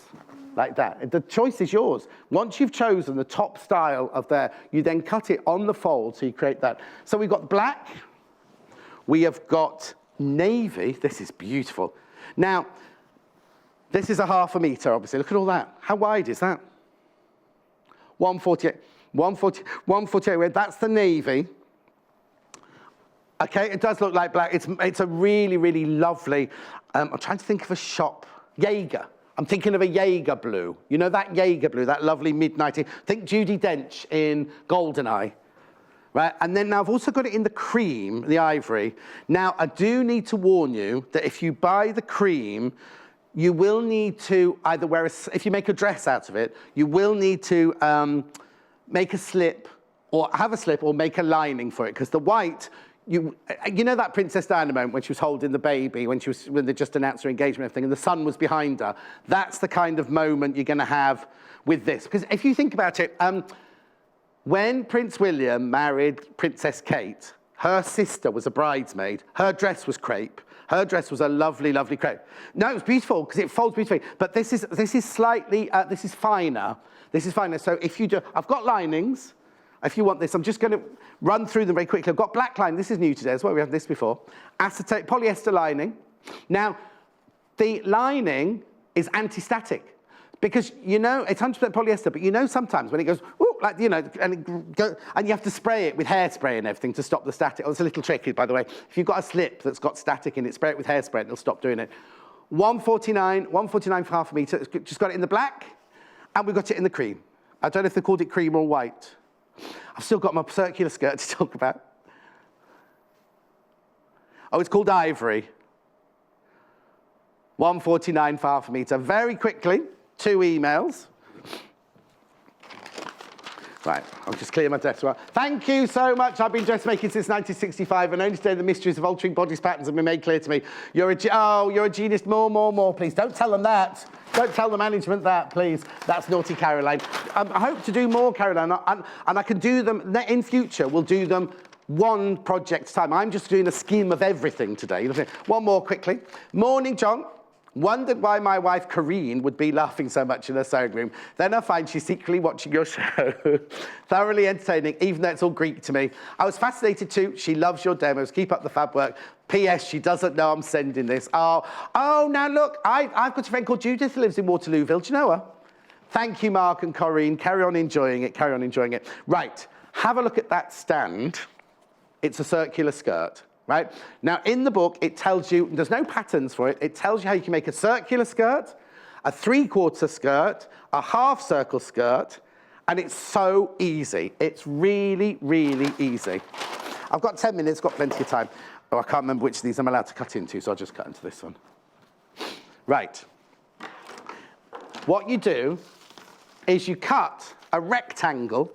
S1: like that. The choice is yours. Once you've chosen the top style of there, you then cut it on the fold, so you create that. So we've got black, we have got navy. This is beautiful. Now, this is a 1/2 metre, obviously. Look at all that. How wide is that? 148. 148. That's the navy. Okay, it does look like black. It's a really, really lovely. I'm trying to think of a shop. Jaeger. I'm thinking of a Jaeger blue. You know that Jaeger blue, that lovely mid-90s. Think Judi Dench in Goldeneye. Right, and then now I've also got it in the cream, the ivory. Now, I do need to warn you that if you buy the cream, you will need to either wear if you make a dress out of it, you will need to make a slip or have a slip or make a lining for it, because the white, you know that Princess Diana moment when she was holding the baby, when they just announced her engagement and everything, and the sun was behind her. That's the kind of moment you're going to have with this. Because if you think about it, when Prince William married Princess Kate, her sister was a bridesmaid. Her dress was crepe. Her dress was a lovely, lovely crepe. No, it was beautiful because it folds beautifully. But this is slightly, this is finer. This is finer. So if you do, I've got linings. If you want this, I'm just going to run through them very quickly. I've got black lining. This is new today as well. We had this before. Acetate, polyester lining. Now, the lining is anti-static. Because, you know, it's 100% polyester, but you know sometimes when it goes, ooh, like, you know, and you have to spray it with hairspray and everything to stop the static. Oh, it's a little tricky, by the way. If you've got a slip that's got static in it, spray it with hairspray and it'll stop doing it. 149 for 1/2 metre. Just got it in the black, and we've got it in the cream. I don't know if they called it cream or white. I've still got my circular skirt to talk about. Oh, it's called ivory. 149 for 1/2 metre. Very quickly. 2 emails. Right, I'll just clear my desk. Thank you so much. I've been dressmaking since 1965, and only today the mysteries of altering bodice patterns have been made clear to me. You're a genius. More, please. Don't tell them that. Don't tell the management that, please. That's naughty, Caroline. I hope to do more, Caroline, and I can do them in future. We'll do them one project at a time. I'm just doing a scheme of everything today. One more quickly. Morning, John. Wondered why my wife, Corinne, would be laughing so much in her sewing room. Then I find she's secretly watching your show. Thoroughly entertaining, even though it's all Greek to me. I was fascinated too. She loves your demos. Keep up the fab work. P.S. She doesn't know I'm sending this. Oh, now look, I've got a friend called Judith who lives in Waterlooville. Do you know her? Thank you, Mark and Corinne. Carry on enjoying it. Carry on enjoying it. Right, have a look at that stand. It's a circular skirt. Right? Now, in the book, it tells you, there's no patterns for it, it tells you how you can make a circular skirt, a 3/4 skirt, a 1/2 circle skirt, and it's so easy. It's really, really easy. I've got 10 minutes, got plenty of time. Oh, I can't remember which of these I'm allowed to cut into, so I'll just cut into this one. Right. What you do is you cut a rectangle.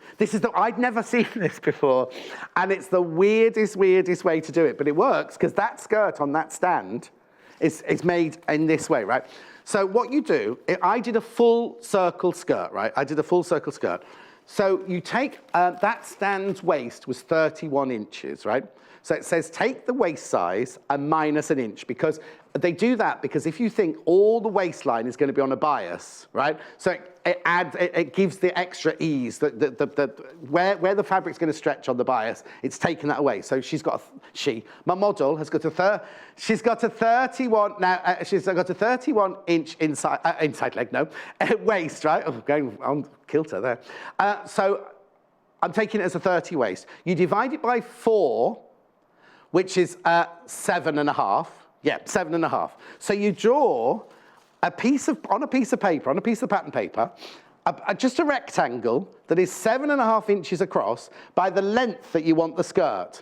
S1: I'd never seen this before, and it's the weirdest way to do it, but it works because that skirt on that stand is made in this way, right? So what you do, I did a full circle skirt, right? I did a full circle skirt. So you take, that stand's waist was 31 inches, right? So it says take the waist size and minus an inch, because they do that because if you think all the waistline is going to be on a bias, right? So it gives the extra ease, where the fabric's going to stretch on the bias, it's taken that away. So my model has got she's got a 31, now she's got a 31 inch inside leg, no, waist, right? Oh, going on kilter there. So I'm taking it as a 30 waist. You divide it by 4, which is 7.5. Yeah, 7.5. So you draw on a piece of pattern paper, just a rectangle that is 7.5 inches across by the length that you want the skirt,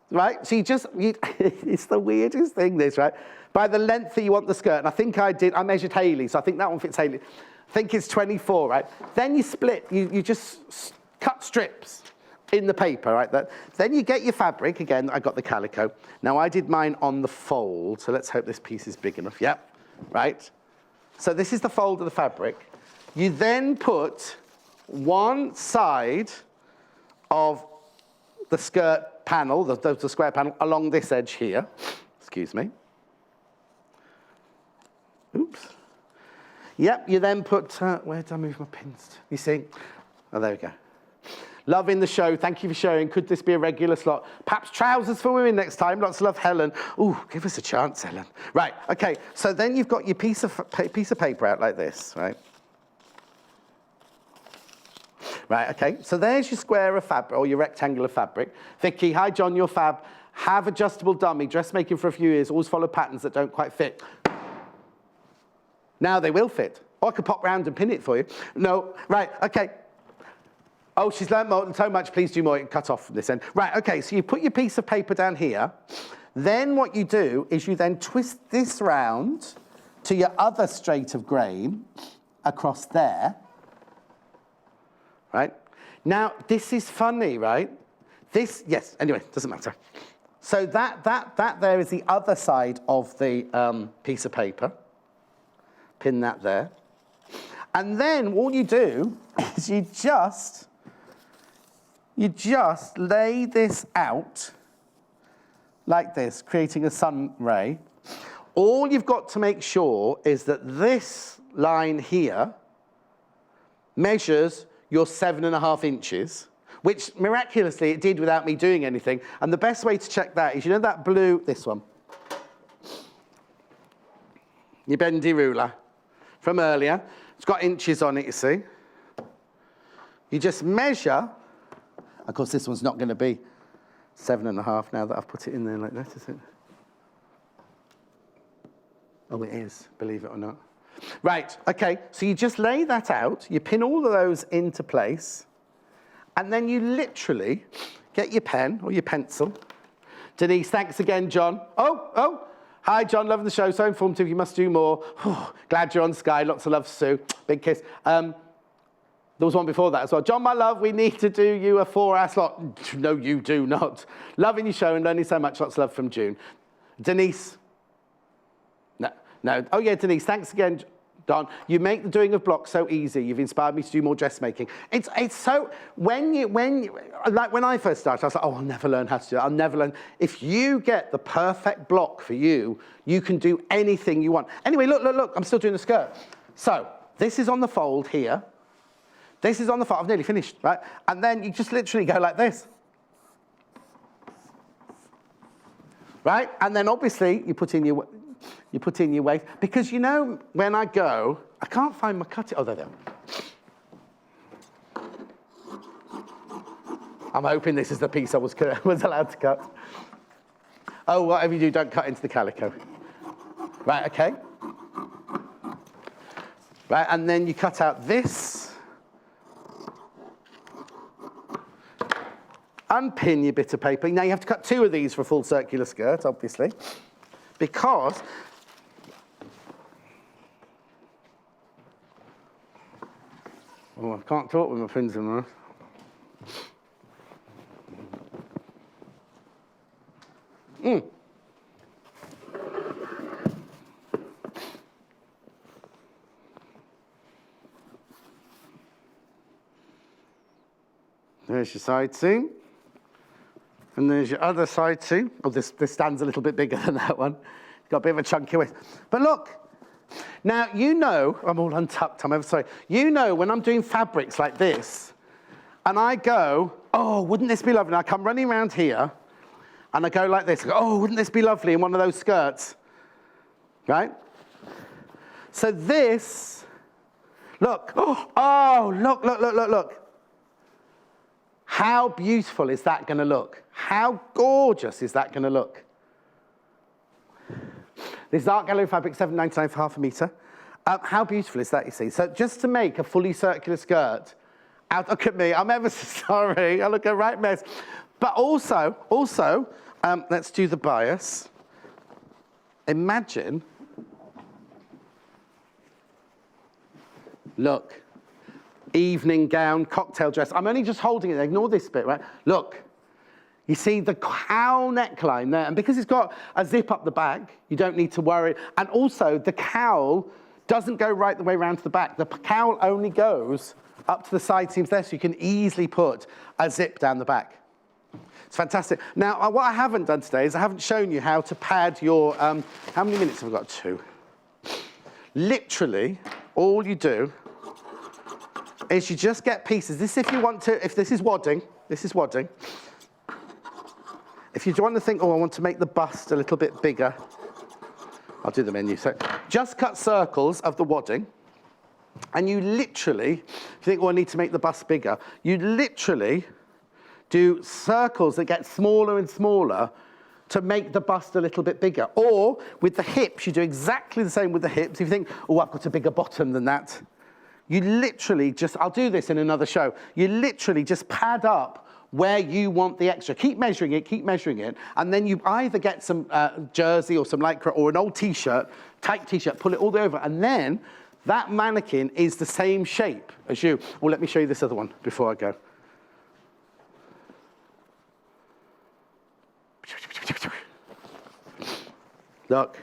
S1: right? So it's the weirdest thing, this, right? By the length that you want the skirt. And I think I measured Hayley, so I think that one fits Hayley. I think it's 24, right? Then you split, you just cut strips in the paper, right? Then you get your fabric. Again, I got the calico. Now, I did mine on the fold, so let's hope this piece is big enough. Yep, right? So this is the fold of the fabric. You then put one side of the skirt panel, the square panel, along this edge here. Excuse me. Oops. Yep, you then put, where did I move my pins? You see? Oh, there we go. Loving the show. Thank you for sharing. Could this be a regular slot? Perhaps trousers for women next time. Lots of love, Helen. Ooh, give us a chance, Helen. Right, okay. So then you've got your piece of paper out like this, right? Right, okay. So there's your square of fabric, or your rectangle of fabric. Vicky, hi, John, your fab. Have adjustable dummy. Dressmaking for a few years. Always follow patterns that don't quite fit. Now they will fit. Or I could pop round and pin it for you. No, right, okay. Oh, she's learned so much, please do more. You can cut off from this end. Right, okay, so you put your piece of paper down here. Then what you do is you then twist this round to your other straight of grain across there. Right? Now, this is funny, right? This, yes, anyway, doesn't matter. So that there is the other side of the piece of paper. Pin that there. And then all you do is you just lay this out like this, creating a sun ray. All you've got to make sure is that this line here measures your 7.5 inches, which miraculously it did without me doing anything. And the best way to check that is, you know that blue, this one, your bendy ruler from earlier. It's got inches on it, you see. You just measure. Of course, this one's not going to be 7.5 now that I've put it in there like that, is it? Oh, it is, believe it or not. Right, okay, so you just lay that out, you pin all of those into place, and then you literally get your pen or your pencil. Denise, thanks again, John. Oh, hi, John, loving the show, so informative, you must do more. Glad you're on Sky, lots of love, Sue. Big kiss. There was one before that as well. John, my love, we need to do you a 4-hour slot. No, you do not. Loving your show and learning so much. Lots of love from June. Denise. No. Oh, yeah, Denise, thanks again, Don. You make the doing of blocks so easy. You've inspired me to do more dressmaking. It's so, like when I first started, I was like, oh, I'll never learn how to do it. I'll never learn. If you get the perfect block for you, you can do anything you want. Anyway, look, I'm still doing the skirt. So this is on the fold here. This is on the fold. I've nearly finished, right? And then you just literally go like this. Right? And then obviously you put in your waist. Because you know, when I go, I can't find my cutting. Oh, there they are. I'm hoping this is the piece I was allowed to cut. Oh, whatever you do, don't cut into the calico. Right, okay. Right, and then you cut out this. Unpin your bit of paper. Now you have to cut 2 of these for a full circular skirt, obviously, because I can't talk with my pins in there. There's your side seam. And there's your other side seam. Oh, this stands a little bit bigger than that one. It's got a bit of a chunky waist. But look, now you know, I'm all untucked, I'm ever sorry. You know when I'm doing fabrics like this, and I go, oh, wouldn't this be lovely? And I come running around here, and I go like this. I go, oh, wouldn't this be lovely in one of those skirts? Right? So this, look, look. How beautiful is that going to look? How gorgeous is that going to look? This is Art Gallery fabric, $7.99 for half a metre. How beautiful is that, you see? So just to make a fully circular skirt, look at me, I'm ever so sorry, I look a right mess. But also, let's do the bias. Imagine, look. Evening gown, cocktail dress. I'm only just holding it. Ignore this bit, right? Look. You see the cowl neckline there. And because it's got a zip up the back, you don't need to worry. And also, the cowl doesn't go right the way around to the back. The cowl only goes up to the side seams there, so you can easily put a zip down the back. It's fantastic. Now, what I haven't done today is I haven't shown you how to pad your, how many minutes have I got? 2. Literally, all you do is you just get pieces. This, if you want to, if this is wadding, this is wadding. If you want to think, oh, I want to make the bust a little bit bigger, I'll do the menu. So just cut circles of the wadding, and you literally, if you think, oh, I need to make the bust bigger, you literally do circles that get smaller and smaller to make the bust a little bit bigger. Or with the hips, you do exactly the same with the hips. If you think, oh, I've got a bigger bottom than that, you literally just, I'll do this in another show, you literally just pad up where you want the extra. Keep measuring it, and then you either get some jersey or some lycra or an old t-shirt, tight t-shirt, pull it all the way over, and then that mannequin is the same shape as you. Well, let me show you this other one before I go. Look.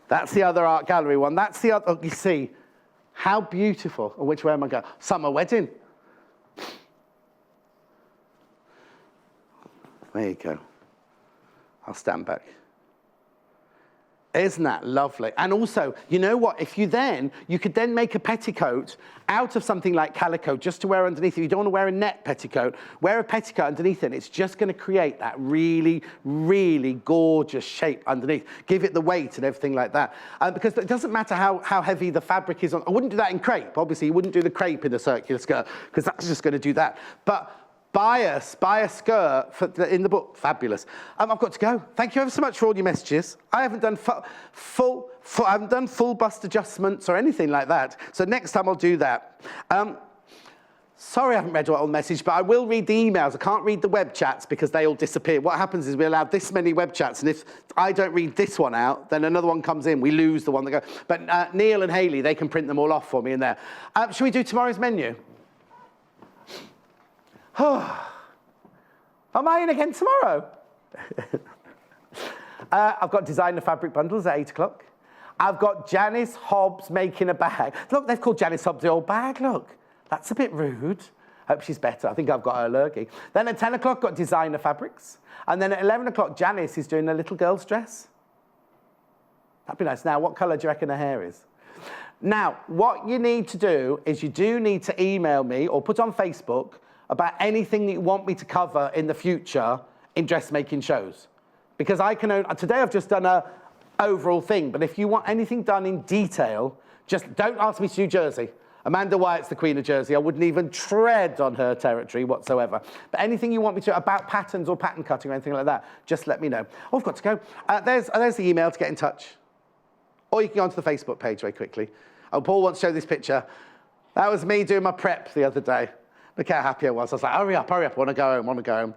S1: That's the other art gallery one. That's the other, you see, how beautiful. Oh, which way am I going? Summer wedding. There you go. I'll stand back. Isn't that lovely? And also, you know what? If you could then make a petticoat out of something like calico just to wear underneath. If you don't want to wear a net petticoat, wear a petticoat underneath it. And it's just going to create that really, really gorgeous shape underneath. Give it the weight and everything like that. Because it doesn't matter how heavy the fabric is on. I wouldn't do that in crepe. Obviously, you wouldn't do the crepe in a circular skirt because that's just going to do that. But buy a skirt in the book. Fabulous. I've got to go. Thank you ever so much for all your messages. I haven't done I haven't done full bust adjustments or anything like that. So next time I'll do that. Sorry I haven't read all the message, but I will read the emails. I can't read the web chats because they all disappear. What happens is we allow this many web chats, and if I don't read this one out, then another one comes in. We lose the one that goes. But Neil and Hayley, they can print them all off for me in there. Should we do tomorrow's menu? Am I in again tomorrow? I've got designer fabric bundles at 8 o'clock. I've got Janice Hobbs making a bag. Look, they've called Janice Hobbs the old bag, look. That's a bit rude. Hope she's better. I think I've got her lurgy. Then at 10 o'clock, got designer fabrics. And then at 11 o'clock, Janice is doing a little girl's dress. That'd be nice. Now, what colour do you reckon her hair is? Now, what you need to do is you do need to email me or put on Facebook about anything that you want me to cover in the future in dressmaking shows. Because I can only, today I've just done a overall thing, but if you want anything done in detail, just don't ask me to do Jersey. Amanda Wyatt's the Queen of Jersey. I wouldn't even tread on her territory whatsoever. But anything you want me to, about patterns or pattern cutting or anything like that, just let me know. Oh, I've got to go. There's the email to get in touch. Or you can go onto the Facebook page very quickly. Oh, Paul wants to show this picture. That was me doing my prep the other day. Look how happy I was. I was like, hurry up, I want to go home.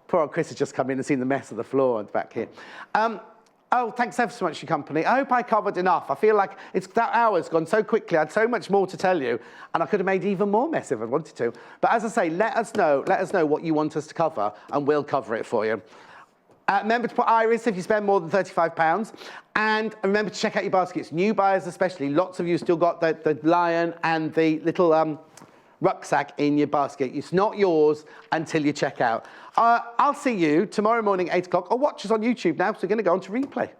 S1: Poor old Chris has just come in and seen the mess of the floor back here. Oh, thanks ever so much for your company. I hope I covered enough. I feel like that hour's gone so quickly. I had so much more to tell you, and I could have made even more mess if I wanted to. But as I say, let us know what you want us to cover, and we'll cover it for you. Remember to put iris if you spend more than £35. And remember to check out your baskets. New buyers especially, lots of you still got the lion and the little rucksack in your basket. It's not yours until you check out. I'll see you tomorrow morning, 8 o'clock, or watch us on YouTube now, so we're going to go on to replay.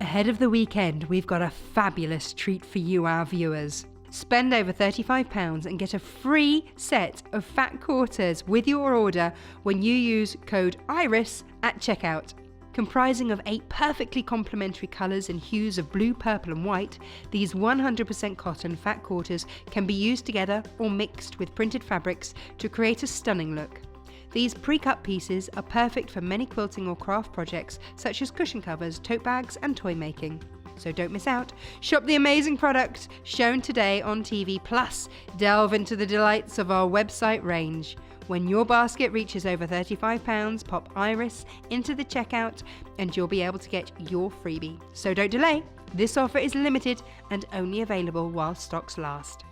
S3: Ahead of the weekend, we've got a fabulous treat for you, our viewers. Spend over £35 and get a free set of fat quarters with your order when you use code IRIS at checkout. Comprising of 8 perfectly complementary colours and hues of blue, purple and white, these 100% cotton fat quarters can be used together or mixed with printed fabrics to create a stunning look. These pre-cut pieces are perfect for many quilting or craft projects such as cushion covers, tote bags and toy making. So don't miss out. Shop the amazing product shown today on TV, plus delve into the delights of our website range. When your basket reaches over £35, pop IRIS into the checkout and you'll be able to get your freebie. So don't delay. This offer is limited and only available while stocks last.